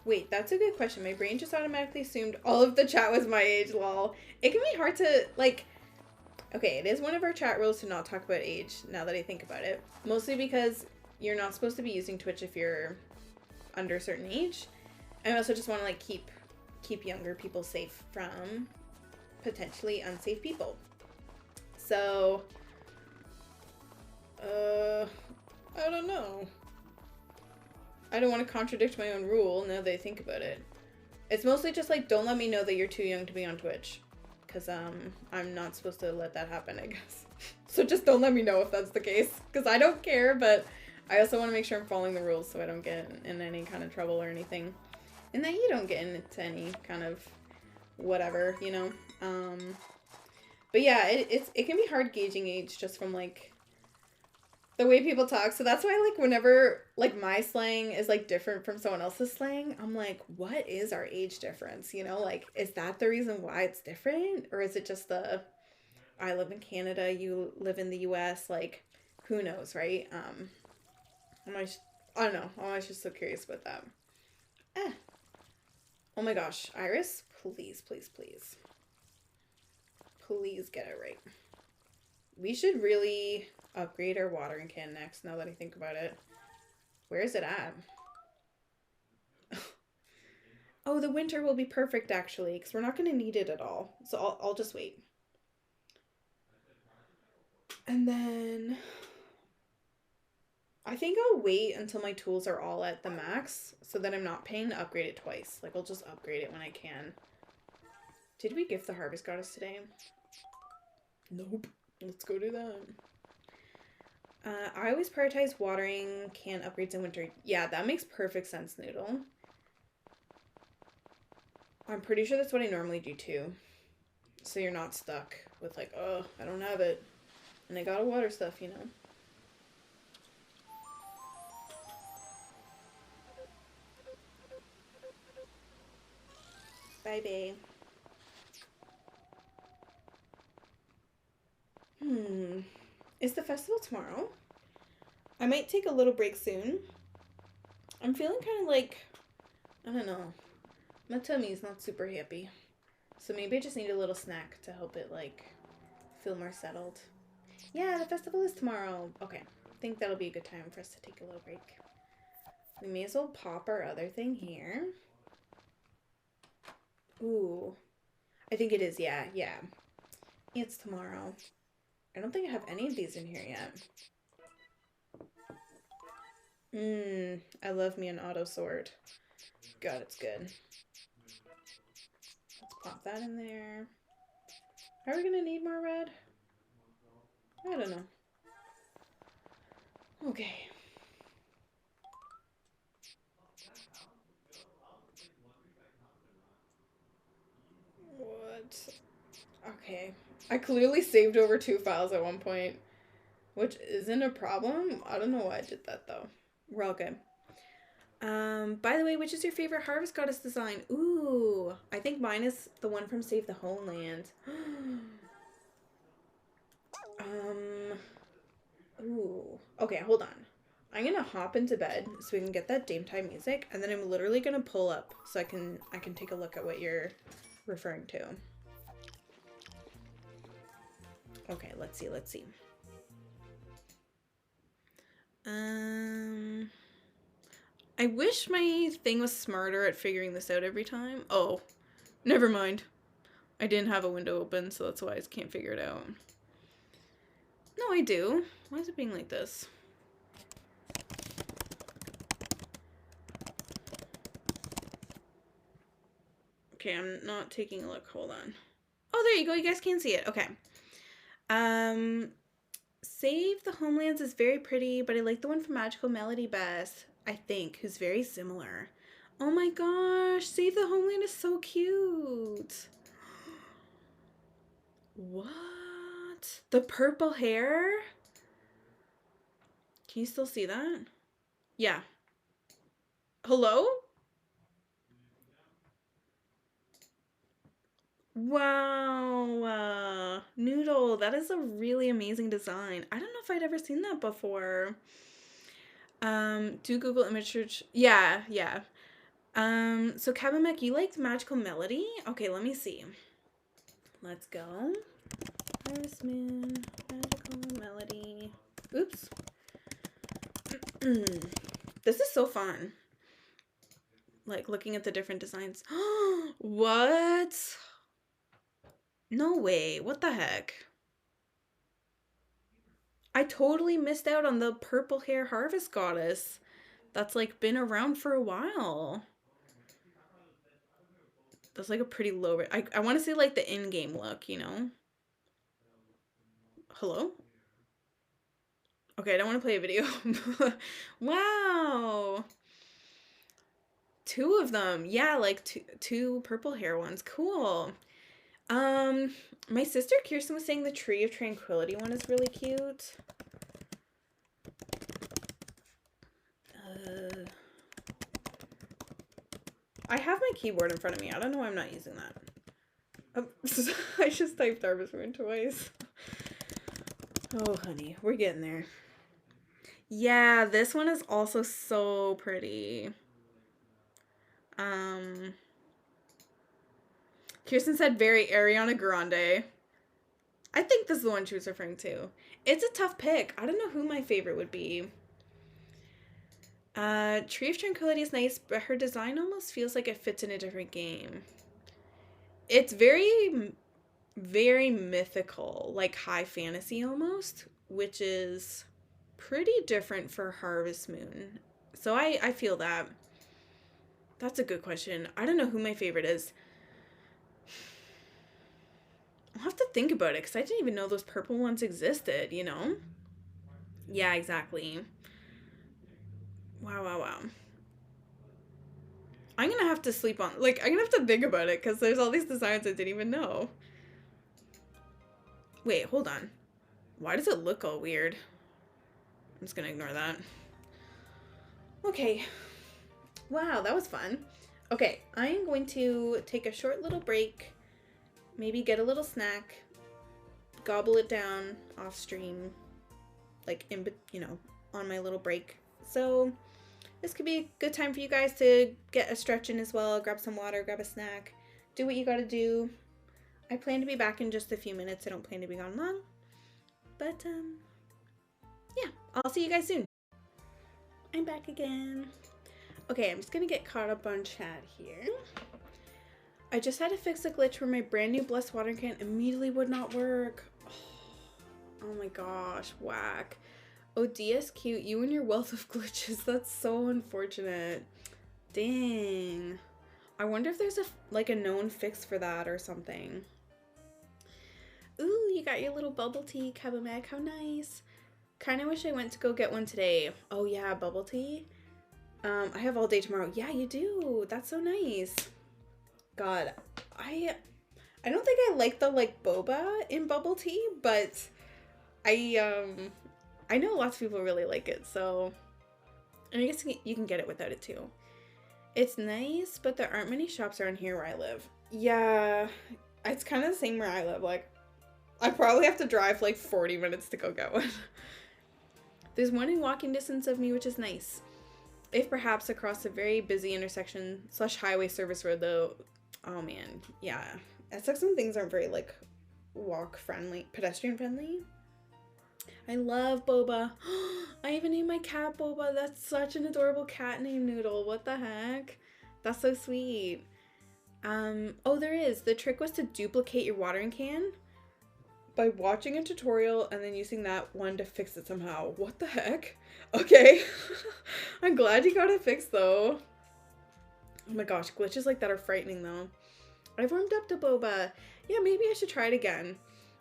Speaker 1: Wait, that's a good question. My brain just automatically assumed all of the chat was my age, lol. It can be hard to, like... Okay, it is one of our chat rules to not talk about age, now that I think about it. Mostly because you're not supposed to be using Twitch if you're under a certain age. And I also just want to, like, keep younger people safe from potentially unsafe people. So, I don't know. I don't want to contradict my own rule now that I think about it. It's mostly just like, don't let me know that you're too young to be on Twitch. Because, I'm not supposed to let that happen, I guess. So just don't let me know if that's the case. Because I don't care, but I also want to make sure I'm following the rules so I don't get in any kind of trouble or anything. And that you don't get into any kind of whatever, you know? But yeah, it can be hard gauging age just from, like, the way people talk. So that's why, like, whenever, like, my slang is, like, different from someone else's slang, I'm like, what is our age difference? You know, like, is that the reason why it's different? Or is it just I live in Canada, you live in the US, like, who knows, right? I don't know. I was just so curious about that. Oh my gosh, Iris, please, please, please. Please get it right. We should really upgrade our watering can next, now that I think about it. Where is it at? Oh, the winter will be perfect, actually, because we're not going to need it at all. So I'll just wait. And then I think I'll wait until my tools are all at the max so that I'm not paying to upgrade it twice. Like, I'll just upgrade it when I can. Did we gift the harvest goddess today? Nope. Let's go do that. I always prioritize watering can upgrades in winter. Yeah, that makes perfect sense, Noodle. I'm pretty sure that's what I normally do too. So you're not stuck with like, oh, I don't have it. And I gotta water stuff, you know. Bye, babe. Is the festival tomorrow? I might take a little break soon. I'm feeling kind of like, I don't know. My tummy's not super happy. So maybe I just need a little snack to help it, like, feel more settled. Yeah, the festival is tomorrow. Okay. I think that'll be a good time for us to take a little break. We may as well pop our other thing here. Ooh. I think it is, yeah. It's tomorrow. I don't think I have any of these in here yet. I love me an auto sword. God, it's good. Let's pop that in there. Are we gonna need more red? I don't know. Okay. What? Okay. I clearly saved over 2 files at one point, which isn't a problem. I don't know why I did that, though. We're all good. By the way, which is your favorite Harvest Goddess design? Ooh, I think mine is the one from Save the Homeland. Ooh. Okay, hold on. I'm gonna hop into bed so we can get that Dame Time music, and then I'm literally gonna pull up so I can take a look at what you're referring to. Okay, let's see. I wish my thing was smarter at figuring this out every time. Oh, never mind. I didn't have a window open, so that's why I can't figure it out. No, I do. Why is it being like this? Okay, I'm not taking a look. Hold on. Oh, there you go. You guys can see it. Okay. Save the Homelands is very pretty, but I like the one from Magical Melody best, I think, who's very similar. Oh my gosh, Save the Homeland is so cute. What? The purple hair? Can you still see that? Yeah. Hello? Wow. Noodle, that is a really amazing design. I don't know if I'd ever seen that before. Do Google image search. Yeah. So Kabamek, you liked Magical Melody? Okay, let me see. Let's go. Harvest Moon, Magical Melody. Oops. This is so fun. Like looking at the different designs. What? No way. What the heck? I totally missed out on the purple hair Harvest Goddess. That's like been around for a while. That's like a pretty low. I want to see like the in-game look, you know? Hello? Okay, I don't want to play a video. Wow. Two of them. Yeah, like two purple hair ones. Cool. My sister Kirsten was saying the Tree of Tranquility one is really cute. I have my keyboard in front of me. I don't know why I'm not using that. I just typed Harvest Moon twice. Oh, honey, we're getting there. Yeah, this one is also so pretty. Kirsten said very Ariana Grande. I think this is the one she was referring to. It's a tough pick. I don't know who my favorite would be. Tree of Tranquility is nice, but her design almost feels like it fits in a different game. It's very, very mythical, like high fantasy almost, which is pretty different for Harvest Moon. So I feel that. That's a good question. I don't know who my favorite is. I'll have to think about it because I didn't even know those purple ones existed, you know? Yeah, exactly. Wow. I'm gonna have to sleep on, like, I'm gonna have to think about it because there's all these designs I didn't even know. Wait, hold on. Why does it look all weird? I'm just gonna ignore that. Okay. Wow, that was fun. Okay, I am going to take a short little break, maybe get a little snack, gobble it down off stream, like on my little break. So this could be a good time for you guys to get a stretch in as well, grab some water, grab a snack, do what you gotta do. I plan to be back in just a few minutes. I don't plan to be gone long, but yeah, I'll see you guys soon. I'm back again. Okay, I'm just gonna get caught up on chat here. I just had to fix a glitch where my brand new Blessed Water can immediately would not work. Oh my gosh, whack. Oh, DS cute, you and your wealth of glitches. That's so unfortunate. Dang. I wonder if there's a known fix for that or something. Ooh, you got your little bubble tea, Kabameg. How nice. Kind of wish I went to go get one today. Oh yeah, bubble tea. I have all day tomorrow. Yeah, you do. That's so nice. God, I don't think I like the boba in bubble tea, but I know lots of people really like it, so And I guess you can get it without it too. It's nice, but there aren't many shops around here where I live. Yeah, it's kind of the same where I live. Like, I probably have to drive like 40 minutes to go get one. There's one in walking distance of me, which is nice. If perhaps across a very busy intersection / highway service road though. Oh man, yeah. Essex and things aren't very like walk friendly, pedestrian friendly. I love boba. I even named my cat Boba. That's such an adorable cat name, Noodle. What the heck? That's so sweet. Oh, there is. The trick was to duplicate your watering can by watching a tutorial and then using that one to fix it somehow. What the heck? Okay. I'm glad you got it fixed though. Oh my gosh, glitches like that are frightening though. I've warmed up to boba. Yeah, maybe I should try it again.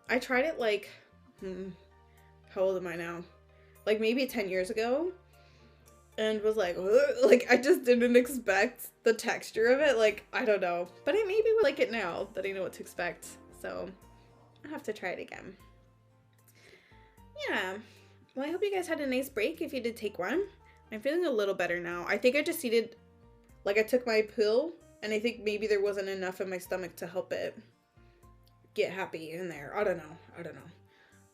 Speaker 1: I tried it like, how old am I now? Like maybe 10 years ago. And was like, ugh. Like I just didn't expect the texture of it. Like, I don't know. But I maybe would like it now that I know what to expect. So I'll have to try it again. Yeah. Well, I hope you guys had a nice break if you did take one. I'm feeling a little better now. I think I just needed, like I took my pill and I think maybe there wasn't enough in my stomach to help it get happy in there. I don't know.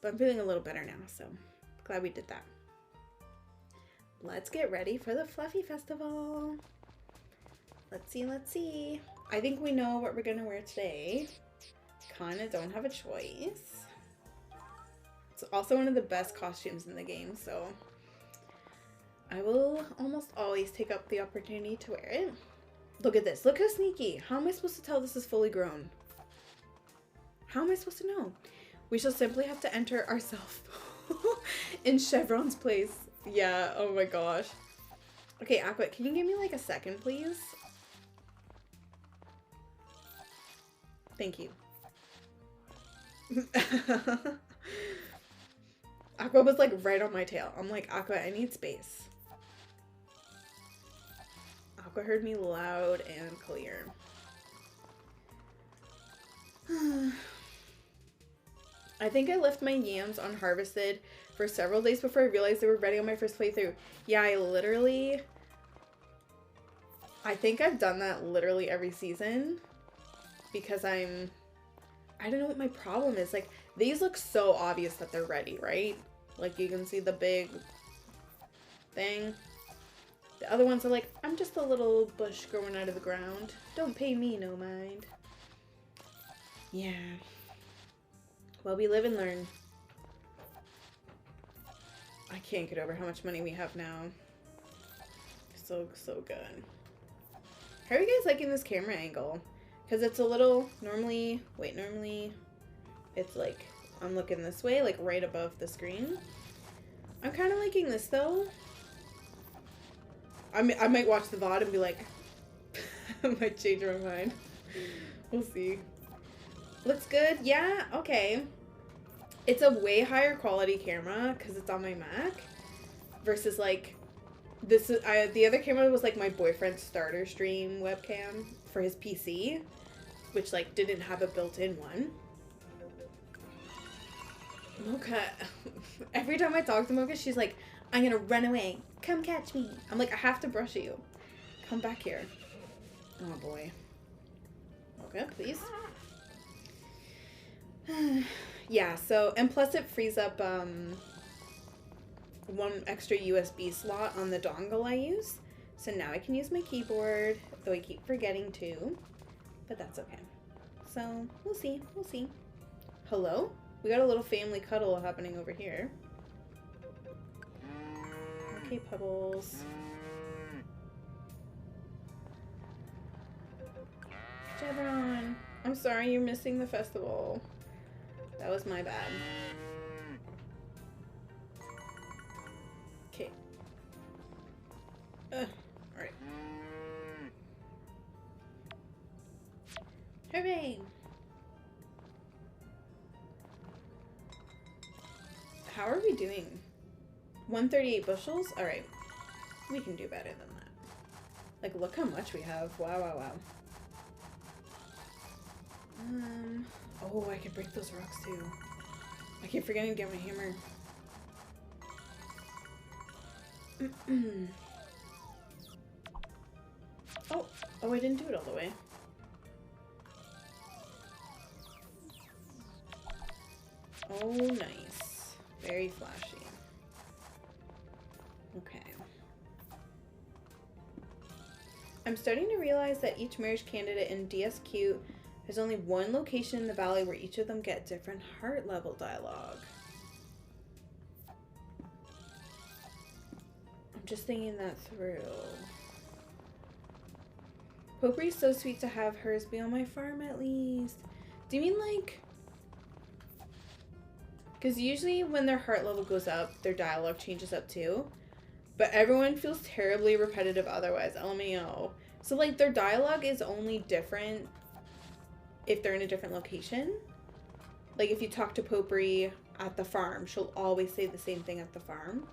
Speaker 1: But I'm feeling a little better now, so glad we did that. Let's get ready for the Fluffy Festival. Let's see. I think we know what we're gonna wear today. Kinda don't have a choice. It's also one of the best costumes in the game, so I will almost always take up the opportunity to wear it. Look at this. Look how sneaky. How am I supposed to tell this is fully grown? How am I supposed to know? We shall simply have to enter ourselves in Chevron's place. Yeah, oh my gosh. Okay, Aqua, can you give me like a second, please? Thank you. Aqua was like right on my tail. I'm like, Aqua, I need space. Aqua heard me loud and clear. I think I left my yams unharvested for several days before I realized they were ready on my first playthrough. Yeah, I think I've done that literally every season because I don't know what my problem is. Like, these look so obvious that they're ready, right? Like, you can see the big thing. The other ones are like, I'm just a little bush growing out of the ground. Don't pay me no mind. Yeah. Well, we live and learn. I can't get over how much money we have now. So good. How are you guys liking this camera angle? Because it's a little, normally it's like, I'm looking this way, like right above the screen. I'm kind of liking this though. I might watch the VOD and be like, I might change my mind. We'll see. Looks good? Yeah? Okay. It's a way higher quality camera because it's on my Mac versus like this is the other camera was like my boyfriend's starter stream webcam for his PC, which like didn't have a built-in one. Mocha, every time I talk to Mocha, she's like, I'm gonna run away. Come catch me. I'm like, I have to brush you. Come back here. Oh boy. Mocha, please. Yeah, so, and plus it frees up one extra USB slot on the dongle I use. So now I can use my keyboard, though I keep forgetting to, but that's okay. So, we'll see. Hello? We got a little family cuddle happening over here. Okay, Pebbles. Chevron, I'm sorry you're missing the festival. That was my bad. Okay. Alright. Hooray! How are we doing? 138 bushels? Alright. We can do better than that. Like, look how much we have. Wow. Oh, I can break those rocks too. I keep forgetting to get my hammer. Oh, I didn't do it all the way. Oh, nice. Very flashy. Okay. I'm starting to realize that each marriage candidate in DSQ there's only one location in the valley where each of them get different heart level dialogue. I'm just thinking that through. Potpourri's so sweet to have hers be on my farm at least. Do you mean like... Because usually when their heart level goes up, their dialogue changes up too. But everyone feels terribly repetitive otherwise. LMAO. So like their dialogue is only different if they're in a different location. Like if you talk to Potpourri at the farm, she'll always say the same thing at the farm.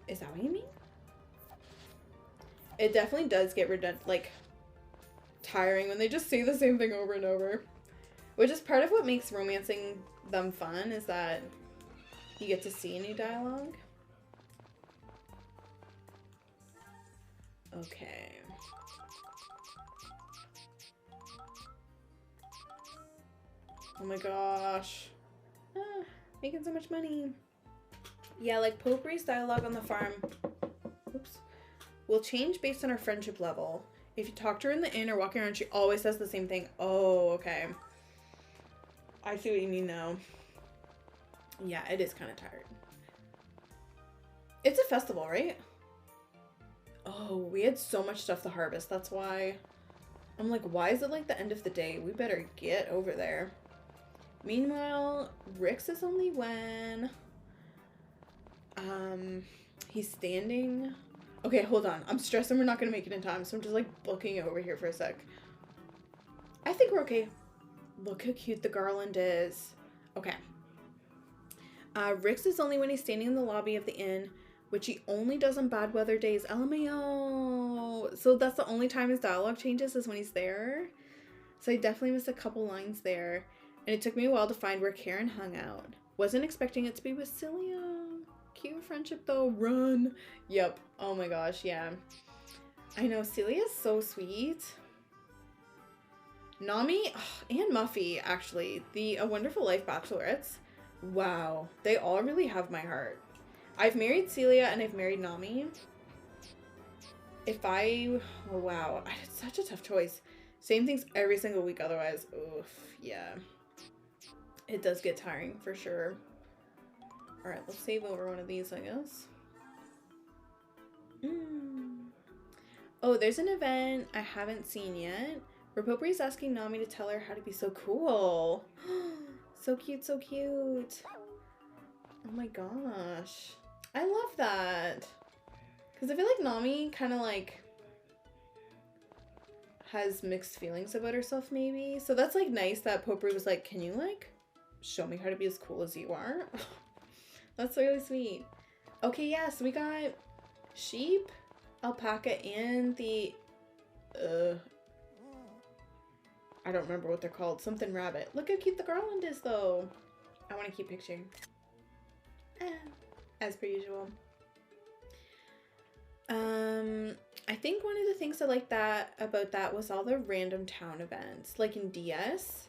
Speaker 1: Is that what you mean? It definitely does get like tiring when they just say the same thing over and over. Which is part of what makes romancing them fun, is that you get to see a new dialogue. Okay. Oh my gosh. Making so much money. Yeah, like Potpourri's dialogue on the farm, oops, will change based on her friendship level. If you talk to her in the inn or walking around, she always says the same thing. Oh, okay. I see what you mean now. Yeah, it is kind of tired. It's a festival, right? Oh, we had so much stuff to harvest. That's why. I'm like, why is it like the end of the day? We better get over there. Meanwhile, Rick's is only when he's standing. Okay, hold on. I'm stressing we're not gonna make it in time, so I'm just like looking over here for a sec. I think we're okay. Look how cute the garland is. Okay. Rick's is only when he's standing in the lobby of the inn, which he only does on bad weather days. LMAO. So that's the only time his dialogue changes, is when he's there. So I definitely missed a couple lines there. And it took me a while to find where Karen hung out. Wasn't expecting it to be with Celia. Cute friendship though. Run. Yep. Oh my gosh, yeah. I know, Celia's so sweet. Nami and Muffy, actually. The A Wonderful Life bachelorettes. Wow. They all really have my heart. I've married Celia and I've married Nami. Oh wow. It's such a tough choice. Same things every single week otherwise. Oof. Yeah. It does get tiring for sure. Alright, let's save over one of these, I guess. Oh, there's an event I haven't seen yet where Potpourri's asking Nami to tell her how to be so cool. So cute, so cute. Oh my gosh. I love that. Because I feel like Nami kind of like has mixed feelings about herself maybe. So that's like nice that Potpourri was like, can you like show me how to be as cool as you are? That's really sweet. Okay, yeah, so we got sheep, alpaca, and the I don't remember what they're called. Something rabbit. Look how cute the garland is though. I want to keep picturing. As per usual. I think one of the things I liked about that was all the random town events. Like in DS.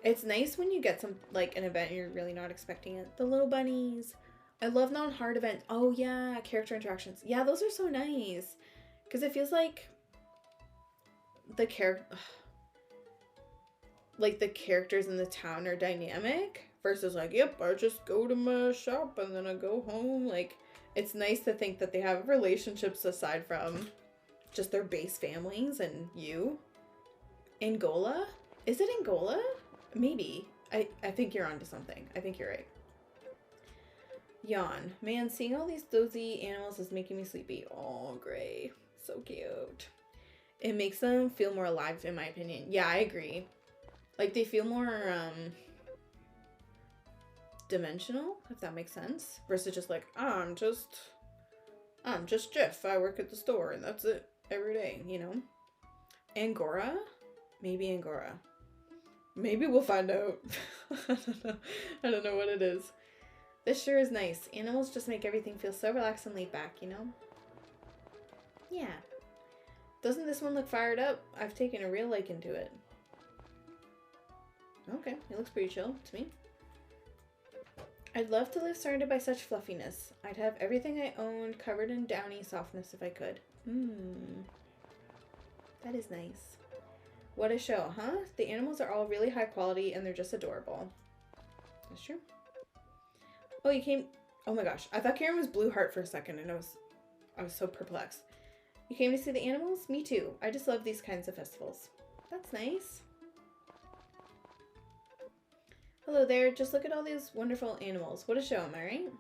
Speaker 1: It's nice when you get like an event and you're really not expecting it. The little bunnies. I love non-hard events. Oh yeah, character interactions. Yeah, those are so nice. Because it feels like the characters in the town are dynamic versus like, yep, I just go to my shop and then I go home. Like, it's nice to think that they have relationships aside from just their base families and you. Angola? Is it Angola? Maybe. I think you're onto something. I think you're right. Yawn. Man, seeing all these dozy animals is making me sleepy. Oh, Gray. So cute. It makes them feel more alive, in my opinion. Yeah, I agree. Like, they feel more, dimensional, if that makes sense. Versus just like, I'm just Jeff. I work at the store, and that's it. Every day, you know? Angora? Maybe Angora. Maybe we'll find out. I don't know what it is. This sure is nice. Animals just make everything feel so relaxed and laid back, you know? Yeah.
Speaker 2: Doesn't this one look fired up? I've taken a real liking to it. Okay, it looks pretty chill to me. I'd love to live surrounded by such fluffiness. I'd have everything I owned covered in downy softness if I could. That is nice. What a show, huh? The animals are all really high quality and they're just adorable. That's true. Oh, you came... Oh my gosh. I thought Karen was Blue Heart for a second and I was so perplexed. You came to see the animals? Me too. I just love these kinds of festivals. That's nice. Hello there. Just look at all these wonderful animals. What a show, am I right?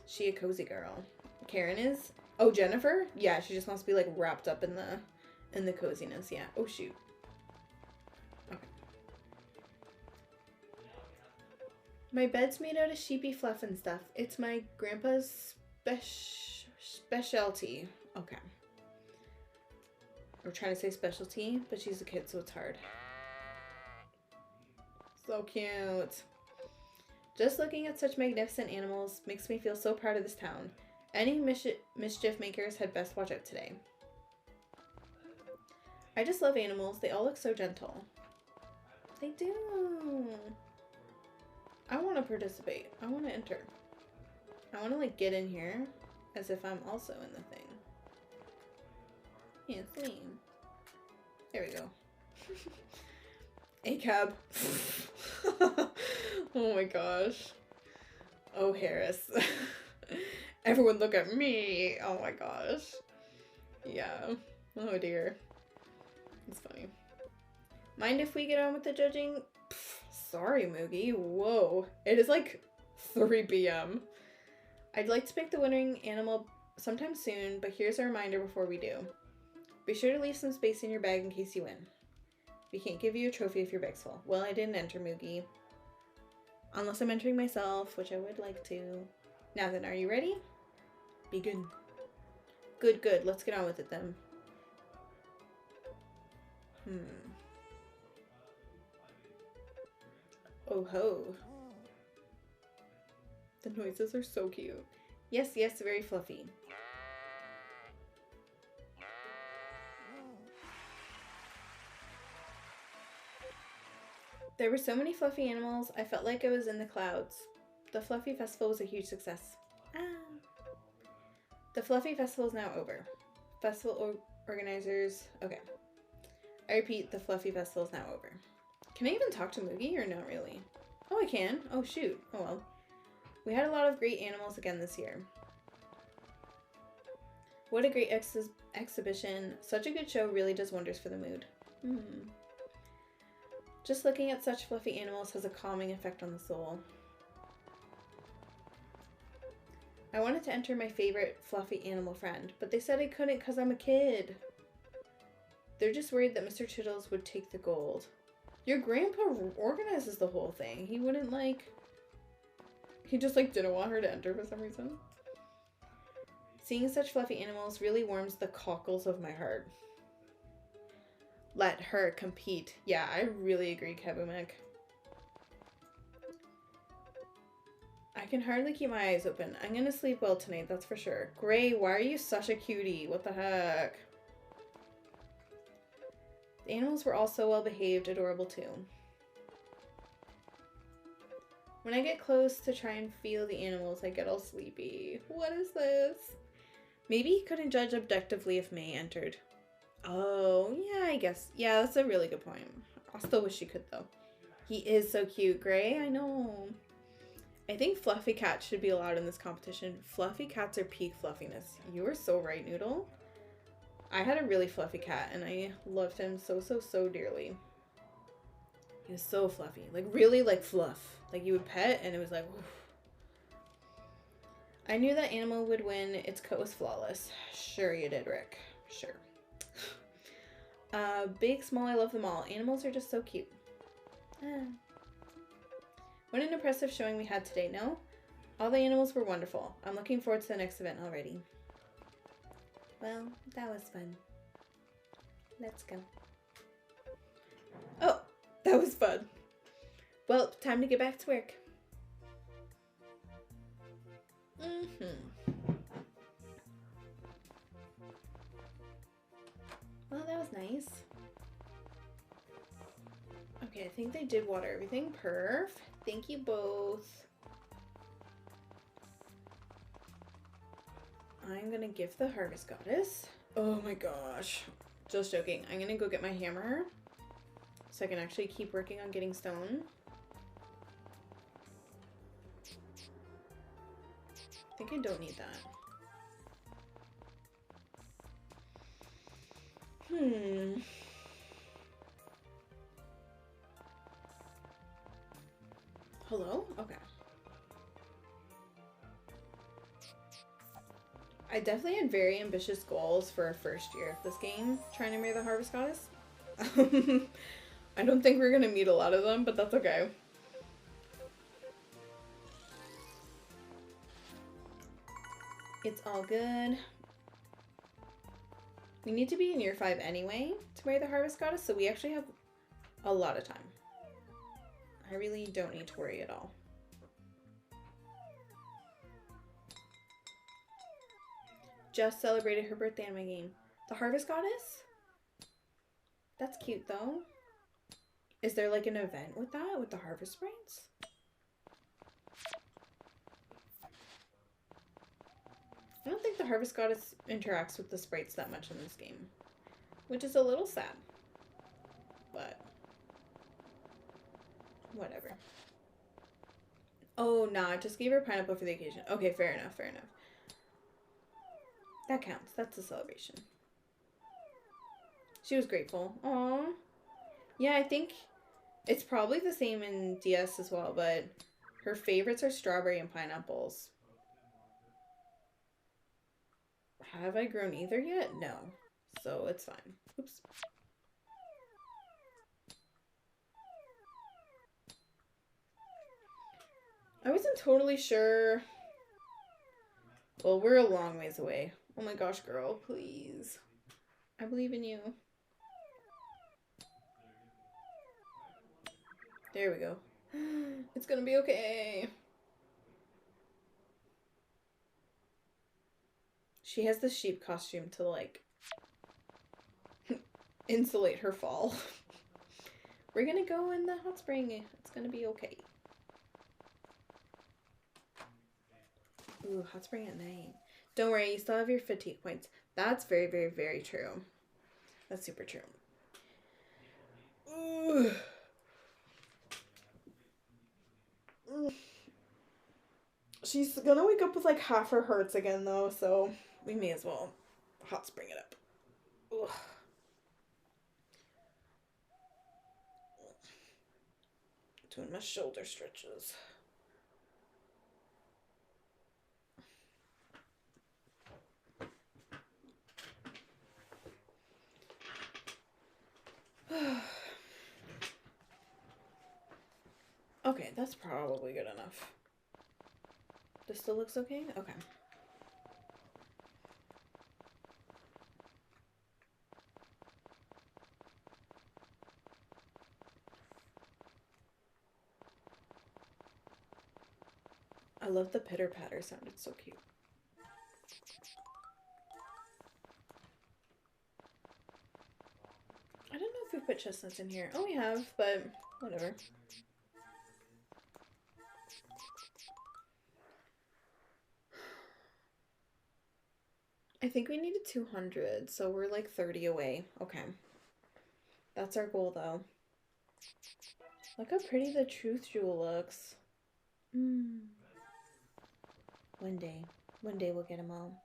Speaker 2: She a cozy girl. Karen is? Oh, Jennifer? Yeah, she just wants to be like wrapped up in the coziness. Yeah. Oh shoot. Okay. My bed's made out of sheepy fluff and stuff. It's my grandpa's specialty. Okay. We're trying to say specialty, but she's a kid, so it's hard. So cute. Just looking at such magnificent animals makes me feel so proud of this town. Any mischief makers had best watch out today. I just love animals. They all look so gentle. They do. I want to participate. I want to enter. I want to like get in here as if I'm also in the thing. Yeah, it's me. There we go. A cab. Oh my gosh. Oh, Harris. Everyone look at me. Oh my gosh. Yeah. Oh dear. It's funny. Mind if we get on with the judging? Pff, sorry, Moogie. Whoa. It is like 3 p.m. I'd like to pick the winning animal sometime soon, but here's a reminder before we do. Be sure to leave some space in your bag in case you win. We can't give you a trophy if your bag's full. Well, I didn't enter, Moogie. Unless I'm entering myself, which I would like to. Now then, are you ready? Be good. Good, good. Let's get on with it then. Oh ho. The noises are so cute. Yes, yes, very fluffy. There were so many fluffy animals, I felt like I was in the clouds. The Fluffy Festival was a huge success. The Fluffy Festival is now over. Festival organizers... Okay. I repeat, the Fluffy Festival is now over. Can I even talk to Moogie or not really? Oh, I can. Oh, shoot. Oh, well. We had a lot of great animals again this year. What a great exhibition. Such a good show really does wonders for the mood. Just looking at such fluffy animals has a calming effect on the soul. I wanted to enter my favorite fluffy animal friend, but they said I couldn't because I'm a kid. They're just worried that Mr. Chittles would take the gold. Your grandpa organizes the whole thing. He wouldn't like... He just like didn't want her to enter for some reason. Seeing such fluffy animals really warms the cockles of my heart. Let her compete. Yeah, I really agree, Kebumek. I can hardly keep my eyes open. I'm gonna sleep well tonight, that's for sure. Gray, why are you such a cutie? What the heck? The animals were all so well behaved, adorable too. When I get close to try and feel the animals, I get all sleepy. What is this? Maybe he couldn't judge objectively if May entered. Oh, yeah, I guess. Yeah, that's a really good point. I still wish she could, though. He is so cute, Gray. I know. I think fluffy cats should be allowed in this competition. Fluffy cats are peak fluffiness. You are so right, Noodle. I had a really fluffy cat, and I loved him so dearly. He was so fluffy. Like, really, like, fluff. Like, you would pet, and it was like, oof. I knew that animal would win. Its coat was flawless. Sure you did, Rick. Sure. Big, small, I love them all. Animals are just so cute. What an impressive showing we had today, no? All the animals were wonderful. I'm looking forward to the next event already. Well, that was fun. Let's go. Oh, that was fun. Well, time to get back to work.
Speaker 1: nice. Okay, I think they did water everything. Perf. Thank you both. I'm gonna give the Harvest Goddess. Oh my gosh. Just joking. I'm gonna go get my hammer so I can actually keep working on getting stone. I think I don't need that. Hello? Okay. I definitely had very ambitious goals for a first year of this game, trying to marry the Harvest Goddess. I don't think we're gonna meet a lot of them, but that's okay. It's all good. We need to be in year 5 anyway to marry the Harvest Goddess, so we actually have a lot of time. I really don't need to worry at all. Just celebrated her birthday in my game. The Harvest Goddess? That's cute though. Is there like an event with that, with the Harvest Sprites? I don't think the Harvest Goddess interacts with the sprites that much in this game, which is a little sad, but whatever. Oh, nah, just gave her pineapple for the occasion. Okay, fair enough, fair enough. That counts. That's a celebration. She was grateful. Aww. Yeah, I think it's probably the same in DS as well, but her favorites are strawberry and pineapples. Have I grown either yet? No. So it's fine. Oops. I wasn't totally sure. Well, we're a long ways away. Oh my gosh, girl, please. I believe in you. There we go. It's gonna be okay. She has the sheep costume to, like, insulate her fall. We're gonna go in the hot spring. It's gonna be okay. Ooh, hot spring at night. Don't worry, you still have your fatigue points. That's very, very, very true. That's super true. Ooh. She's gonna wake up with like half her hearts again though, so we may as well hot spring it up. Ugh. Doing my shoulder stretches. Okay, that's probably good enough. This still looks okay? Okay. I love the pitter patter sound. It's so cute. I don't know if we put chestnuts in here. Oh, we have, but whatever. I think we needed 200, so we're like 30 away. Okay. That's our goal, though. Look how pretty the truth jewel looks. One day we'll get them all.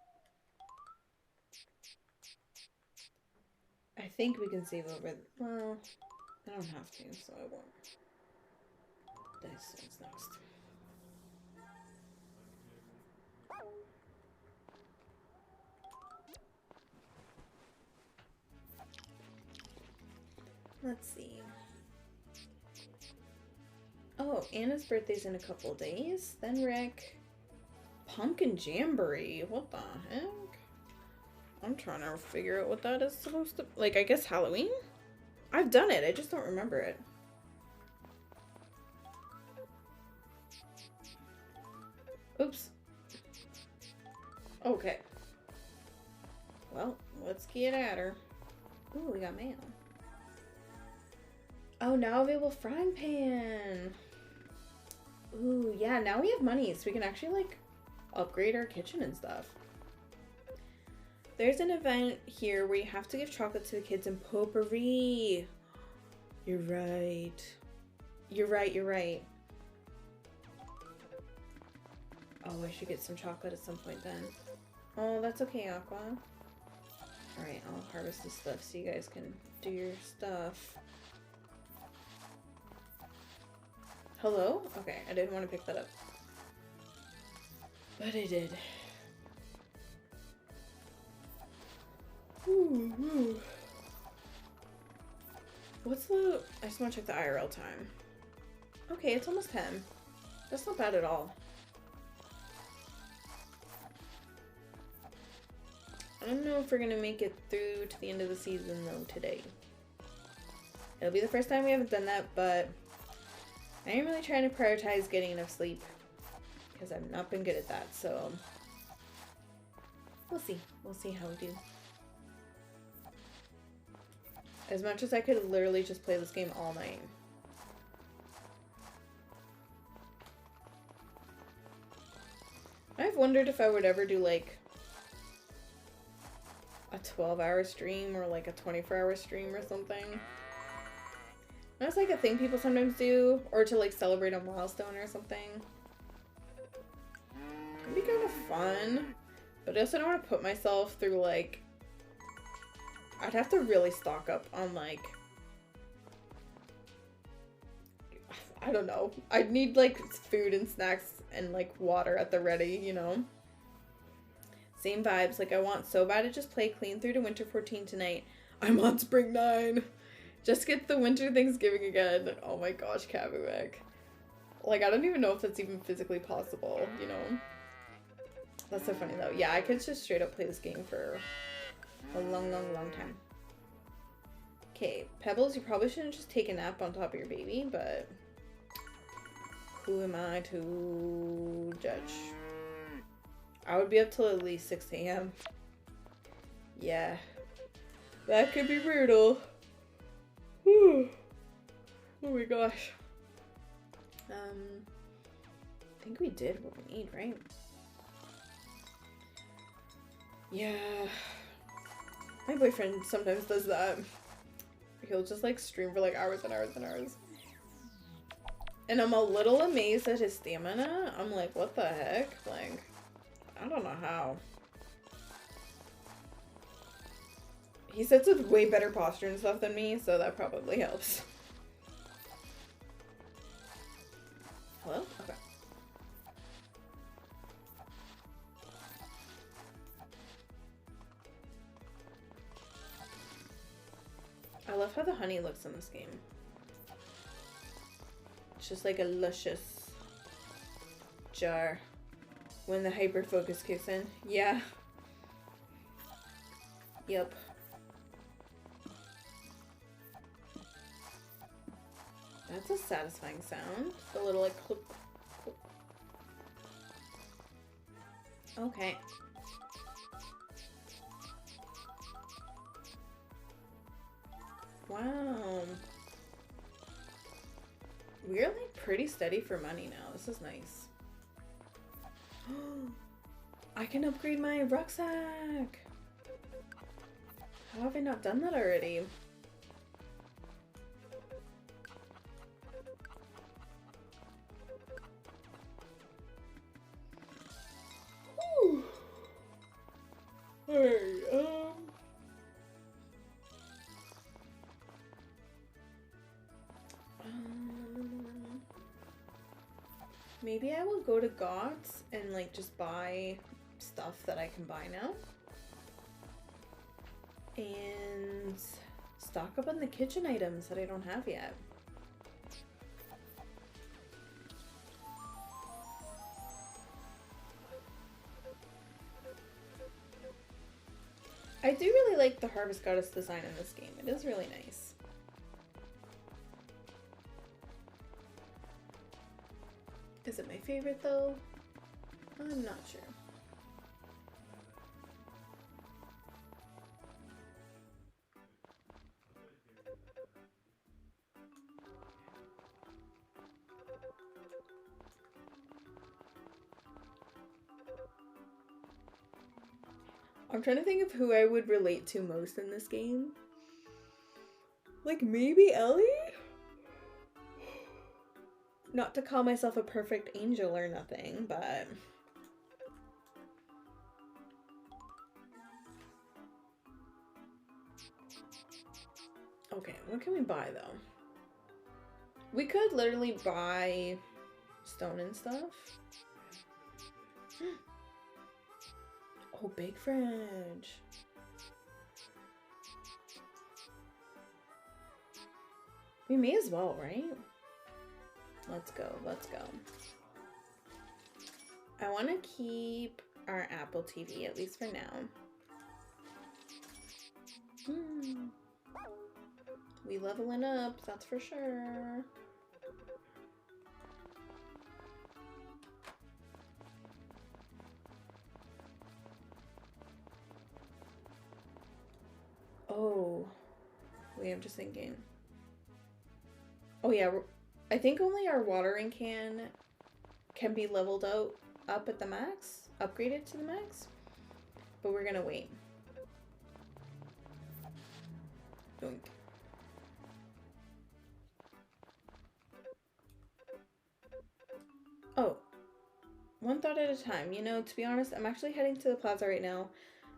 Speaker 1: I think we can save over, well, I don't have to, so I won't. This one's next. Let's see. Oh, Anna's birthday's in a couple days. Then Rick. Pumpkin Jamboree. What the heck? I'm trying to figure out what that is supposed to... Like, I guess Halloween? I've done it. I just don't remember it. Oops. Okay. Well, let's get at her.
Speaker 2: Ooh, we got mail. Oh, now available frying pan. Ooh, yeah, now we have money, so we can actually, like, upgrade our kitchen and stuff.
Speaker 1: There's an event here where you have to give chocolate to the kids in potpourri. You're right. You're right, you're right. Oh, I should get some chocolate at some point then. Oh, that's okay, Aqua. Alright, I'll harvest this stuff so you guys can do your stuff. Hello? Okay, I didn't want to pick that up. But I did. Ooh, ooh. What's the... I just want to check the IRL time. Okay, it's almost 10. That's not bad at all. I don't know if we're gonna make it through to the end of the season though today. It'll be the first time we haven't done that, but I am really trying to prioritize getting enough sleep because I've not been good at that, so we'll see. We'll see how we do. As much as I could literally just play this game all night. I've wondered if I would ever do like a 12-hour stream or like a 24-hour stream or something. That's like a thing people sometimes do, or to like celebrate a milestone or something. It'd be kind of fun, but I also don't want to put myself through like... I'd have to really stock up on like... I don't know. I'd need like food and snacks and like water at the ready, you know? Same vibes. Like I want so bad to just play clean through to Winter 14 tonight. I'm on Spring 9. Just get the Winter Thanksgiving again. Oh my gosh, Kabuek. Like I don't even know if that's even physically possible, you know? That's so funny though. Yeah, I could just straight up play this game for a long, long, long time. Okay, Pebbles, you probably shouldn't just take a nap on top of your baby, but who am I to judge? I would be up till at least 6 a.m. Yeah, that could be brutal. Whew. Oh my gosh. I think we did what we need, right? Yeah. My boyfriend sometimes does that. He'll just like stream for like hours and hours and hours. And I'm a little amazed at his stamina. I'm like, what the heck? Like, I don't know how. He sits with way better posture and stuff than me, so that probably helps. Hello? Okay. I love how the honey looks in this game. It's just like a luscious jar when the hyper focus kicks in. Yeah. Yep. That's a satisfying sound. The little like clip, clip. Okay. Wow. We're like pretty steady for money now. This is nice. I can upgrade my rucksack. How have I not done that already? Whew. Alright, maybe I will go to Gods and like just buy stuff that I can buy now. And stock up on the kitchen items that I don't have yet. I do really like the Harvest Goddess design in this game. It is really nice. Is it my favorite though? I'm not sure. I'm trying to think of who I would relate to most in this game. Like, maybe Ellie? Not to call myself a perfect angel or nothing, but... Okay, what can we buy, though? We could literally buy stone and stuff. Oh, big fridge. We may as well, right? Let's go, let's go. I want to keep our Apple TV, at least for now. We leveling up, that's for sure. Oh, wait, I'm just thinking. Oh yeah, I think only our watering can be leveled up at the max, upgraded to the max, but we're gonna wait. Doink. Oh, one thought at a time. You know, to be honest, I'm actually heading to the plaza right now,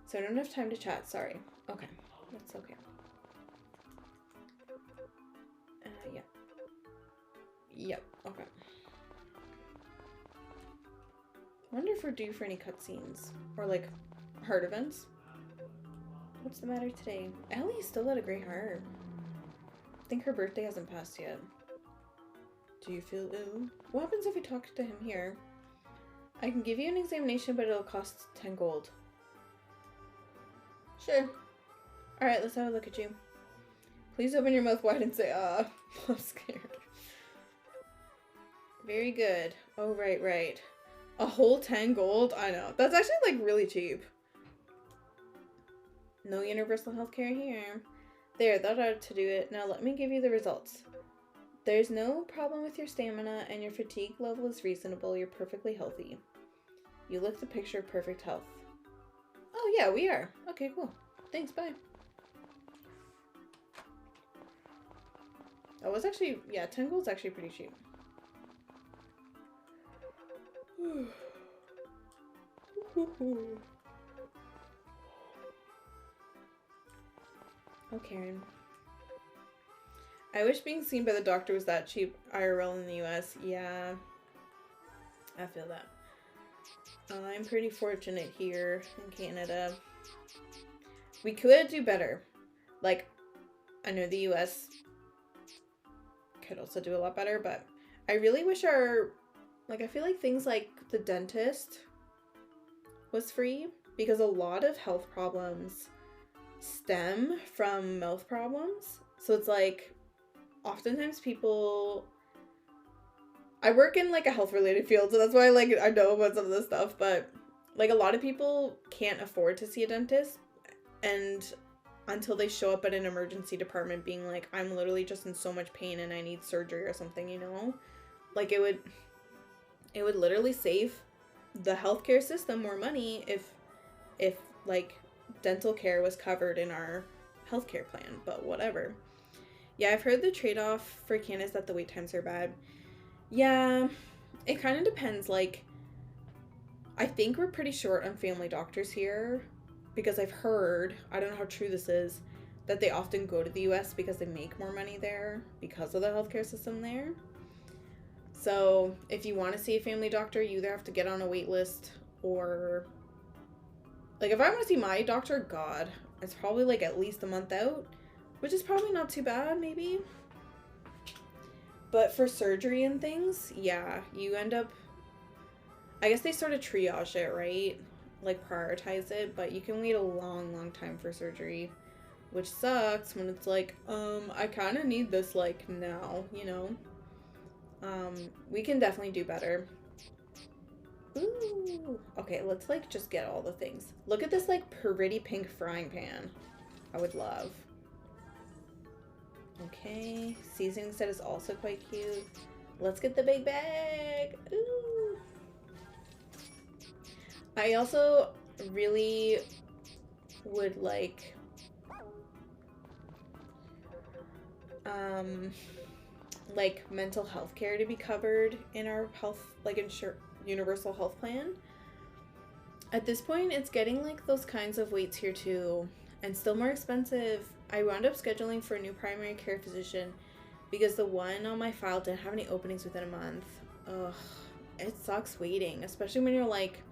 Speaker 1: so I don't have time to chat. Sorry. Okay, that's okay. Yeah. Yep, okay. I wonder if we're due for any cutscenes or like heart events. What's the matter today? Ellie's still got a great heart. I think her birthday hasn't passed yet. Do you feel ill? What happens if we talk to him here? I can give you an examination, but it'll cost 10 gold. Sure. Alright, let's have a look at you. Please open your mouth wide and say, I'm scared. Very good. Oh, right, right. A whole 10 gold? I know. That's actually, like, really cheap. No universal healthcare here. There, that ought to do it. Now let me give you the results. There's no problem with your stamina, and your fatigue level is reasonable. You're perfectly healthy. You look the picture of perfect health. Oh, yeah, we are. Okay, cool. Thanks, bye. That was actually, yeah, 10 gold's actually pretty cheap. Oh, Karen. I wish being seen by the doctor was that cheap IRL in the US. Yeah, I feel that. I'm pretty fortunate here in Canada. We could do better. Like, I know the US could also do a lot better, but I really wish our, like, I feel like things like the dentist was free, because a lot of health problems stem from mouth problems. So it's like, oftentimes people, I work in like a health related field, so that's why like I know about some of this stuff, but like a lot of people can't afford to see a dentist, and until they show up at an emergency department being like, I'm literally just in so much pain and I need surgery or something, you know, like it would literally save the healthcare system more money if like dental care was covered in our healthcare plan. But whatever. Yeah, I've heard the trade-off for Canada is that the wait times are bad. Yeah, it kind of depends. Like, I think we're pretty short on family doctors here, because I've heard, I don't know how true this is, that they often go to the US because they make more money there because of the healthcare system there. So if you want to see a family doctor, you either have to get on a wait list, or like if I want to see my doctor, God, it's probably like at least a month out, which is probably not too bad, maybe. But for surgery and things, yeah, you end up, I guess they sort of triage it, right? Like prioritize it, but you can wait a long, long time for surgery, which sucks when it's like, I kind of need this like now, you know? We can definitely do better. Ooh. Okay, let's like just get all the things. Look at this like pretty pink frying pan. I would love. Okay, seasoning set is also quite cute. Let's get the big bag. Ooh. I also really would um like mental health care to be covered in our health, like universal health plan. At this point, it's getting like those kinds of weights here too, and still more expensive. I wound up scheduling for a new primary care physician because the one on my file didn't have any openings within a month. Ugh, it sucks waiting, especially when you're like,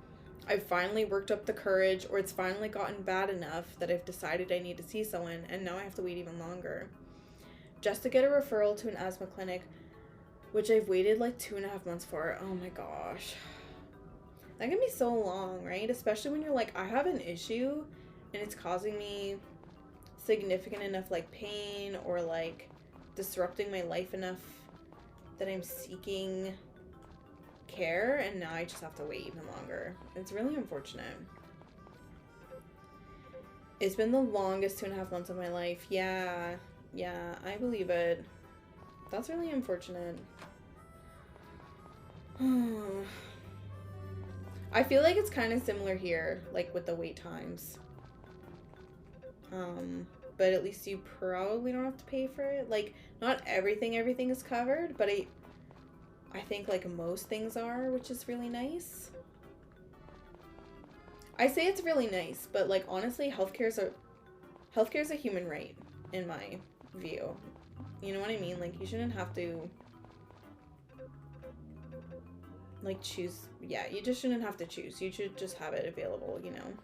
Speaker 1: I've finally worked up the courage, or it's finally gotten bad enough that I've decided I need to see someone, and now I have to wait even longer. Just to get a referral to an asthma clinic, which I've waited like 2.5 months for. Oh my gosh. That can be so long, right? Especially when you're like, I have an issue and it's causing me significant enough like pain or like disrupting my life enough that I'm seeking care, and now I just have to wait even longer. It's really unfortunate. It's been the longest 2.5 months of my life. Yeah, I believe it. That's really unfortunate. I feel like it's kind of similar here, like with the wait times. But at least you probably don't have to pay for it. Like, not everything is covered, but I think like most things are, which is really nice. I say it's really nice, but like honestly, healthcare is a human right in my view. You know what I mean? Like, you shouldn't have to like choose. Yeah, you just shouldn't have to choose. You should just have it available, you know.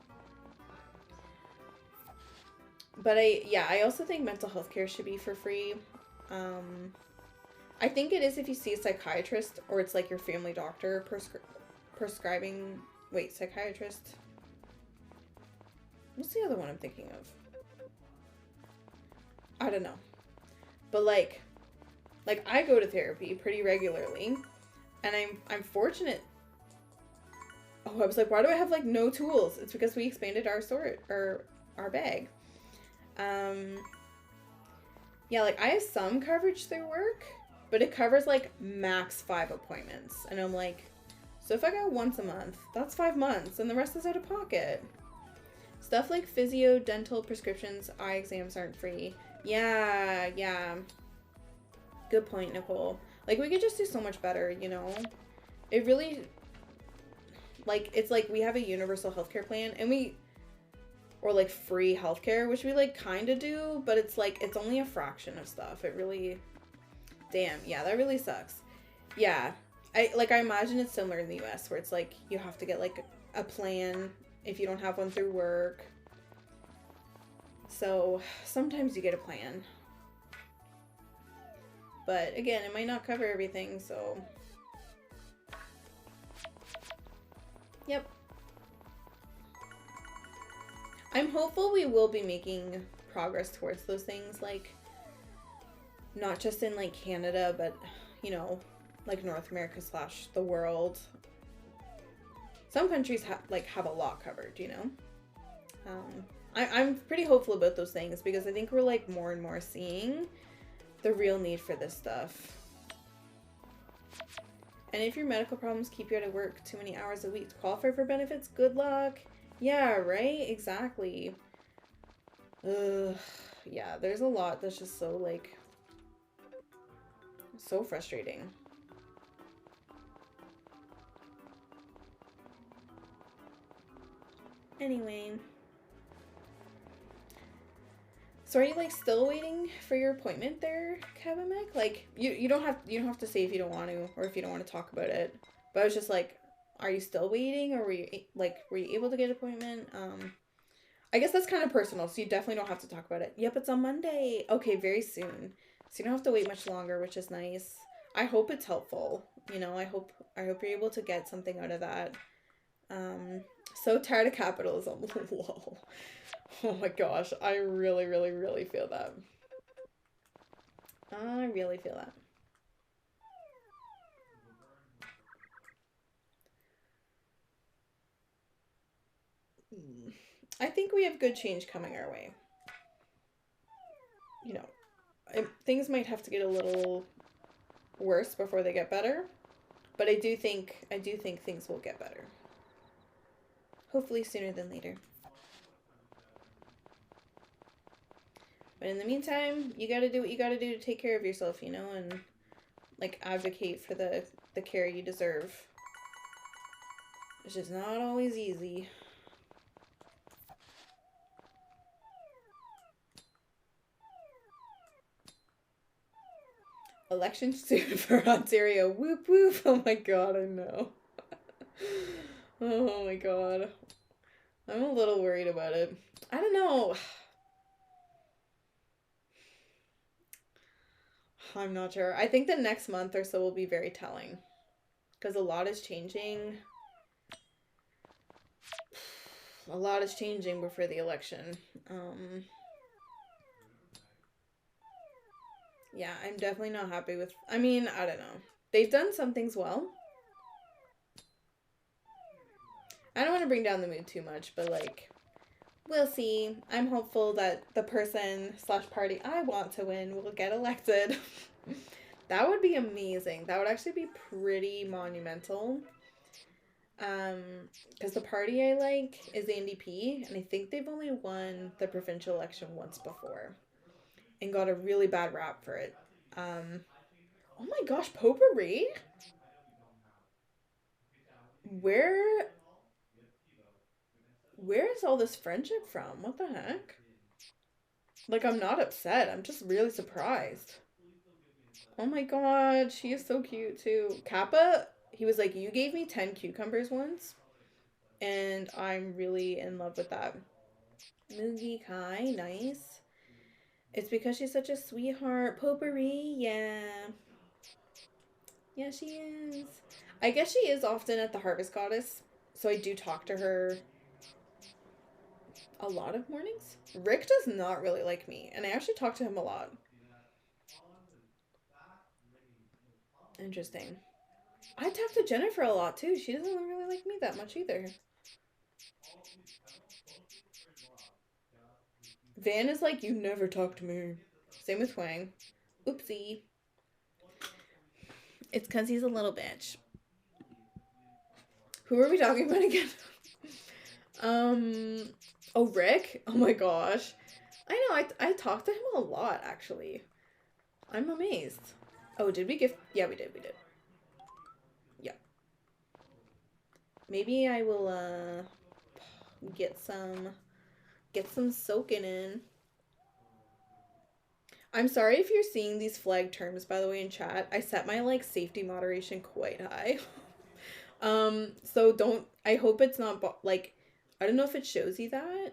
Speaker 1: But I also think mental health care should be for free. I think it is if you see a psychiatrist, or it's like your family doctor prescribing. Wait, psychiatrist. What's the other one I'm thinking of? I don't know. But like I go to therapy pretty regularly, and I'm fortunate. Oh, I was like, why do I have like no tools? It's because we expanded our bag. Yeah, like I have some coverage through work, but it covers like max 5 appointments. And I'm like, so if I go once a month, that's 5 months, and the rest is out of pocket. Stuff like physio, dental, prescriptions, eye exams aren't free. Yeah. Good point, Nicole. Like, we could just do so much better, you know? It really, like, it's like we have a universal healthcare plan, and or like free healthcare, which we like kind of do, but it's like, it's only a fraction of stuff. It really, damn, yeah, that really sucks. Yeah, I imagine it's similar in the US, where it's like you have to get like a plan if you don't have one through work. So sometimes you get a plan, but again, it might not cover everything. So yep, I'm hopeful we will be making progress towards those things, like not just in like Canada, but you know, like North America / the world. Some countries have a lot covered, you know. I'm pretty hopeful about those things, because I think we're like more and more seeing the real need for this stuff. And if your medical problems keep you out of work too many hours a week to qualify for benefits, good luck. Yeah, right? Exactly. Ugh. Yeah, there's a lot that's just so like so frustrating. Anyway. So are you like still waiting for your appointment there, Kavimek? Like you don't have to say if you don't want to, or if you don't want to talk about it. But I was just like, are you still waiting, or were you able to get an appointment? I guess that's kind of personal, so you definitely don't have to talk about it. Yep, it's on Monday. Okay, very soon. So you don't have to wait much longer, which is nice. I hope it's helpful. You know, I hope you're able to get something out of that. So tired of capitalism. Lol. Oh my gosh, I really, really, really feel that. I really feel that. I think we have good change coming our way. You know, things might have to get a little worse before they get better, but I do think things will get better. Hopefully sooner than later. But in the meantime, you gotta do what you gotta do to take care of yourself, you know, and like advocate for the care you deserve. It's just not always easy. Election soon for Ontario. Whoop whoop. Oh my god, I know. Oh my god. I'm a little worried about it. I don't know. I'm not sure. I think the next month or so will be very telling. Because a lot is changing. A lot is changing before the election. Yeah, I'm definitely not happy with... I mean, I don't know. They've done some things well. I don't want to bring down the mood too much, but like... We'll see. I'm hopeful that the person slash party I want to win will get elected. That would be amazing. That would actually be pretty monumental. Because the party I like is the NDP, and I think they've only won the provincial election once before, and got a really bad rap for it. Oh my gosh, potpourri? Where is all this friendship from? What the heck? Like, I'm not upset. I'm just really surprised. Oh my god, she is so cute too. Kappa, he was like, you gave me 10 cucumbers once, and I'm really in love with that. Mugi Kai, nice. It's because she's such a sweetheart. Potpourri, yeah. Yeah, she is. I guess she is often at the Harvest Goddess, so I do talk to her a lot of mornings. Rick does not really like me, and I actually talk to him a lot. Interesting. I talk to Jennifer a lot too. She doesn't really like me that much either. Van is like, you never talk to me. Same with Huang. Oopsie. It's because he's a little bitch. Who are we talking about again? Oh, Rick? Oh my gosh. I know, I talked to him a lot, actually. I'm amazed. Oh, did we give... Yeah, we did. Yeah. Maybe I will, get some soaking in. I'm sorry if you're seeing these flag terms, by the way, in chat. I set my, like, safety moderation quite high. So don't... I hope it's not, like... I don't know if it shows you that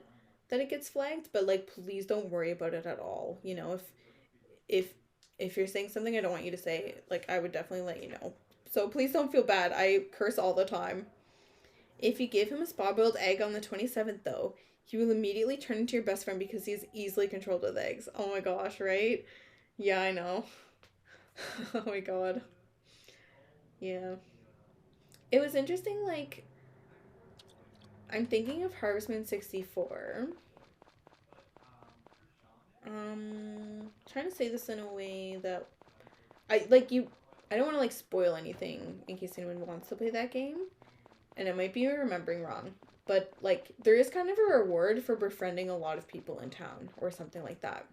Speaker 1: it gets flagged, but, like, please don't worry about it at all. You know, if you're saying something I don't want you to say, like, I would definitely let you know. So please don't feel bad. I curse all the time. If you give him a spa-boiled egg on the 27th, though, he will immediately turn into your best friend because he's easily controlled with eggs. Oh my gosh, right? Yeah, I know. Oh my god. Yeah. It was interesting, like, I'm thinking of Harvest Moon 64. Trying to say this in a way that I don't want to like spoil anything in case anyone wants to play that game, and I might be remembering wrong, but like there is kind of a reward for befriending a lot of people in town or something like that,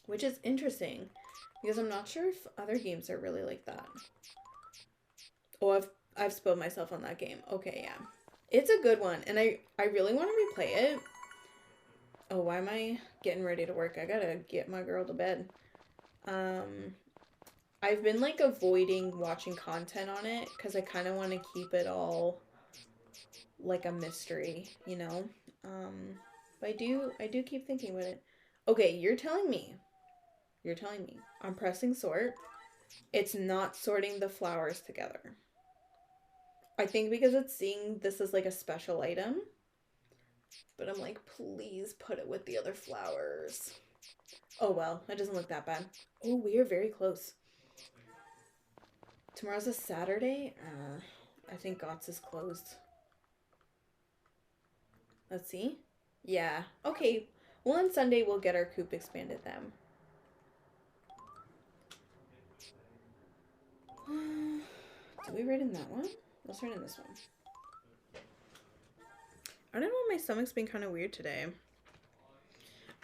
Speaker 1: which is interesting because I'm not sure if other games are really like that. Oh, I've spoiled myself on that game. Okay, yeah. It's a good one, and I really want to replay it. Oh, why am I getting ready to work? I gotta get my girl to bed. I've been like avoiding watching content on it because I kind of want to keep it all like a mystery, you know? But I do keep thinking about it. Okay, you're telling me. I'm pressing sort. It's not sorting the flowers together. I think because it's seeing this as like a special item. But I'm like, please put it with the other flowers. Oh well, it doesn't look that bad. Oh, we are very close. Tomorrow's a Saturday? I think GOTS is closed. Let's see. Yeah. Okay. Well, on Sunday we'll get our coop expanded then. Did we write in that one? Let's write in this one. I don't know, my stomach's been kind of weird today.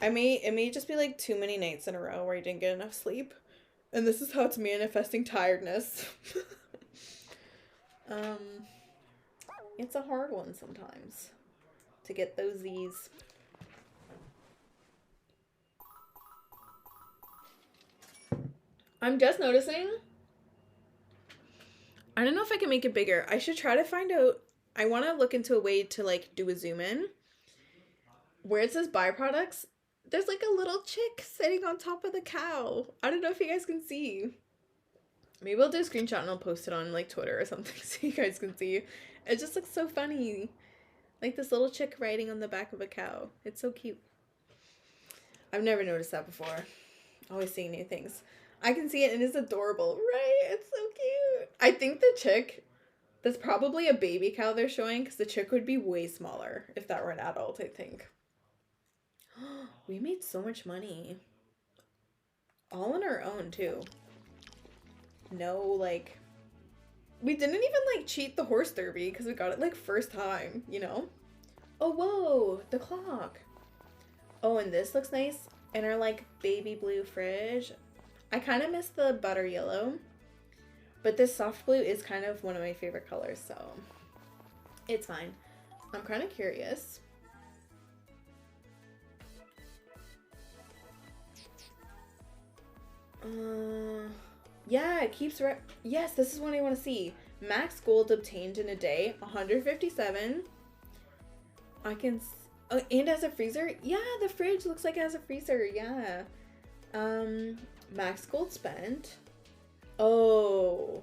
Speaker 1: It may just be like too many nights in a row where I didn't get enough sleep. And this is how it's manifesting tiredness. um, it's a hard one sometimes to get those Z's. I'm just noticing. I don't know if I can make it bigger. I should try to find out. I want to look into a way to like do a zoom in. Where it says byproducts, there's like a little chick sitting on top of the cow. I don't know if you guys can see. Maybe I'll do a screenshot and I'll post it on like Twitter or something so you guys can see. It just looks so funny. Like this little chick riding on the back of a cow. It's so cute. I've never noticed that before. Always seeing new things. I can see it and it's adorable, right? It's so cute. I think the chick, that's probably a baby cow they're showing because the chick would be way smaller if that were an adult, I think. We made so much money. All on our own, too. No, like... We didn't even, like, cheat the horse derby because we got it, like, first time, you know? Oh, whoa! The clock! Oh, and this looks nice. In our, like, baby blue fridge. I kind of miss the butter yellow. But this soft blue is kind of one of my favorite colors, so... It's fine. I'm kind of curious. Yeah, it keeps yes, this is what I want to see. Max gold obtained in a day, 157. I can and as a freezer? Yeah, the fridge looks like it has a freezer. Yeah. Max gold spent. Oh.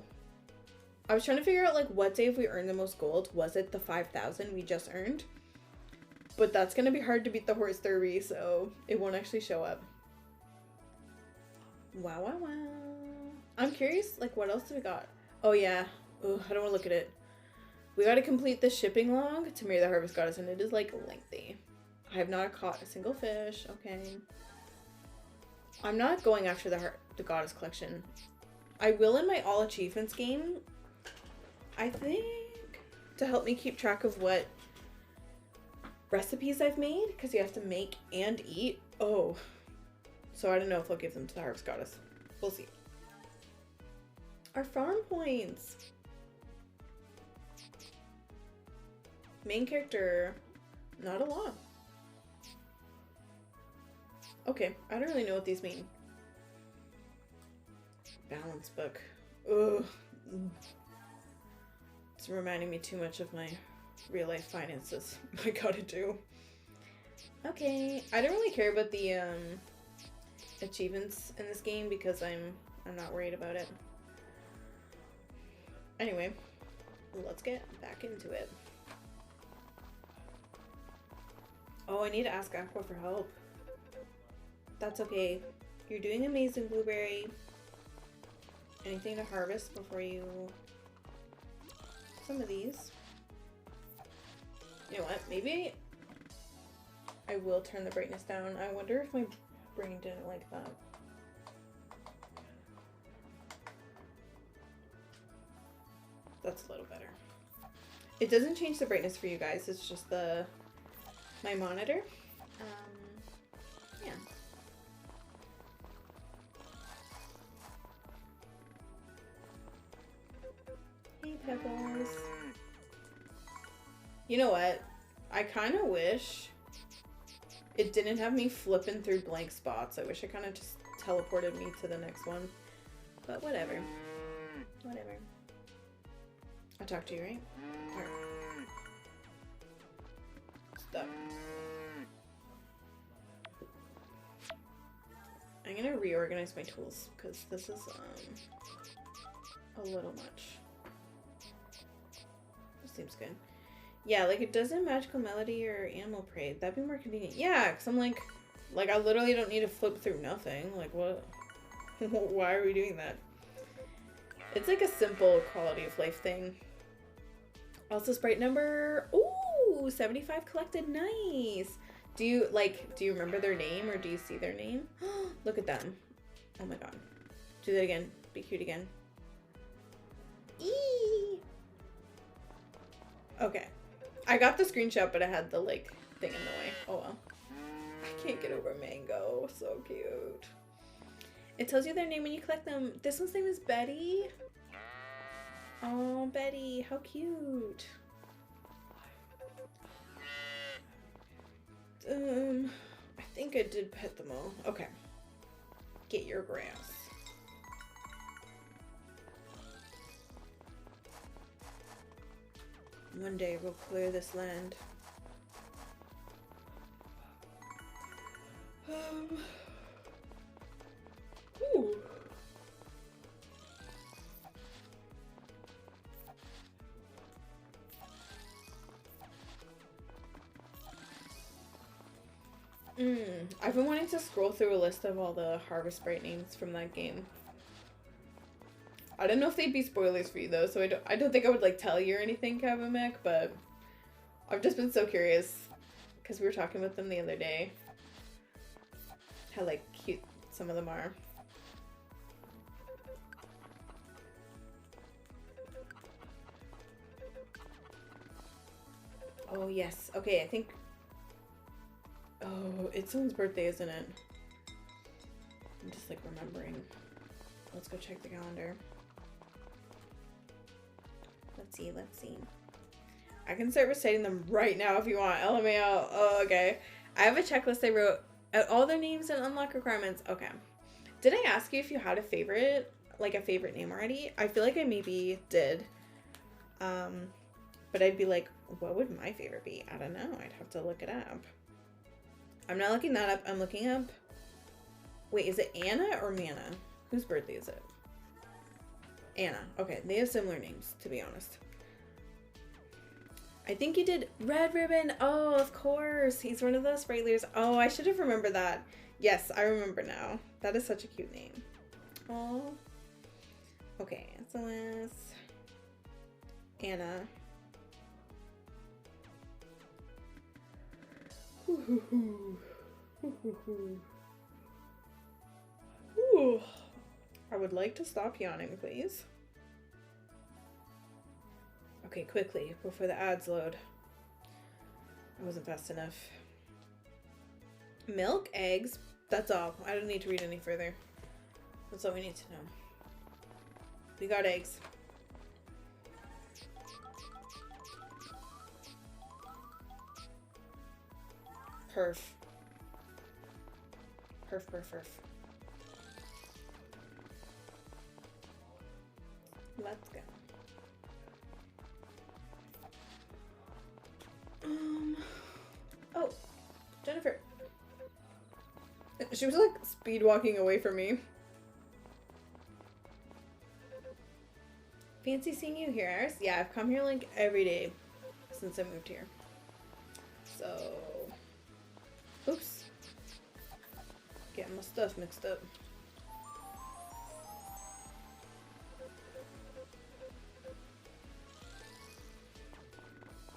Speaker 1: I was trying to figure out like what day if we earned the most gold. Was it the 5,000 we just earned? But that's going to be hard to beat the horse derby, so it won't actually show up. Wow, wow, wow. I'm curious, like, what else do we got? Oh, yeah. Ugh, I don't want to look at it. We got to complete the shipping log to marry the harvest goddess, and it is, like, lengthy. I have not caught a single fish. Okay. I'm not going after the goddess collection. I will in my all achievements game, I think, to help me keep track of what recipes I've made, because you have to make and eat. Oh. So I don't know if I'll give them to the harvest goddess. We'll see. Our farm points. Main character. Not a lot. Okay, I don't really know what these mean. Balance book. Ugh. It's reminding me too much of my real life finances. I gotta do. Okay, I don't really care about the achievements in this game because I'm not worried about it. Anyway, let's get back into it. Oh, I need to ask Aqua for help. That's okay. You're doing amazing, Blueberry. Anything to harvest before you... Some of these. You know what? Maybe I will turn the brightness down. I wonder if my brain didn't like that. That's a little better. It doesn't change the brightness for you guys. It's just my monitor. Yeah. Hey, Pebbles. You know what? I kind of wish it didn't have me flipping through blank spots. I wish it kind of just teleported me to the next one. But whatever. Whatever. I talked to you, right? Alright. Stop. I'm gonna reorganize my tools because this is a little much. This seems good. Yeah, like it doesn't magical melody or animal prey. That'd be more convenient. Yeah, because I'm like I literally don't need to flip through nothing. Like what? Why are we doing that? It's like a simple quality of life thing. Also sprite number, ooh, 75 collected, nice. Do you remember their name or do you see their name? Look at them. Oh my god. Do that again. Be cute again. Eee. Okay. I got the screenshot, but I had the, like, thing in the way. Oh well.
Speaker 2: I can't get over Mango. So cute.
Speaker 1: It tells you their name when you collect them. This one's name is Betty. Oh, Betty, how cute. I think I did pet them all. Okay. Get your grass. One day we'll clear this land. Ooh. I've been wanting to scroll through a list of all the Harvest Sprite names from that game. I don't know if they'd be spoilers for you though, so I don't think I would like tell you or anything, Cabin Mac, but I've just been so curious because we were talking about them the other day. How like cute some of them are. Oh yes. Okay, I think. Oh, it's someone's birthday, isn't it? I'm just like remembering. Let's go check the calendar. Let's see, let's see. I can start reciting them right now if you want. LMAO. Oh, okay. I have a checklist I wrote out all their names and unlock requirements. Okay. Did I ask you if you had a favorite? Like a favorite name already? I feel like I maybe did. But I'd be like, what would my favorite be? I don't know. I'd have to look it up. I'm not looking that up. I'm looking up. Wait, is it Anna or Mana? Whose birthday is it? Anna. Okay, they have similar names, to be honest. I think you did Red Ribbon. Oh, of course. He's one of those Spritelers. Oh, I should have remembered that. Yes, I remember now. That is such a cute name. Oh. Okay, SOS. Anna. Ooh. I would like to stop yawning, please. Okay, quickly, before the ads load. I wasn't fast enough. Milk, eggs, that's all. I don't need to read any further. That's all we need to know. We got eggs. Perf. Perf, perf, perf. Let's go. Oh, Jennifer. She was like speed walking away from me. Fancy seeing you here, Iris. Yeah, I've come here like every day since I moved here. So, oops. Getting my stuff mixed up.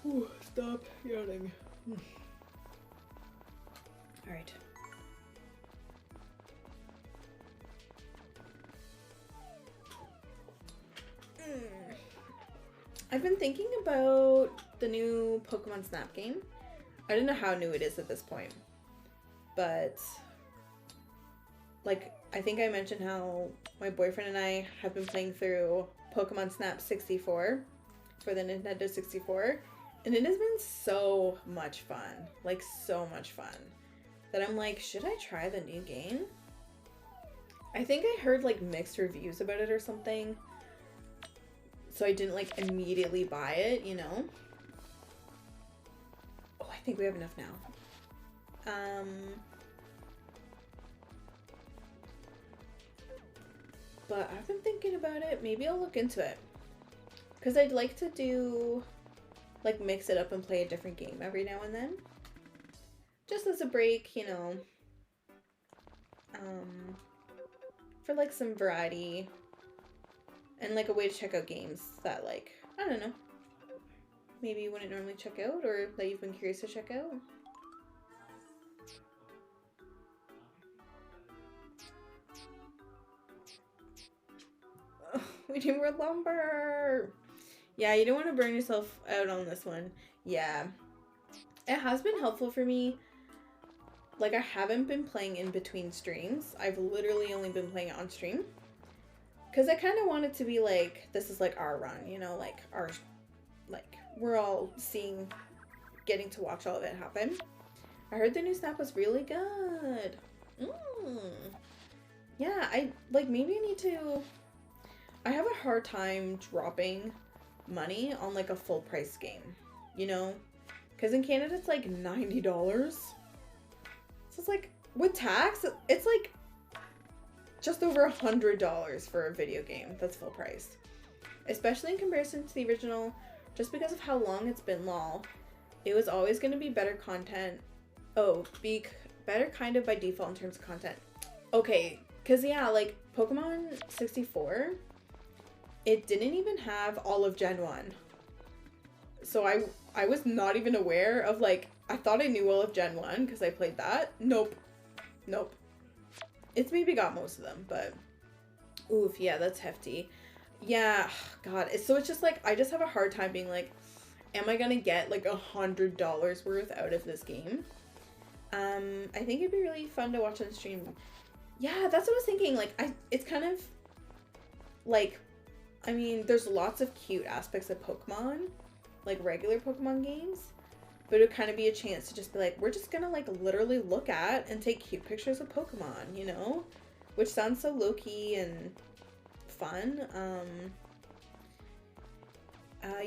Speaker 1: Ooh, stop yawning. Alright. I've been thinking about the new Pokemon Snap game. I don't know how new it is at this point. But, like, I think I mentioned how my boyfriend and I have been playing through Pokemon Snap 64 for the Nintendo 64. And it has been so much fun. Like, so much fun. That I'm like, should I try the new game? I think I heard, like, mixed reviews about it or something. So I didn't, like, immediately buy it, you know? Oh, I think we have enough now. But I've been thinking about it. Maybe I'll look into it. Because I'd like to do, like, mix it up and play a different game every now and then. Just as a break, you know. For, like, some variety. And, like, a way to check out games that, like, I don't know. Maybe you wouldn't normally check out or that you've been curious to check out. Oh, we need more lumber! Yeah, you don't want to burn yourself out on this one. Yeah. It has been helpful for me like I haven't been playing in between streams. I've literally only been playing it on stream. Because I kind of want it to be like, this is like our run, you know, like our, like we're all getting to watch all of it happen. I heard the new snap was really good. Yeah, maybe I need to, I have a hard time dropping money on like a full price game, you know? Because in Canada it's like $90. So it's like, with tax, it's like just over $100 for a video game that's full price. Especially in comparison to the original, just because of how long it's been lol. It was always going to be better content. Oh, be better kind of by default in terms of content. Okay, because yeah, like Pokemon 64, it didn't even have all of Gen 1. So I was not even aware of like, I thought I knew all of Gen 1 because I played that. Nope. It's maybe got most of them, but oof, yeah, that's hefty. Yeah, God. So it's just like, I just have a hard time being like, am I gonna get like $100 worth out of this game? I think it'd be really fun to watch on stream. Yeah, that's what I was thinking. Like, it's kind of like, I mean, there's lots of cute aspects of Pokemon, like regular Pokemon games, but it would kind of be a chance to just be like, we're just gonna like literally look at and take cute pictures of Pokemon, you know? Which sounds so low-key and fun.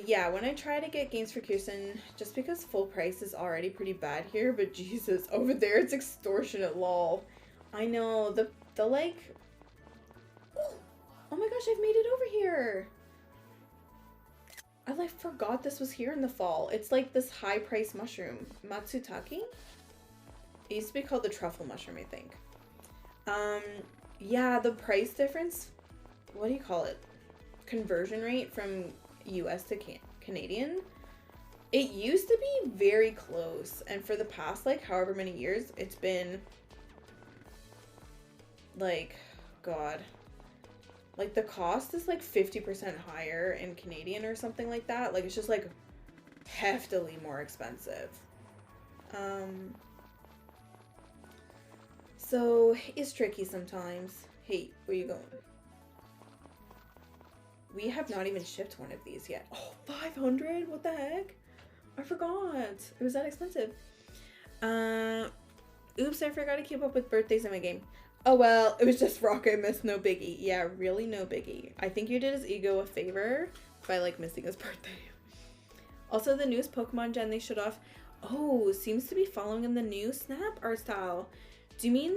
Speaker 1: Yeah, when I try to get games for Kirsten, just because full price is already pretty bad here, but Jesus, over there it's extortionate, lol. I know, the like, oh my gosh, I've made it over here. I like forgot this was here in the fall. It's like this high price mushroom, Matsutake. It used to be called the truffle mushroom, I think. Yeah, the price difference, what do you call it? Conversion rate from US to Canadian. It used to be very close, and for the past like however many years, it's been like, God, like the cost is like 50% higher in Canadian or something like that. Like it's just like heftily more expensive. So it's tricky sometimes. Hey, where you going? We have not even shipped one of these yet. Oh, 500? What the heck? I forgot. It was that expensive. Oops, I forgot to keep up with birthdays in my game. Oh well, it was just rock I missed, no biggie. Yeah, really no biggie. I think you did his ego a favor by like missing his birthday. Also, the newest Pokemon gen they showed off, oh, seems to be following in the new Snap art style. Do you mean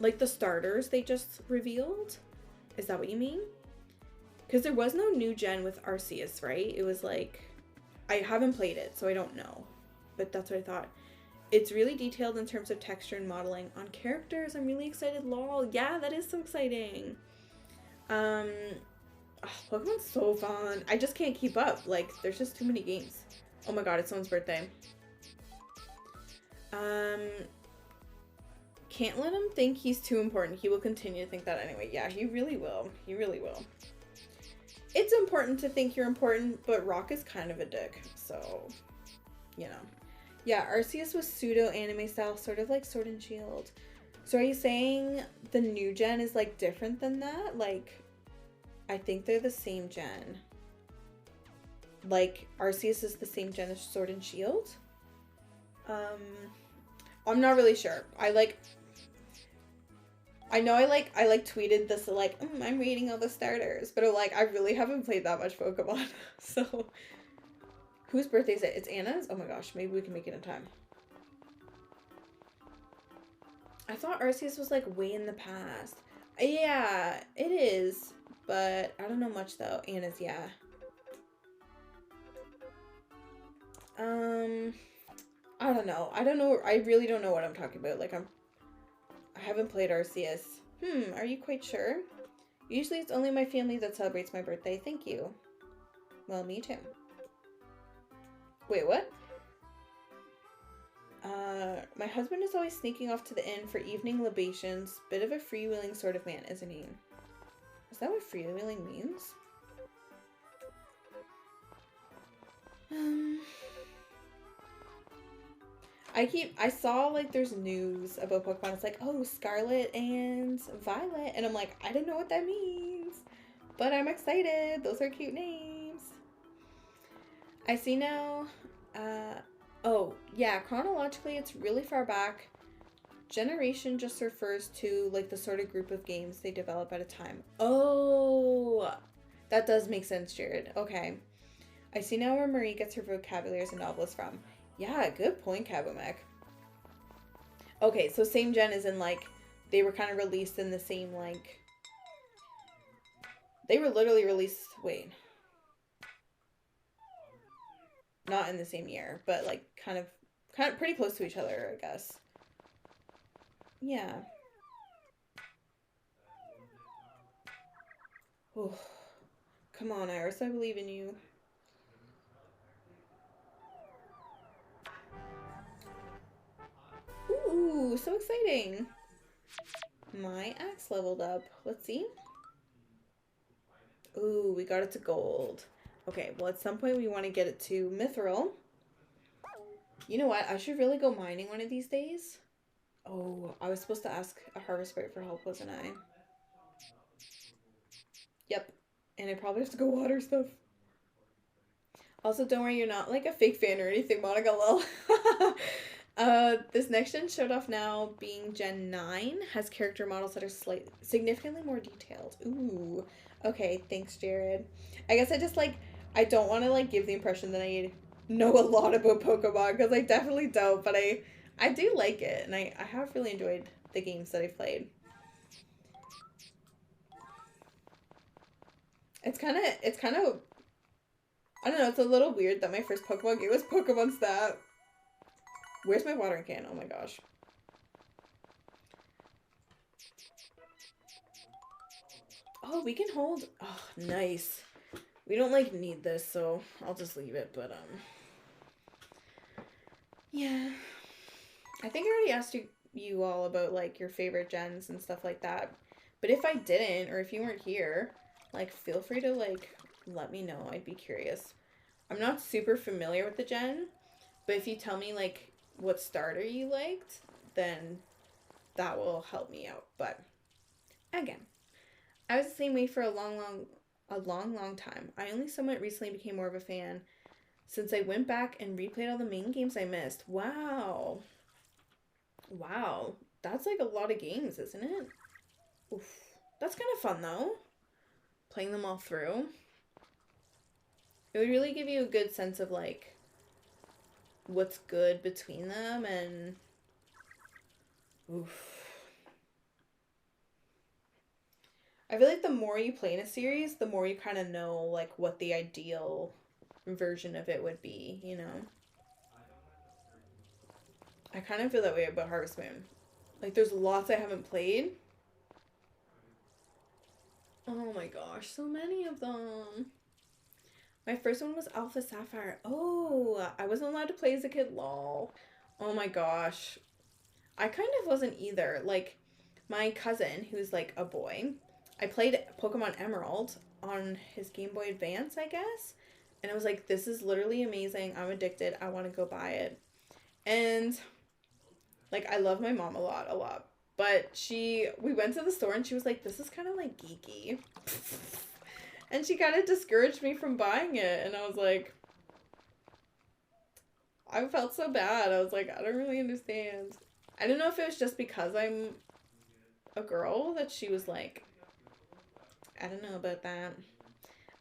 Speaker 1: like the starters they just revealed? Is that what you mean? Because there was no new gen with Arceus, right? It was like, I haven't played it, so I don't know. But that's what I thought. It's really detailed in terms of texture and modeling on characters. I'm really excited, lol. Yeah, that is so exciting. Oh, Pokemon's so fun. I just can't keep up. Like, there's just too many games. Oh my god, it's someone's birthday. Can't let him think he's too important. He will continue to think that anyway. Yeah, he really will. He really will. It's important to think you're important, but Rock is kind of a dick, so, you know. Yeah, Arceus was pseudo-anime style, sort of like Sword and Shield. So are you saying the new gen is, like, different than that? Like, I think they're the same gen. Like, Arceus is the same gen as Sword and Shield? I'm not really sure. I tweeted this like, I'm reading all the starters, but I'm like, I really haven't played that much Pokemon. So, whose birthday is it? It's Anna's? Oh my gosh, maybe we can make it in time. I thought Arceus was like way in the past. Yeah, it is, but I don't know much though. Anna's, yeah. I don't know. I really don't know what I'm talking about. Like, I haven't played Arceus. Are you quite sure? Usually it's only my family that celebrates my birthday. Thank you. Well, me too. Wait, what? My husband is always sneaking off to the inn for evening libations. Bit of a freewheeling sort of man, isn't he? Is that what freewheeling means? I saw like there's news about Pokemon. It's like, oh, Scarlet and Violet. And I'm like, I don't know what that means. But I'm excited. Those are cute names. I see now. Oh, yeah, chronologically, it's really far back. Generation just refers to like the sort of group of games they develop at a time. Oh, that does make sense, Jared. Okay. I see now where Marie gets her vocabulary as a novelist from. Yeah, good point, Kabumek. Okay, so same gen is in like they were kind of released in the same like they were literally released not in the same year, but like kind of pretty close to each other, I guess. Yeah. Oh, come on, Iris, I believe in you. Ooh, so exciting. My axe leveled up. Let's see. Ooh, we got it to gold. Okay, well, at some point we want to get it to mithril. You know what? I should really go mining one of these days. Oh, I was supposed to ask a harvest sprite for help, wasn't I? Yep. And I probably have to go water stuff. Also, don't worry, you're not like a fake fan or anything, Monica, lol. This next gen showed off now being Gen 9 has character models that are significantly more detailed. Ooh. Okay, thanks, Jared. I guess I just like I don't want to like give the impression that I know a lot about Pokemon because I definitely don't, but I do like it and I have really enjoyed the games that I've played. It's kind of I don't know, it's a little weird that my first Pokemon game was Pokemon Snap. Where's my watering can? Oh my gosh. Oh, we can hold. Oh, nice. We don't like need this, so I'll just leave it, but yeah. I think I already asked you all about like your favorite gens and stuff like that. But if I didn't or if you weren't here, like feel free to like let me know. I'd be curious. I'm not super familiar with the gen, but if you tell me like what starter you liked, then that will help me out. But again, I was the same way for a long time. I only somewhat recently became more of a fan since I went back and replayed all the main games I missed. Wow. Wow. That's like a lot of games, isn't it? Oof. That's kind of fun though. Playing them all through. It would really give you a good sense of like what's good between them and oof. I feel like the more you play in a series, the more you kind of know like what the ideal version of it would be, you know? I kind of feel that way about Harvest Moon. Like there's lots I haven't played. Oh my gosh, so many of them. My first one was Alpha Sapphire. Oh, I wasn't allowed to play as a kid, lol. Oh my gosh. I kind of wasn't either. Like, my cousin, who's like a boy, I played Pokemon Emerald on his Game Boy Advance, I guess. And I was like, this is literally amazing. I'm addicted. I want to go buy it. And, like, I love my mom a lot, a lot. But we went to the store and she was like, this is kind of like geeky. And she kind of discouraged me from buying it. And I was like, I felt so bad. I was like, I don't really understand. I don't know if it was just because I'm a girl that she was like, I don't know about that.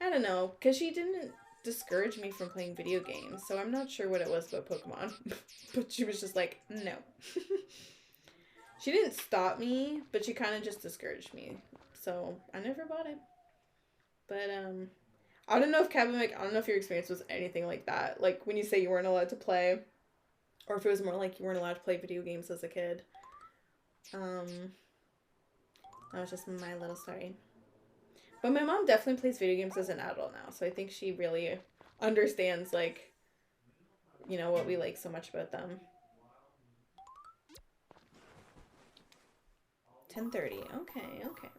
Speaker 1: I don't know. Because she didn't discourage me from playing video games. So I'm not sure what it was about Pokemon. But she was just like, no. She didn't stop me, but she kind of just discouraged me. So I never bought it. But I don't know if I don't know if your experience was anything like that. Like when you say you weren't allowed to play, or if it was more like you weren't allowed to play video games as a kid. That was just my little story. But my mom definitely plays video games as an adult now, so I think she really understands like, you know, what we like so much about them. 10:30. Okay, okay.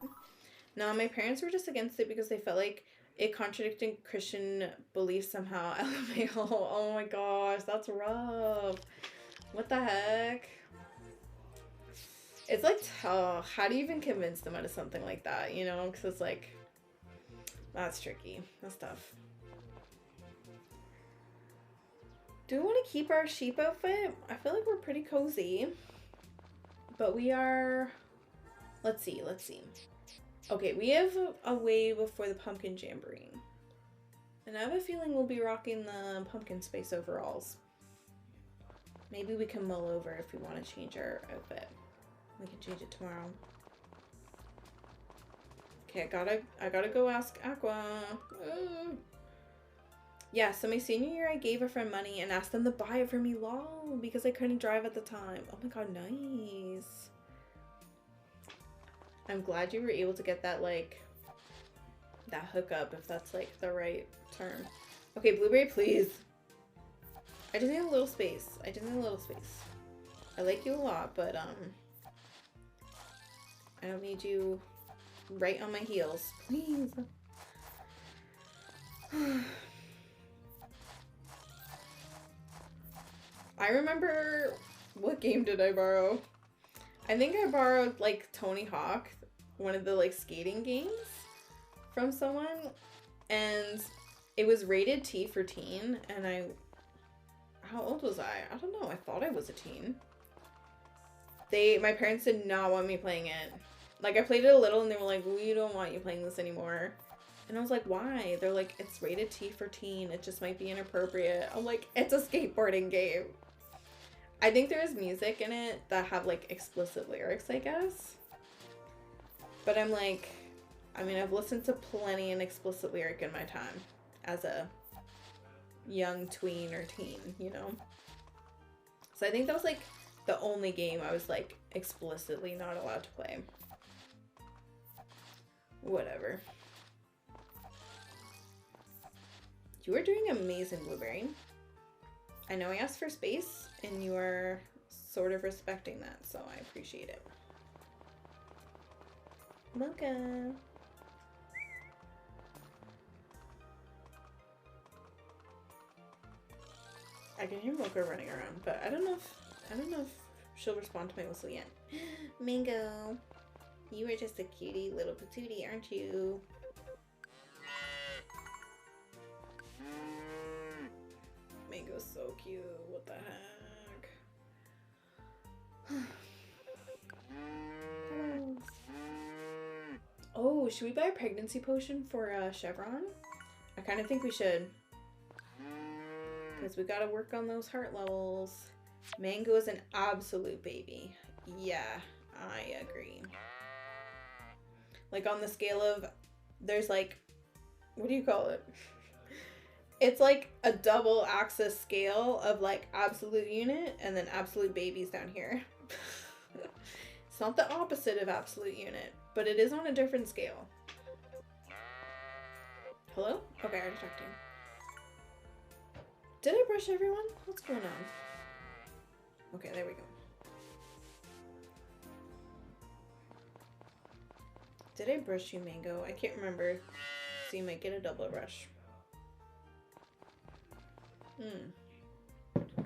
Speaker 1: No, my parents were just against it because they felt like it contradicted Christian beliefs somehow. LMAO. Oh my gosh, that's rough.
Speaker 2: What the heck? It's like, oh, how do you even convince them out of something like that, you know? Because it's like, that's tricky. That's tough. Do we want to keep our sheep outfit? I feel like we're pretty cozy. But we are... Let's see. Okay, we have a way before the pumpkin jamboree. And I have a feeling we'll be rocking the pumpkin space overalls. Maybe we can mull over if we want to change our outfit. We can change it tomorrow. Okay, I gotta go ask Aqua. Yeah, so my senior year I gave a friend money and asked them to buy it for me, lol, because I couldn't drive at the time. Oh my god, nice. I'm glad you were able to get that, like, that hookup, if that's, like, the right term. Okay, Blueberry, please. I just need a little space. I like you a lot, but, I don't need you right on my heels. Please. I remember, what game did I borrow? I think I borrowed, like, Tony Hawk, one of the, like, skating games from someone, and it was rated T for teen, and how old was I? I don't know, I thought I was a teen. My parents did not want me playing it. Like, I played it a little, and they were like, we don't want you playing this anymore. And I was like, why? They're like, it's rated T for teen, it just might be inappropriate. I'm like, it's a skateboarding game. I think there's music in it that have, like, explicit lyrics, I guess. But I'm like, I mean, I've listened to plenty an explicit lyric in my time as a young tween or teen, you know? So I think that was, like, the only game I was, like, explicitly not allowed to play. Whatever. You are doing amazing, Blueberry. I know I asked for space, and you are sort of respecting that, so I appreciate it. Mocha. I can hear Mocha running around, but I don't know if she'll respond to my whistle yet. Mango, you are just a cutie little patootie, aren't you? Mango's so cute. What the heck? Oh, should we buy a pregnancy potion for Chevron? I kind of think we should. Because we gotta work on those heart levels. Mango is an absolute baby. Yeah, I agree. Like, on the scale of, there's like, what do you call it? It's like a double axis scale of, like, absolute unit and then absolute babies down here. It's not the opposite of absolute unit, but it is on a different scale. Hello? Okay, I already talked to you. Did I brush everyone? What's going on? Okay, there we go. Did I brush you, Mango? I can't remember. So you might get a double brush.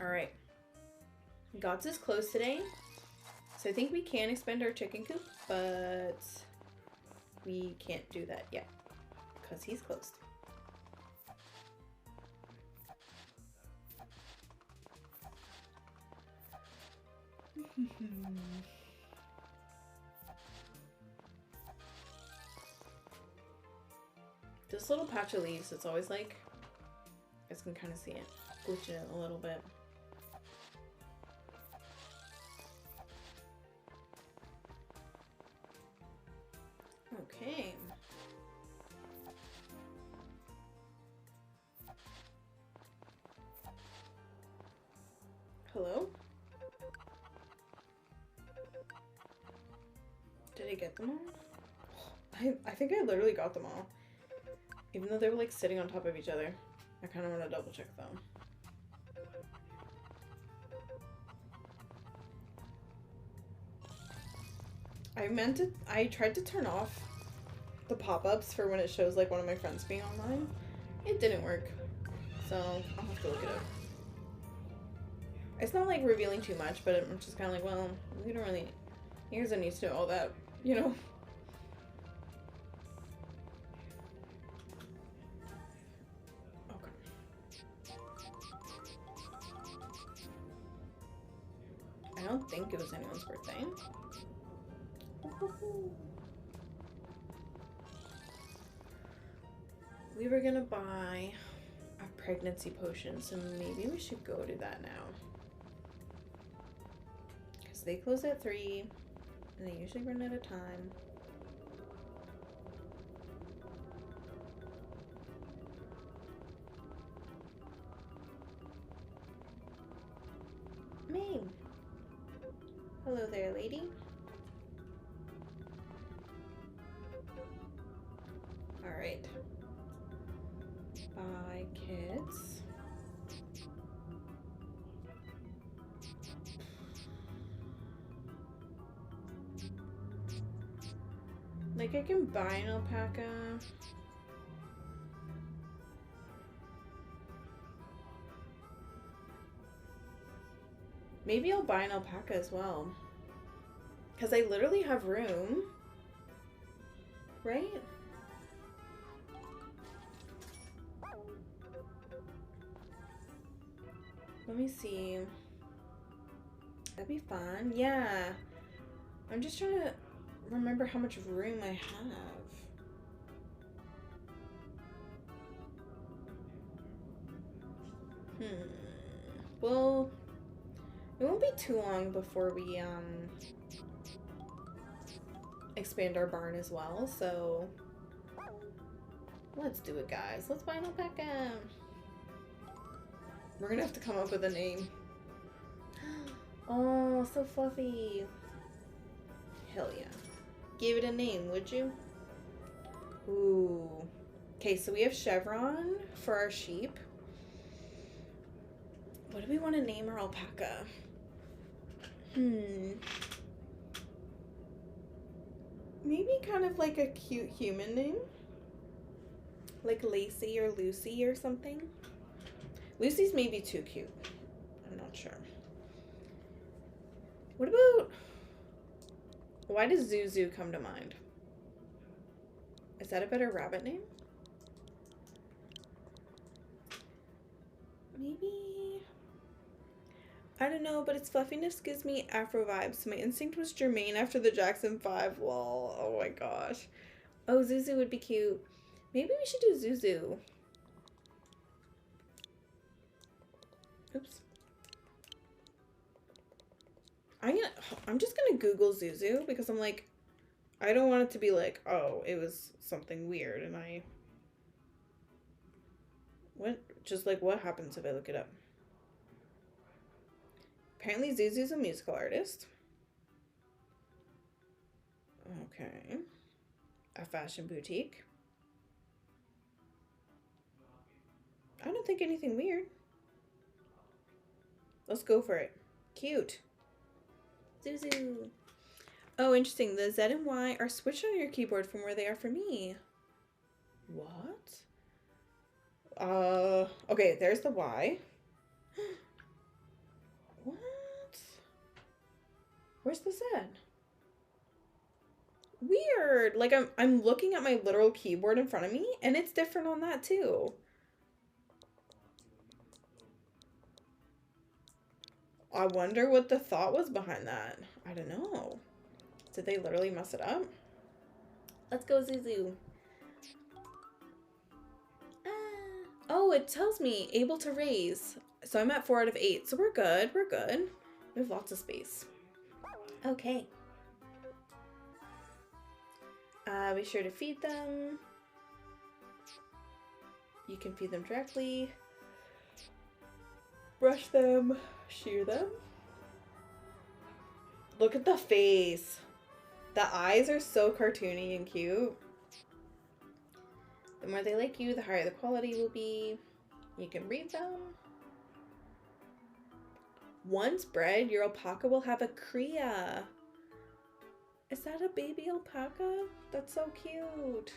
Speaker 2: Alright. Gods is closed today. So I think we can expand our chicken coop, but we can't do that yet because he's closed. This little patch of leaves, it's always like, you guys can kind of see it, glitching it a little bit. Okay. Hello? Did I get them all? I think I literally got them all. Even though they were like sitting on top of each other. I kind of want to double check them. I tried to turn off the pop-ups for when it shows like one of my friends being online. It didn't work. So I'll have to look it up. It's not like revealing too much, but I'm just kind of like, well, we don't really. He doesn't need to know all that, you know? Okay. I don't think it was anyone's birthday. We were gonna buy a pregnancy potion, so maybe we should go to that now. Because they close at 3, and they usually run out of time. May. Hello there, lady. Alright. Bye, kids. Like, I can buy an alpaca. Maybe I'll buy an alpaca as well. Because I literally have room. Right? Let me see. That'd be fun. Yeah. I'm just trying to remember how much room I have. Well, it won't be too long before we expand our barn as well, so let's do it, guys. Let's buy an alpaca. We're gonna have to come up with a name. Oh, so fluffy. Hell yeah. Give it a name, would you? Ooh. Okay, so we have Chevron for our sheep. What do we want to name our alpaca? Maybe kind of like a cute human name. Like Lacey or Lucy or something. Lucy's maybe too cute. I'm not sure. What about... Why does Zuzu come to mind? Is that a better rabbit name? Maybe... I don't know, but its fluffiness gives me Afro vibes. So my instinct was Jermaine after the Jackson 5. Lol. Oh my gosh. Oh, Zuzu would be cute. Maybe we should do Zuzu. Oops. I'm just gonna Google Zuzu because I'm like, I don't want it to be like, oh, it was something weird and what happens if I look it up? Apparently Zuzu's a musical artist. Okay. A fashion boutique. I don't think anything weird. Let's go for it. Cute. Zuzu. Oh, interesting. The Z and Y are switched on your keyboard from where they are for me. What? Okay, there's the Y. What? Where's the Z? Weird. Like I'm looking at my literal keyboard in front of me and it's different on that too. I wonder what the thought was behind that. I don't know. Did they literally mess it up? Let's go, Zuzu. Oh, it tells me able to raise. So I'm at 4 out of 8. So we're good. We're good. We have lots of space. Okay. Be sure to feed them. You can feed them directly. Brush them. Shear them. Look at the face. The eyes are so cartoony and cute. The more they like you, the higher the quality will be. You can read them. Once bred, your alpaca will have a cria. Is that a baby alpaca? That's so cute.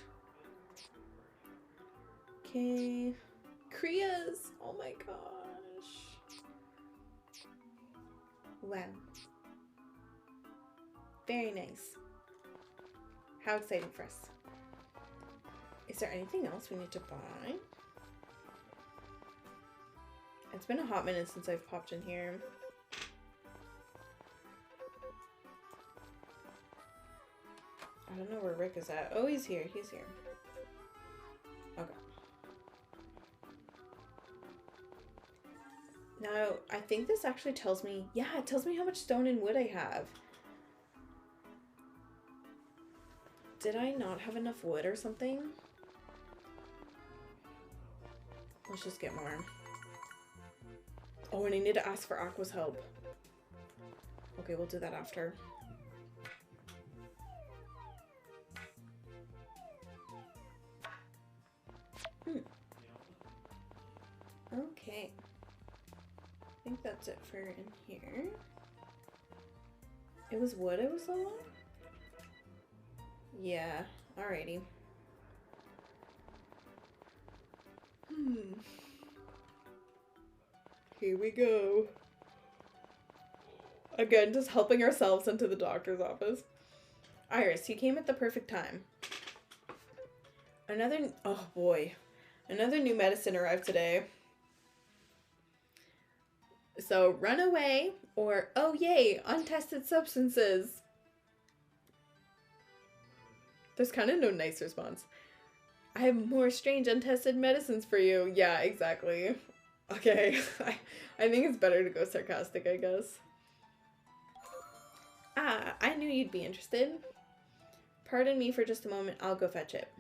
Speaker 2: Okay. Crias. Oh my gosh.
Speaker 1: Wow. Very nice. How exciting for us. Is there anything else we need to buy? It's been a hot minute since I've popped in here. I don't know where Rick is at. Oh, he's here. He's here. Okay. Now, I think this actually tells me... Yeah, it tells me how much stone and wood I have. Did I not have enough wood or something? Let's just get more. Oh, and I need to ask for Aqua's help. Okay, we'll do that after. Okay. I think that's it for in here. It was wood I was low on? Yeah, alrighty. Here we go. Again, just helping ourselves into the doctor's office. Iris, you came at the perfect time. Oh boy. Another new medicine arrived today. So, run away or, oh yay, untested substances. There's kind of no nice response. I have more strange untested medicines for you. Yeah, exactly. Okay. I think it's better to go sarcastic, I guess. Ah, I knew you'd be interested. Pardon me for just a moment. I'll go fetch it.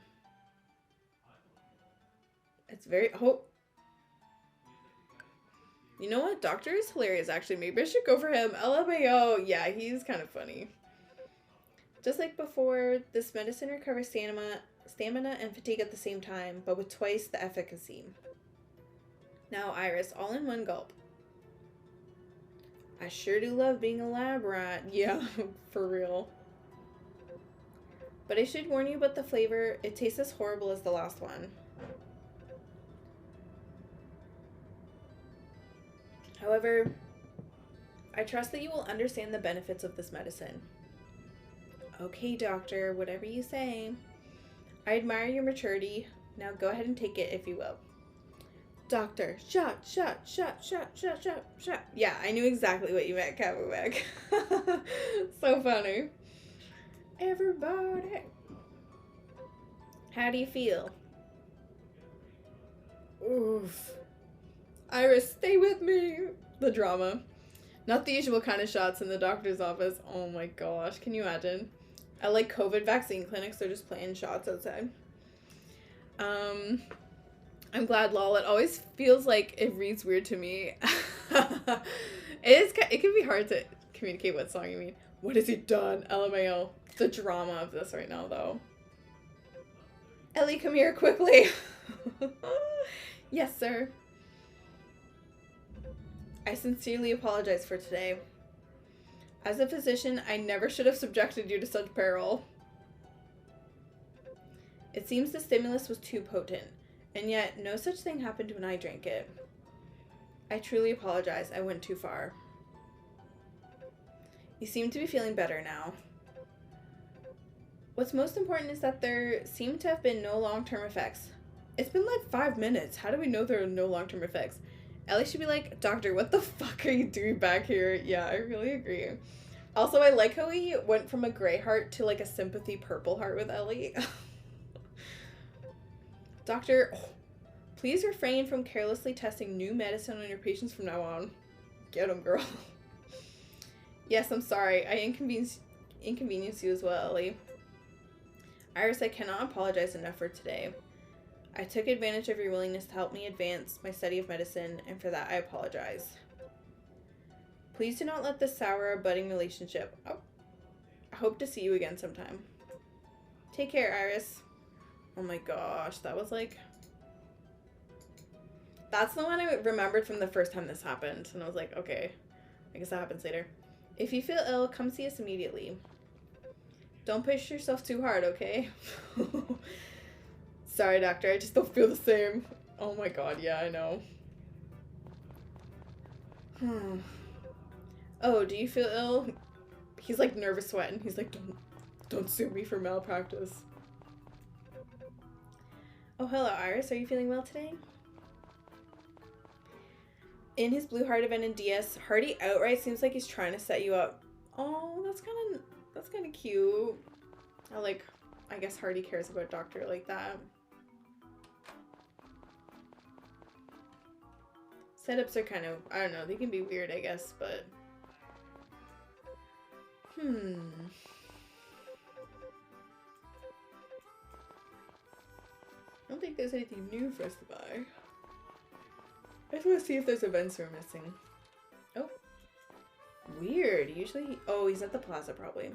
Speaker 1: It's very... Oh. You know what? Doctor is hilarious, actually. Maybe I should go for him. LMAO. Yeah, he's kind of funny. Just like before, this medicine recovers stamina and fatigue at the same time, but with twice the efficacy. Now, Iris, all in one gulp. I sure do love being a lab rat. Yeah, for real. But I should warn you about the flavor. It tastes as horrible as the last one. However, I trust that you will understand the benefits of this medicine. Okay, doctor, whatever you say. I admire your maturity. Now go ahead and take it if you will. Doctor, shot. Yeah, I knew exactly what you meant, Cabawack. So funny. Everybody. How do you feel? Oof. Iris, stay with me. The drama. Not the usual kind of shots in the doctor's office. Oh my gosh, can you imagine? At like COVID vaccine clinics, they're just playing shots outside. I'm glad, lol. It always feels like it reads weird to me. It can be hard to communicate what song you mean. What has he done? LMAO. The drama of this right now, though. Ellie, come here quickly. Yes, sir. I sincerely apologize for today. As a physician, I never should have subjected you to such peril. It seems the stimulus was too potent, and yet no such thing happened when I drank it. I truly apologize. I went too far. You seem to be feeling better now. What's most important is that there seem to have been no long-term effects. It's been like 5 minutes. How do we know there are no long-term effects? Ellie should be like, Doctor, what the fuck are you doing back here? Yeah, I really agree. Also, I like how he went from a gray heart to like a sympathy purple heart with Ellie. Doctor, please refrain from carelessly testing new medicine on your patients from now on. Get him, girl. Yes, I'm sorry. I inconvenience you as well, Ellie. Iris, I cannot apologize enough for today. I took advantage of your willingness to help me advance my study of medicine, and for that I apologize. Please do not let this sour a budding relationship. Oh, I hope to see you again sometime. Take care, Iris. Oh my gosh, that was like... That's the one I remembered from the first time this happened, and I was like, okay, I guess that happens later. If you feel ill, come see us immediately. Don't push yourself too hard, okay? Sorry, doctor, I just don't feel the same. Oh my god, yeah, I know.
Speaker 2: Oh, do you feel ill? He's like nervous sweating. He's like, don't sue me for malpractice.
Speaker 1: Oh, hello, Iris. Are you feeling well today? In his Blue Heart event in DS, Hardy outright seems like he's trying to set you up. Oh, that's kind of cute. I guess Hardy cares about Doctor like that. Setups are kind of, I don't know, they can be weird, I guess, but I don't think there's anything new for us to buy. I just want to see if there's events we're missing. Oh. Weird. Usually, oh, he's at the plaza probably.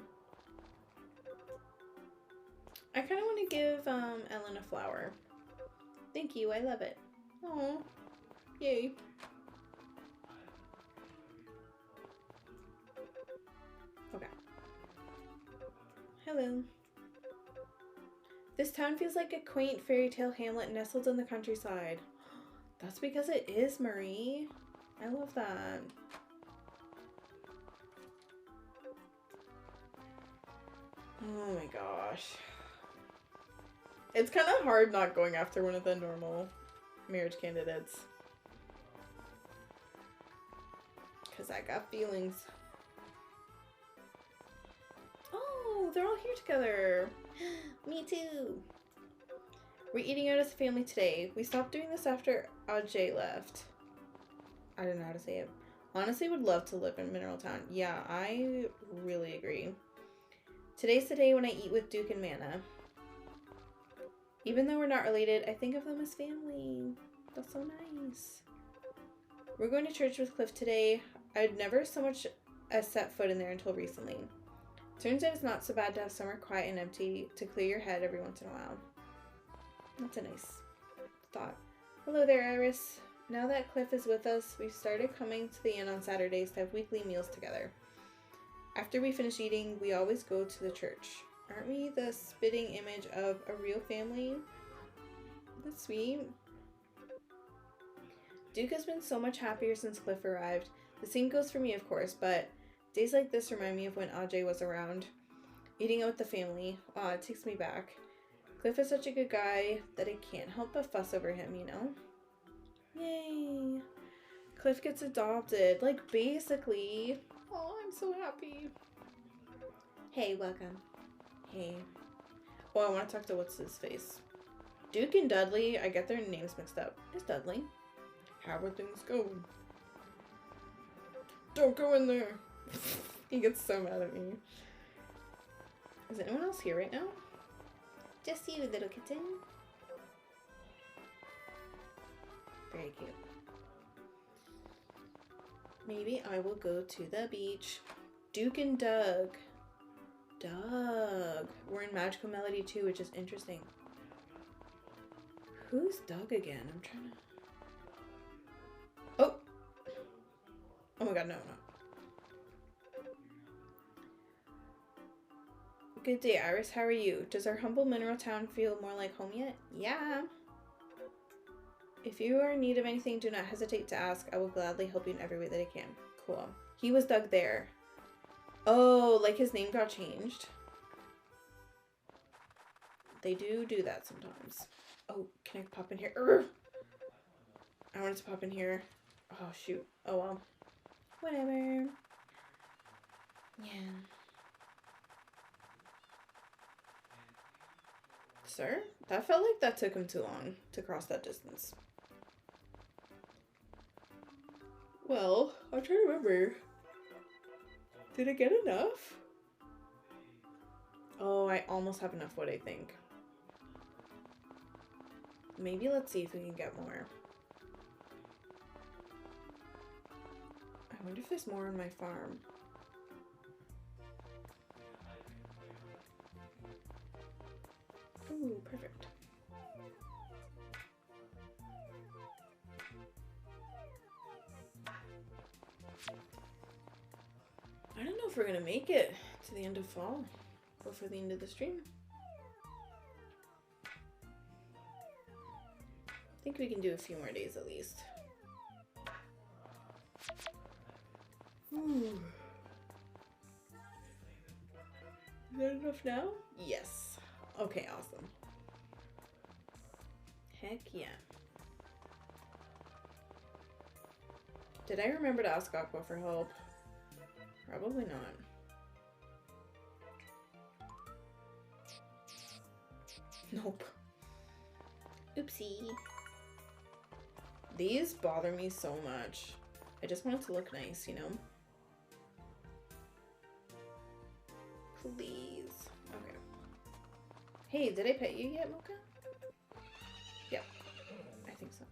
Speaker 1: I kind of want to give Ellen a flower. Thank you. I love it. Oh. Yay. Okay. Hello. This town feels like a quaint fairy tale hamlet nestled in the countryside. That's because it is, Marie. I love that. Oh my gosh. It's kind of hard not going after one of the normal marriage candidates. Because I got feelings. Oh, they're all here together. Me too. We're eating out as a family today. We stopped doing this after Ajay left. I don't know how to say it. Honestly, would love to live in Mineral Town. Yeah, I really agree. Today's the day when I eat with Duke and Mana. Even though we're not related, I think of them as family. That's so nice. We're going to church with Cliff today. I'd never so much as set foot in there until recently. Turns out it's not so bad to have somewhere quiet and empty to clear your head every once in a while. That's a nice thought. Hello there, Iris. Now that Cliff is with us, we've started coming to the inn on Saturdays to have weekly meals together. After we finish eating, we always go to the church. Aren't we the spitting image of a real family? That's sweet. Duke has been so much happier since Cliff arrived. The same goes for me, of course, but days like this remind me of when Ajay was around. Eating out with the family. Aw, it takes me back. Cliff is such a good guy that I can't help but fuss over him, you know? Yay! Cliff gets adopted. Like, basically.
Speaker 2: Oh, I'm so happy.
Speaker 1: Hey, welcome. Hey. Oh, I want to talk to what's his face. Duke and Dudley, I get their names mixed up. It's Dudley.
Speaker 2: How are things going? Don't go in there. He gets so mad at me.
Speaker 1: Is anyone else here right now? Just you, little kitten. Very cute. Maybe I will go to the beach. Duke and Doug. Doug. We're in Magical Melody too, which is interesting. Who's Doug again? I'm trying to... Oh! Oh my god, no. Good day, Iris. How are you? Does our humble mineral town feel more like home yet? Yeah. If you are in need of anything, do not hesitate to ask. I will gladly help you in every way that I can. Cool. He was Doug there. Oh, like his name got changed. They do that sometimes. Oh, can I pop in here? Urgh! I wanted to pop in here. Oh, shoot. Oh, well. Whatever. Yeah. Sir? That felt like that took him too long to cross that distance. Well, I'm trying to remember. Did I get enough? Oh, I almost have enough wood, I think. Maybe let's see if we can get more. I wonder if there's more on my farm. Ooh, perfect. I don't know if we're gonna make it to the end of fall before the end of the stream. I think we can do a few more days at least.
Speaker 2: Ooh. Is that enough now? Yes. Okay, awesome. Heck yeah. Did I remember to ask Aqua for help? Probably not. Nope. Oopsie. These bother me so much. I just want it to look nice, you know? Please. Okay. Hey, did I pet you yet, Mocha? Yep. I think so.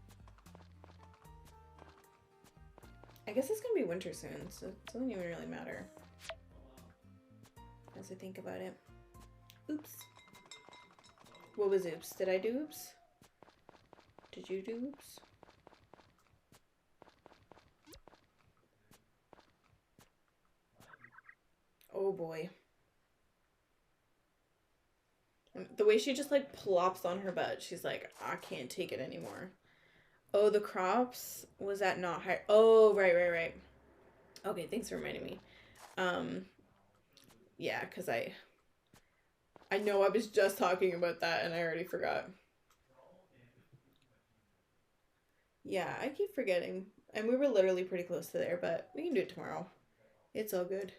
Speaker 2: I guess it's gonna be winter soon, so it doesn't even really matter. As I think about it. Oops. What was oops? Did I do oops? Did you do oops? Oh boy. The way she just like plops on her butt, she's like, I can't take it anymore. Oh, the crops was at not high. Oh, right. Okay, thanks for reminding me. Yeah, because I know I was just talking about that and I already forgot. Yeah, I keep forgetting. And we were literally pretty close to there, but we can do it tomorrow. It's all good.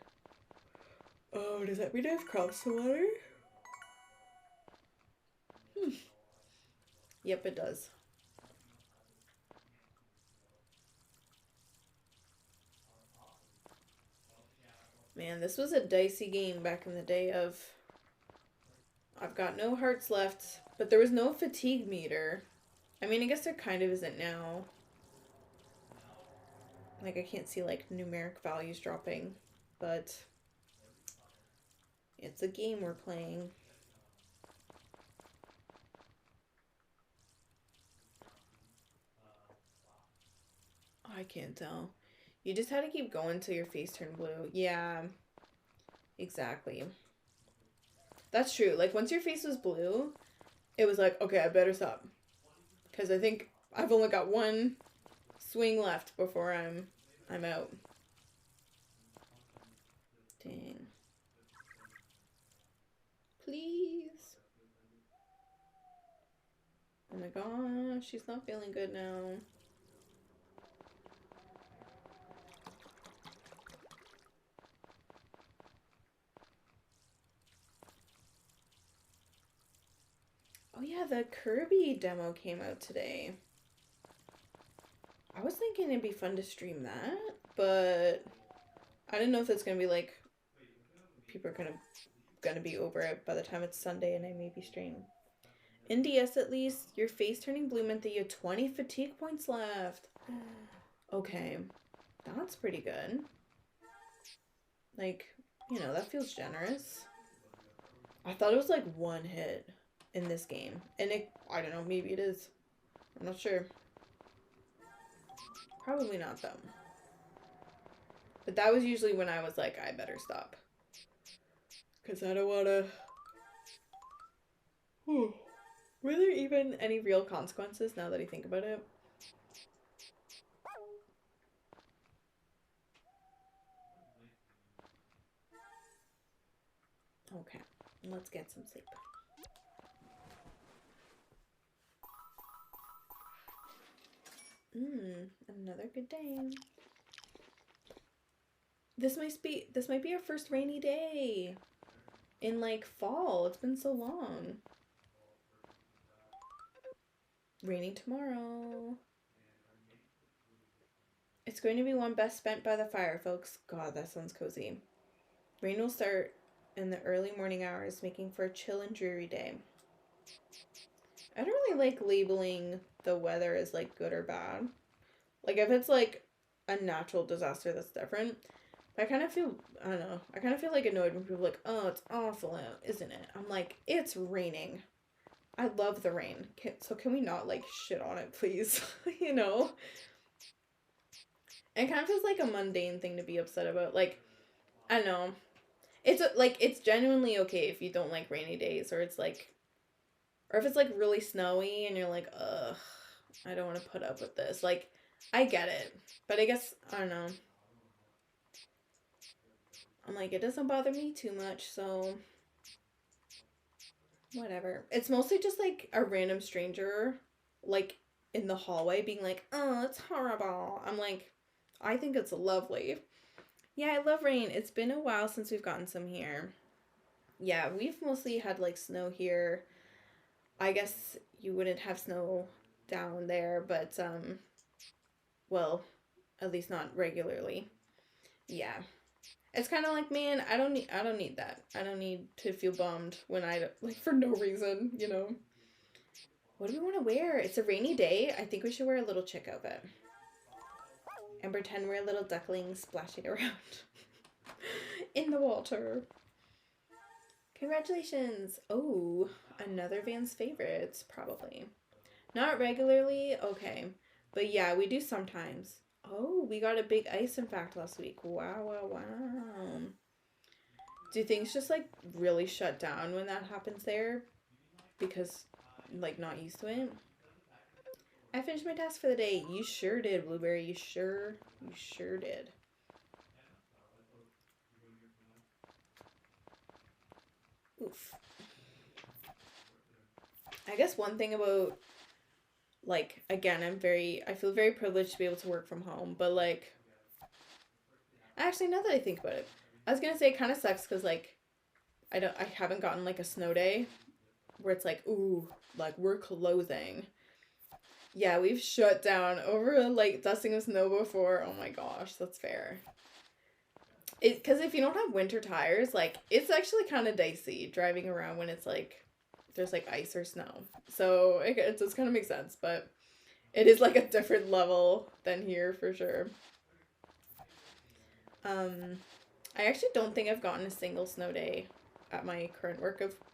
Speaker 2: Oh, does that mean I have crops to water? Yep, it does. Man, this was a dicey game back in the day of... I've got no hearts left, but there was no fatigue meter. I mean, I guess there kind of isn't now. Like, I can't see, like, numeric values dropping, but it's a game we're playing. I can't tell. You just had to keep going till your face turned blue. Yeah, exactly. That's true. Like, once your face was blue, it was like, okay, I better stop. Because I think I've only got one swing left before I'm out. Dang. Please. Oh my gosh, she's not feeling good now. Oh yeah, the Kirby demo came out today. I was thinking it'd be fun to stream that, but I didn't know if it's gonna be like people are gonna be over it by the time it's Sunday and I maybe stream. In DS at least, your face turning blue meant that you had 20 fatigue points left. Okay, that's pretty good. Like, you know, that feels generous. I thought it was like one hit in this game. And I don't know, maybe it is. I'm not sure. Probably not though. But that was usually when I was like, I better stop. Because I don't want to... Were there even any real consequences now that I think about it? Okay, let's get some sleep. Another good day. This might be our first rainy day in like fall. It's been so long. Raining tomorrow. It's going to be one best spent by the fire, folks. God, that sounds cozy. Rain will start in the early morning hours, making for a chill and dreary day. I don't really like labeling the weather as like good or bad. Like if it's like a natural disaster, that's different. But I kind of feel, I don't know, I kind of feel like annoyed when people are like, oh, it's awful out, isn't it? I'm like, it's raining. I love the rain. So can we not like shit on it, please? You know? It kind of feels like a mundane thing to be upset about. Like, I don't know. It's like, it's genuinely okay if you don't like rainy days, or it's like, or if it's like really snowy and you're like, ugh, I don't want to put up with this. Like, I get it. But I guess, I don't know.
Speaker 1: I'm like, it doesn't bother me too much, so whatever. It's mostly just like a random stranger, like in the hallway, being like, oh, it's horrible. I'm like, I think it's lovely. Yeah, I love rain. It's been a while since we've gotten some here. Yeah, we've mostly had like snow here. I guess you wouldn't have snow down there, but well, at least not regularly. Yeah. It's kind of like, man, I don't need that. I don't need to feel bummed when I like for no reason, you know. What do we want to wear? It's a rainy day. I think we should wear a little chick outfit and pretend we're little ducklings splashing around in the water. Congratulations. Oh, another Van's favorites, probably. Not regularly, okay. But yeah, we do sometimes. Oh, we got a big ice in fact last week. Wow, wow, wow. Do things just like really shut down when that happens there? Because like not used to it? I finished my task for the day. You sure did, Blueberry. You sure did. Oof. I guess one thing about like again, I feel very privileged to be able to work from home, but like actually now that I think about it, I was gonna say it kind of sucks because like I haven't gotten like a snow day where it's like ooh like we're closing. Yeah, we've shut down over like dusting of snow before. Oh my gosh, that's fair. Because if you don't have winter tires, like it's actually kind of dicey driving around when it's like there's like ice or snow. So it does kind of make sense, but it is like a different level than here for sure. Um, I actually don't think I've gotten a single snow day at my current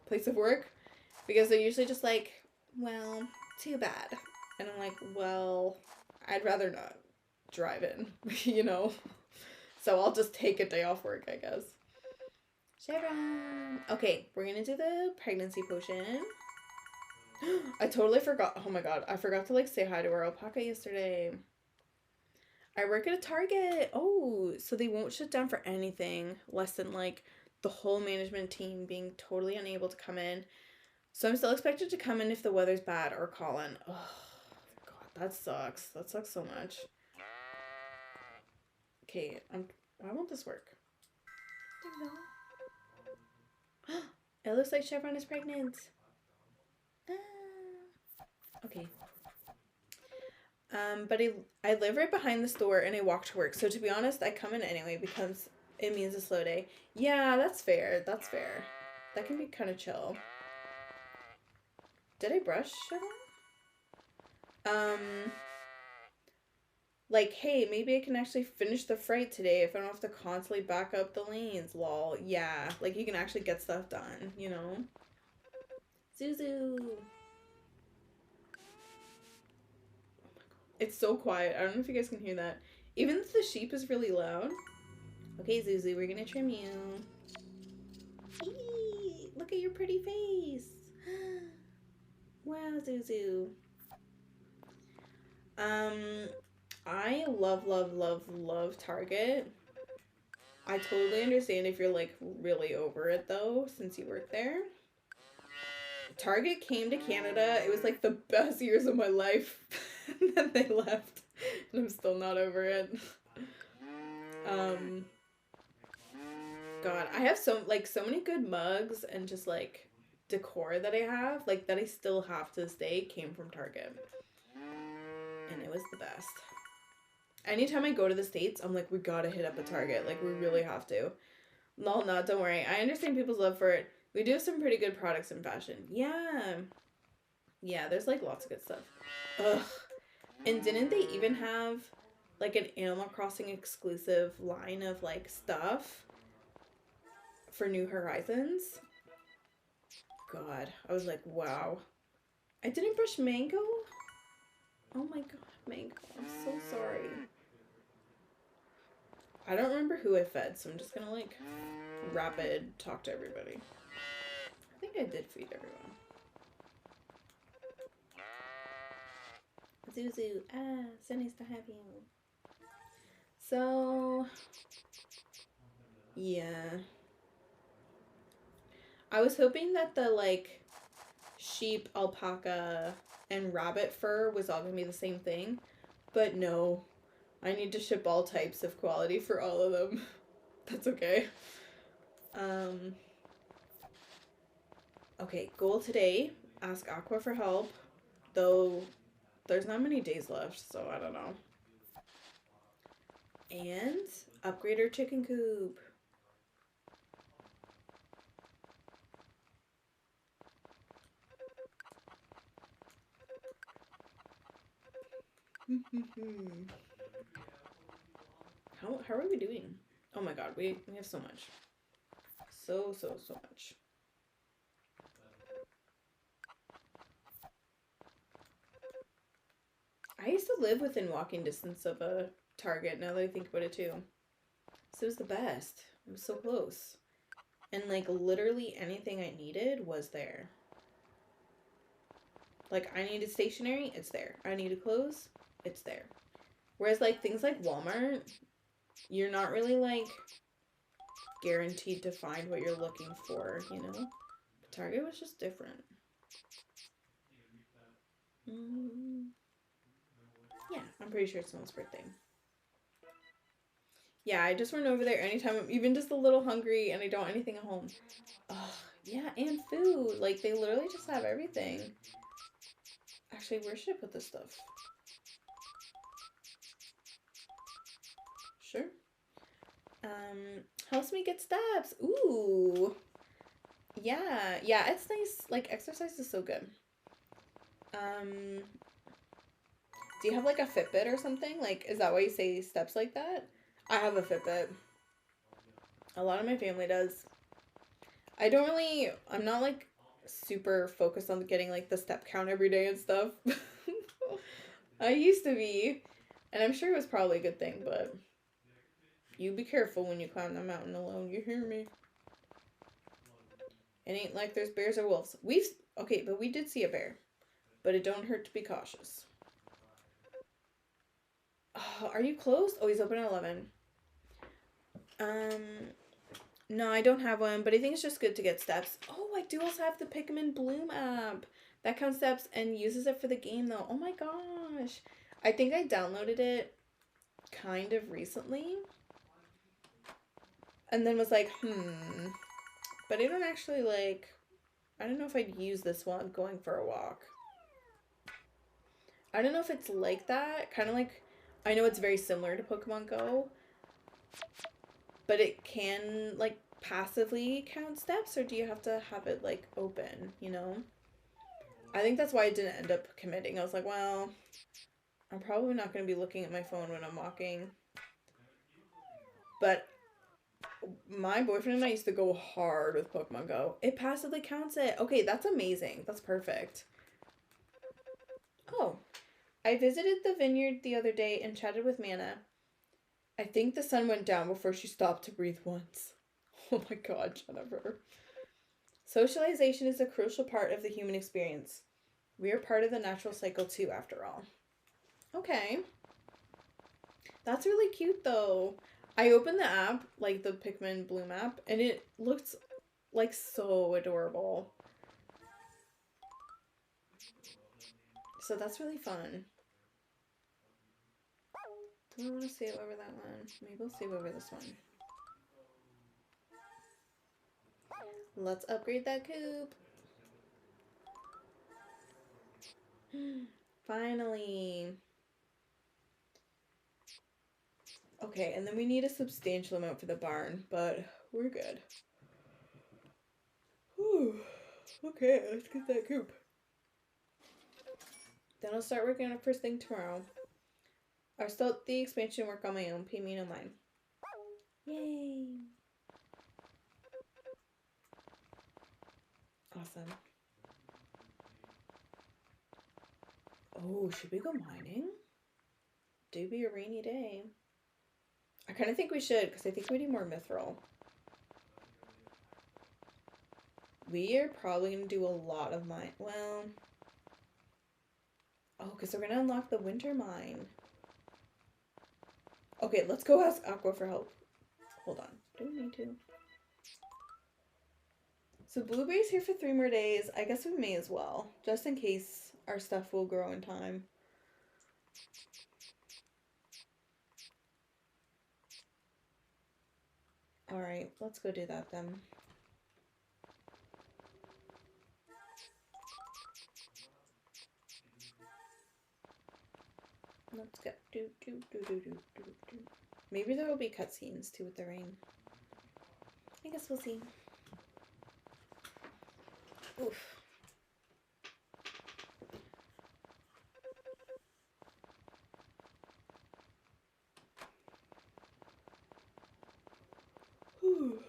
Speaker 1: place of work because they're usually just like, well, too bad. And I'm like, well, I'd rather not drive in, you know? So I'll just take a day off work, I guess. Chevron. Okay, we're gonna do the pregnancy potion. I totally forgot. Oh my god, I forgot to like say hi to our alpaca yesterday. I work at a Target. Oh, so they won't shut down for anything less than like the whole management team being totally unable to come in. So I'm still expected to come in if the weather's bad or call in. Oh god, that sucks. That sucks so much. Okay, why won't this work? It looks like Chevron is pregnant. Okay. But I live right behind the store and I walk to work. So to be honest, I come in anyway because it means a slow day. Yeah, that's fair. That's fair. That can be kind of chill. Did I brush Chevron? Like, hey, maybe I can actually finish the freight today if I don't have to constantly back up the lanes, lol. Yeah, like you can actually get stuff done, you know? Zuzu. It's so quiet. I don't know if you guys can hear that. Even if the sheep is really loud. Okay, Zuzu, we're gonna trim you. Eee, look at your pretty face. Wow, Zuzu. I love, love, love, love Target. I totally understand if you're like really over it though, since you work there. Target came to Canada. It was like the best years of my life. And then they left. And I'm still not over it. God, I have so many good mugs and just like decor that I have, like that I still have to this day came from Target. And it was the best. Anytime I go to the States, I'm like, we gotta hit up a Target. Like, we really have to. No, don't worry. I understand people's love for it. We do have some pretty good products in fashion. Yeah. Yeah, there's like lots of good stuff. Ugh. And didn't they even have like an Animal Crossing exclusive line of like stuff for New Horizons? God, I was like, wow. I didn't brush Mango? Oh my god, Mango. I'm so sorry. I don't remember who I fed, so I'm just gonna like rapid talk to everybody. I think I did feed everyone. Zuzu, so nice to have you. So, Yeah. I was hoping that the like sheep, alpaca, and rabbit fur was all gonna be the same thing, but no. I need to ship all types of quality for all of them. That's okay. Um, okay, goal today, ask Aqua for help, though there's not many days left, so I don't know. And upgrade our chicken coop. How are we doing? Oh my god, we have so much. So much. I used to live within walking distance of a Target now that I think about it too. So it was the best. It was so close. And like literally anything I needed was there. Like I needed stationery, it's there. I needed clothes, it's there. Whereas like things like Walmart, you're not really like guaranteed to find what you're looking for, you know? Target was just different. Yeah, I'm pretty sure it's someone's birthday. Yeah, I just run over there anytime I'm even just a little hungry and I don't want anything at home. Oh, yeah, and food. Like, they literally just have everything. Actually, where should I put this stuff? Sure. Helps me get steps. Ooh. Yeah, it's nice. Like, exercise is so good. Do you have like a Fitbit or something? Like, is that why you say steps like that? I have a Fitbit. A lot of my family does. I'm not like super focused on getting like the step count every day and stuff. I used to be, and I'm sure it was probably a good thing, but you be careful when you climb the mountain alone, you hear me? It ain't like there's bears or wolves. Okay, but we did see a bear, but it don't hurt to be cautious. Oh, are you closed? Oh, he's open at 11. No, I don't have one, but I think it's just good to get steps. Oh, I do also have the Pikmin Bloom app. That counts steps and uses it for the game, though. Oh my gosh. I think I downloaded it kind of recently. And then was like, But I don't actually like... I don't know if I'd use this while I'm going for a walk. I don't know if it's like that. Kind of like... I know it's very similar to Pokemon Go. But it can, like, passively count steps, or do you have to have it, like, open, you know? I think that's why I didn't end up committing. I was like, well, I'm probably not going to be looking at my phone when I'm walking. But my boyfriend and I used to go hard with Pokemon Go. It passively counts it. Okay, that's amazing. That's perfect. Oh, I visited the vineyard the other day and chatted with Mana. I think the sun went down before she stopped to breathe once. Oh my god, Jennifer. Socialization is a crucial part of the human experience. We are part of the natural cycle too, after all. Okay. That's really cute though. I opened the app, like the Pikmin Bloom app, and it looks like so adorable. So that's really fun. Do I want to save over that one? Maybe I'll save over this one. Let's upgrade that coop. Finally. Okay, and then we need a substantial amount for the barn, but we're good. Whew. Okay, let's get that coop. Then I'll start working on it first thing tomorrow. I'll start the expansion work on my own. Pay me no mind. Yay! Awesome. Oh, should we go mining? Do be a rainy day. I kind of think we should, because I think we need more mithril. We are probably going to do a lot of mine. Well... Oh, because we're going to unlock the winter mine. Okay, let's go ask Aqua for help. Hold on.
Speaker 2: Do we need to? So Blueberry's here for 3 more days. I guess we may as well, just in case our stuff will grow in time. Alright, let's go do that then. Let's go. Maybe there will be cutscenes too with the rain. I guess we'll see. Oof. Whew.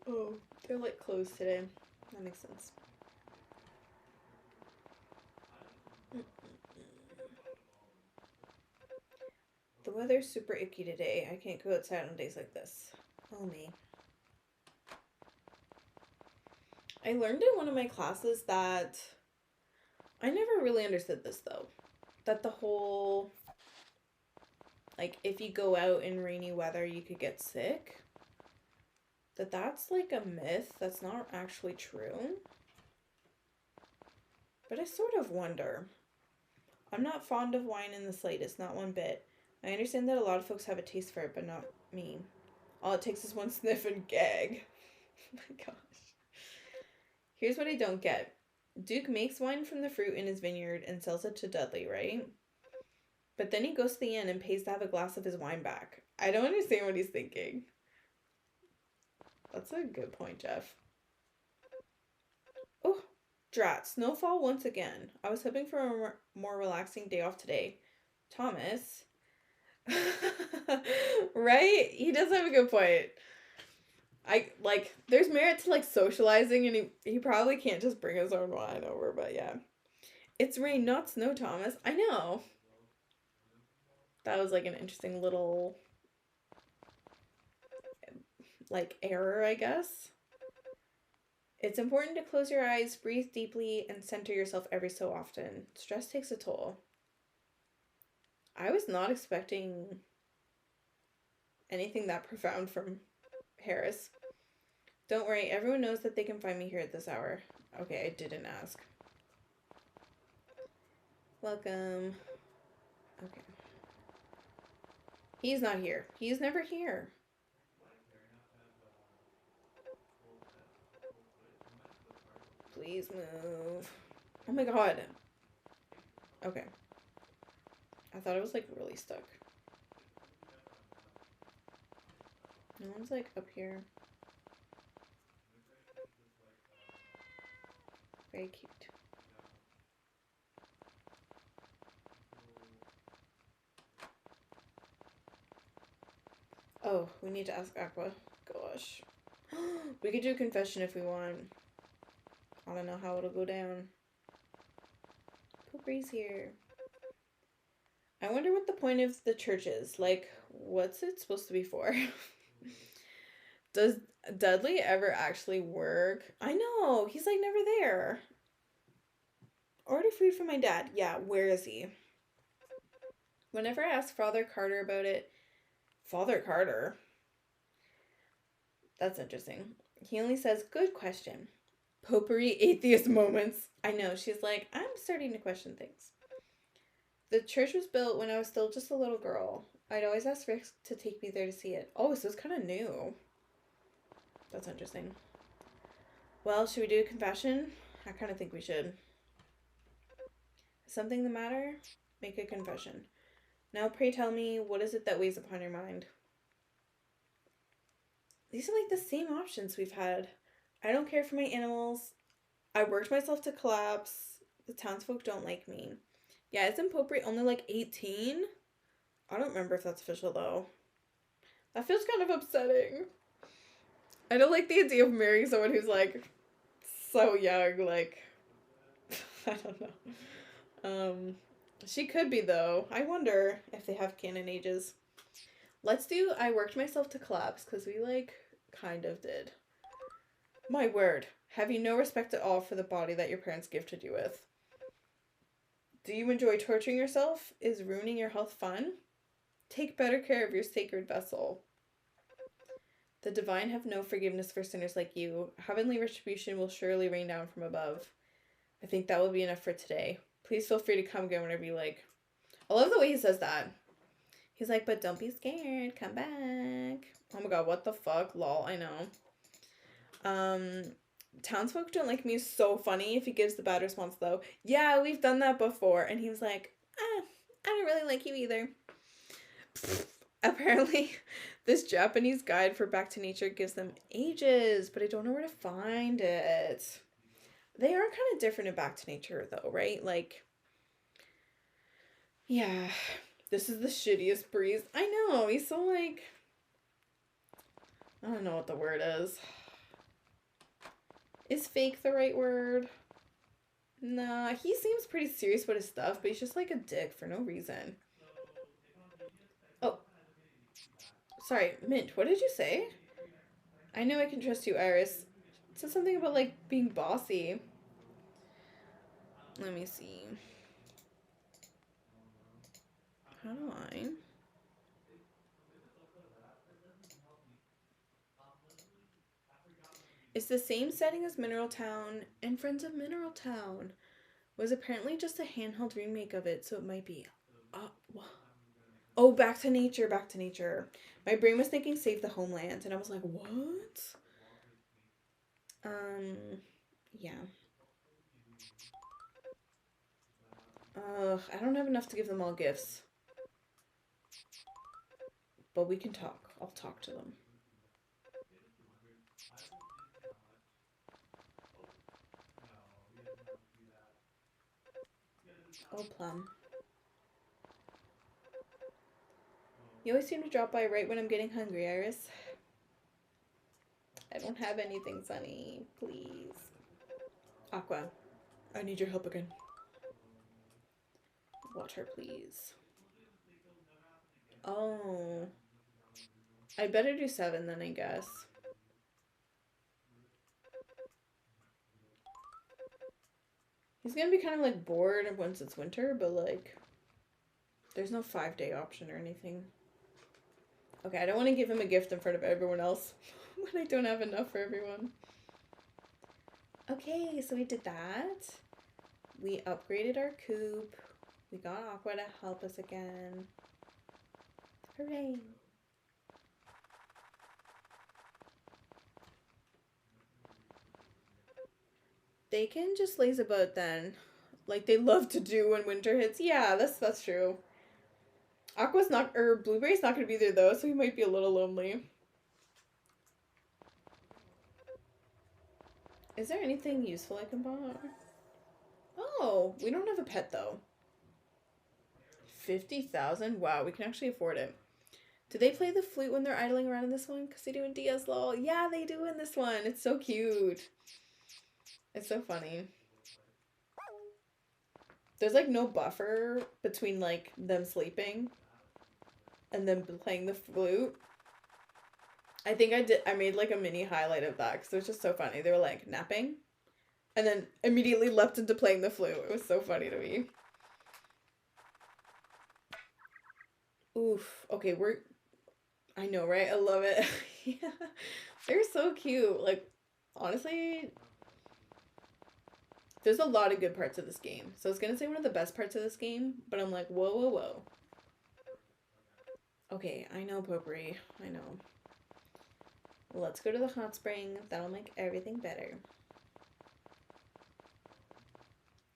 Speaker 2: Oh, they're like closed today. That makes sense. The weather's super icky today. I can't go outside on days like this. Oh me. I learned in one of my classes that I never really understood this though. That the whole like if you go out in rainy weather you could get sick. That's like a myth. That's not actually true. But I sort of wonder. I'm not fond of wine in the slightest, not one bit. I understand that a lot of folks have a taste for it, but not me. All it takes is one sniff and gag. Oh my gosh. Here's what I don't get. Duke makes wine from the fruit in his vineyard and sells it to Dudley, right? But then he goes to the inn and pays to have a glass of his wine back. I don't understand what he's thinking. That's a good point, Jeff. Oh, drat. Snowfall once again. I was hoping for a more relaxing day off today. Thomas. Right? He does have a good point. There's merit to, socializing, and he probably can't just bring his own wine over, but yeah. It's rain, not snow, Thomas. I know. That was, an interesting little, error, I guess. It's important to close your eyes, breathe deeply, and center yourself every so often. Stress takes a toll. I was not expecting anything that profound from Harris. Don't worry, everyone knows that they can find me here at this hour. Okay, I didn't ask. Welcome. Okay. He's not here. He's never here. Please move. Oh my god. Okay. I thought it was, really stuck. No one's, up here. Very cute. Oh, we need to ask Aqua. Gosh. We could do a confession if we want. I don't know how it'll go down. Pooperie's here. I wonder what the point of the church is. What's it supposed to be for? Does Dudley ever actually work? I know. He's, never there. Order food for my dad. Yeah, where is he? Whenever I ask Father Carter about it... Father Carter? That's interesting. He only says, good question. Potpourri atheist moments. I know. She's like, I'm starting to question things. The church was built when I was still just a little girl. I'd always ask Rick to take me there to see it. Oh, so it's kind of new. That's interesting. Well, should we do a confession? I kind of think we should. Something the matter? Make a confession. Now pray tell me, what is it that weighs upon your mind? These are the same options we've had. I don't care for my animals. I worked myself to collapse. The townsfolk don't like me. Yeah, isn't Potpourri only 18? I don't remember if that's official though. That feels kind of upsetting. I don't like the idea of marrying someone who's so young, I don't know. She could be though. I wonder if they have canon ages. Let's do I worked myself to collapse, because we kind of did. My word. Have you no respect at all for the body that your parents gifted you with? Do you enjoy torturing yourself? Is ruining your health fun? Take better care of your sacred vessel. The divine have no forgiveness for sinners like you. Heavenly retribution will surely rain down from above. I think that will be enough for today. Please feel free to come again whenever you like. I love the way he says that. He's like, but don't be scared. Come back. Oh my god, what the fuck? Lol, I know. Townsfolk don't like me is so funny if he gives the bad response though. Yeah, we've done that before. And he was like, I don't really like you either. Apparently, this Japanese guide for Back to Nature gives them ages, but I don't know where to find it. They are kind of different in Back to Nature though, right? Like, yeah, this is the shittiest breeze. I know, he's so like, I don't know what the word is. Is fake the right word? Nah, he seems pretty serious about his stuff, but he's just like a dick for no reason. Oh, sorry, Mint, what did you say? I know I can trust you, Iris. It said something about like being bossy. Let me see. How do I? It's the same setting as Mineral Town and Friends of Mineral Town. Was apparently just a handheld remake of it, so it might be. Oh, Back to Nature, Back to Nature. My brain was thinking Save the Homeland, and I was like, what? Yeah. I don't have enough to give them all gifts. But we can talk. I'll talk to them. Oh, Plum. You always seem to drop by right when I'm getting hungry, Iris. I don't have anything, Sunny. Please. Aqua, I need your help again. Water, please. Oh. I better do 7 then, I guess. He's gonna be kind of like bored once it's winter, but like, there's no 5-day option or anything. Okay, I don't want to give him a gift in front of everyone else when I don't have enough for everyone. Okay, so we did that. We upgraded our coop. We got Aqua to help us again. Hooray! They can just laze about then, like they love to do when winter hits. Yeah, that's true. Aqua's not, or Blueberry's not gonna be there though, so he might be a little lonely. Is there anything useful I can buy? Oh, we don't have a pet though. 50,000? Wow, we can actually afford it. Do they play the flute when they're idling around in this one? Because they do in DS LOL. Yeah, they do in this one. It's so cute. It's so funny. There's like no buffer between like them sleeping and then playing the flute. I think I made like a mini highlight of that because it was just so funny. They were like napping and then immediately leapt into playing the flute. It was so funny to me. Oof. Okay, I know, right? I love it. Yeah. They're so cute. Like, honestly, there's a lot of good parts of this game. So I was gonna say one of the best parts of this game, but I'm like, whoa, whoa, whoa. Okay, I know, Potpourri. I know. Let's go to the hot spring. That'll make everything better.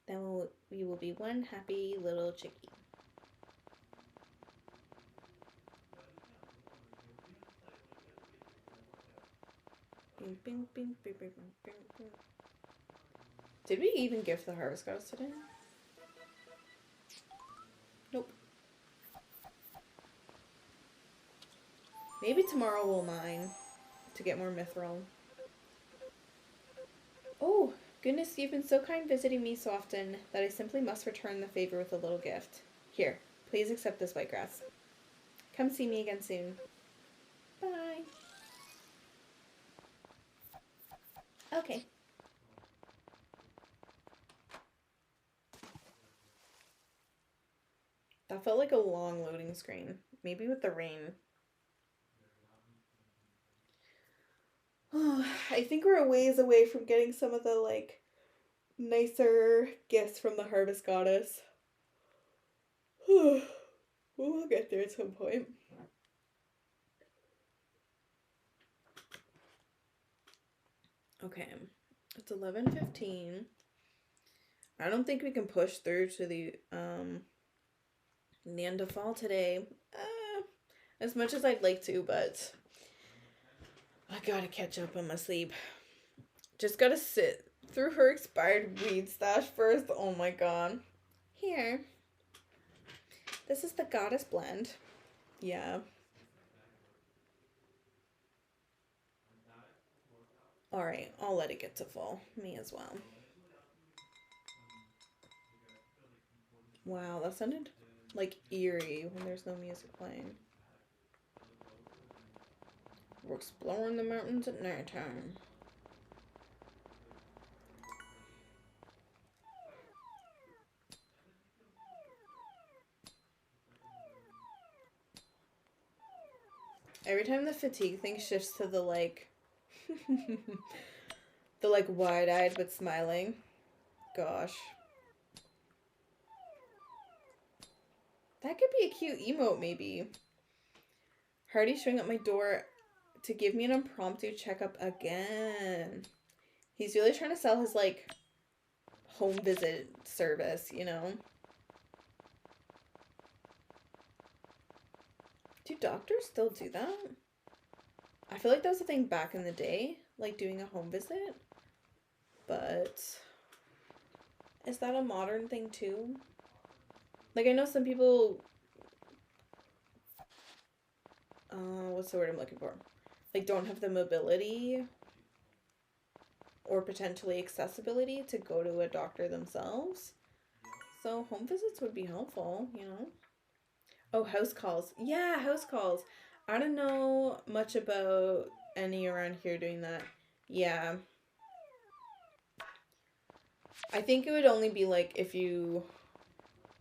Speaker 2: Then we will be one happy little chickie. Bing, bing, bing, bing, bing, bing, bing. Did we even gift the harvest goddess today? Nope. Maybe tomorrow we'll mine to get more mithril. Oh, goodness, you've been so kind visiting me so often that I simply must return the favor with a little gift. Here, please accept this whitegrass. Come see me again soon. Bye. Okay.
Speaker 1: That felt like a long loading screen. Maybe with the rain. I think we're a ways away from getting some of the like nicer gifts from the Harvest Goddess. We'll get there at some point. Okay, it's 11:15. I don't think we can push through to the end of fall today. As much as I'd like to, but I gotta catch up on my sleep. Just gotta sit through her expired weed stash first. Oh my god. Here. This is the Goddess blend. Yeah. Alright, I'll let it get to fall. Me as well. Wow, that sounded like eerie when there's no music playing. We're exploring the mountains at nighttime. Every time the fatigue thing shifts to the like the like wide-eyed but smiling. Gosh. That could be a cute emote maybe. Hardy showing up my door to give me an impromptu checkup again. He's really trying to sell his like home visit service, you know? Do doctors still do that? I feel like that was a thing back in the day, like doing a home visit. But is that a modern thing too? Like I know some people what's the word I'm looking for? Like don't have the mobility or potentially accessibility to go to a doctor themselves. So home visits would be helpful, you know? Oh, house calls. Yeah, house calls. I don't know much about any around here doing that. Yeah. I think it would only be like if you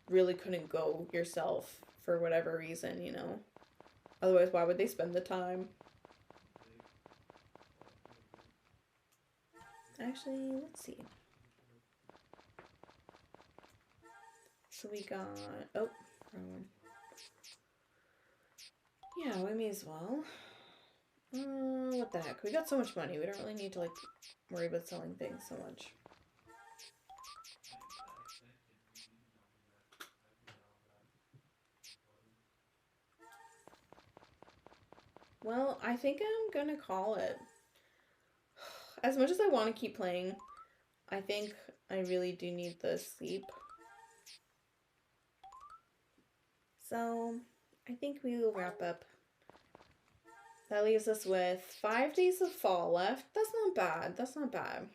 Speaker 1: really couldn't go yourself for whatever reason, you know? Otherwise, why would they spend the time? Actually, let's see. So we got... Oh, wrong one. Yeah, we may as well. What the heck? We got so much money. We don't really need to, like, worry about selling things so much. Well, I think I'm gonna call it. As much as I want to keep playing, I think I really do need the sleep. So, I think we will wrap up. That leaves us with 5 days of fall left. That's not bad. That's not bad.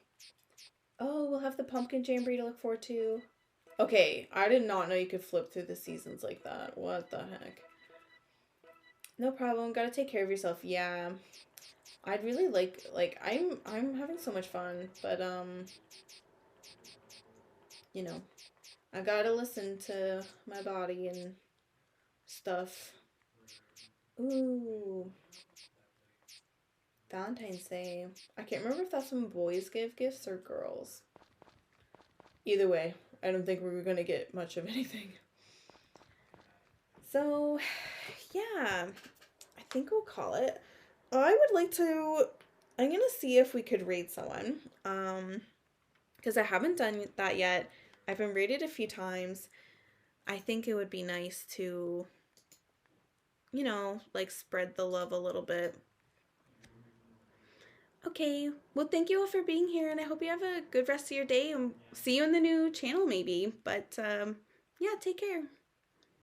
Speaker 1: Oh, we'll have the pumpkin jamboree to look forward to. Okay, I did not know you could flip through the seasons like that. What the heck? No problem. Gotta take care of yourself. Yeah. I'd really like I'm having so much fun, but you know, I gotta listen to my body and stuff. Ooh. Valentine's Day. I can't remember if that's when boys give gifts or girls. Either way, I don't think we're gonna get much of anything. So, yeah, I think we'll call it. I would like to, I'm gonna see if we could rate someone. Because I haven't done that yet. I've been rated a few times. I think it would be nice to, you know, like spread the love a little bit. Okay, well, thank you all for being here, and I hope you have a good rest of your day, and see you in the new channel maybe. But, yeah, take care.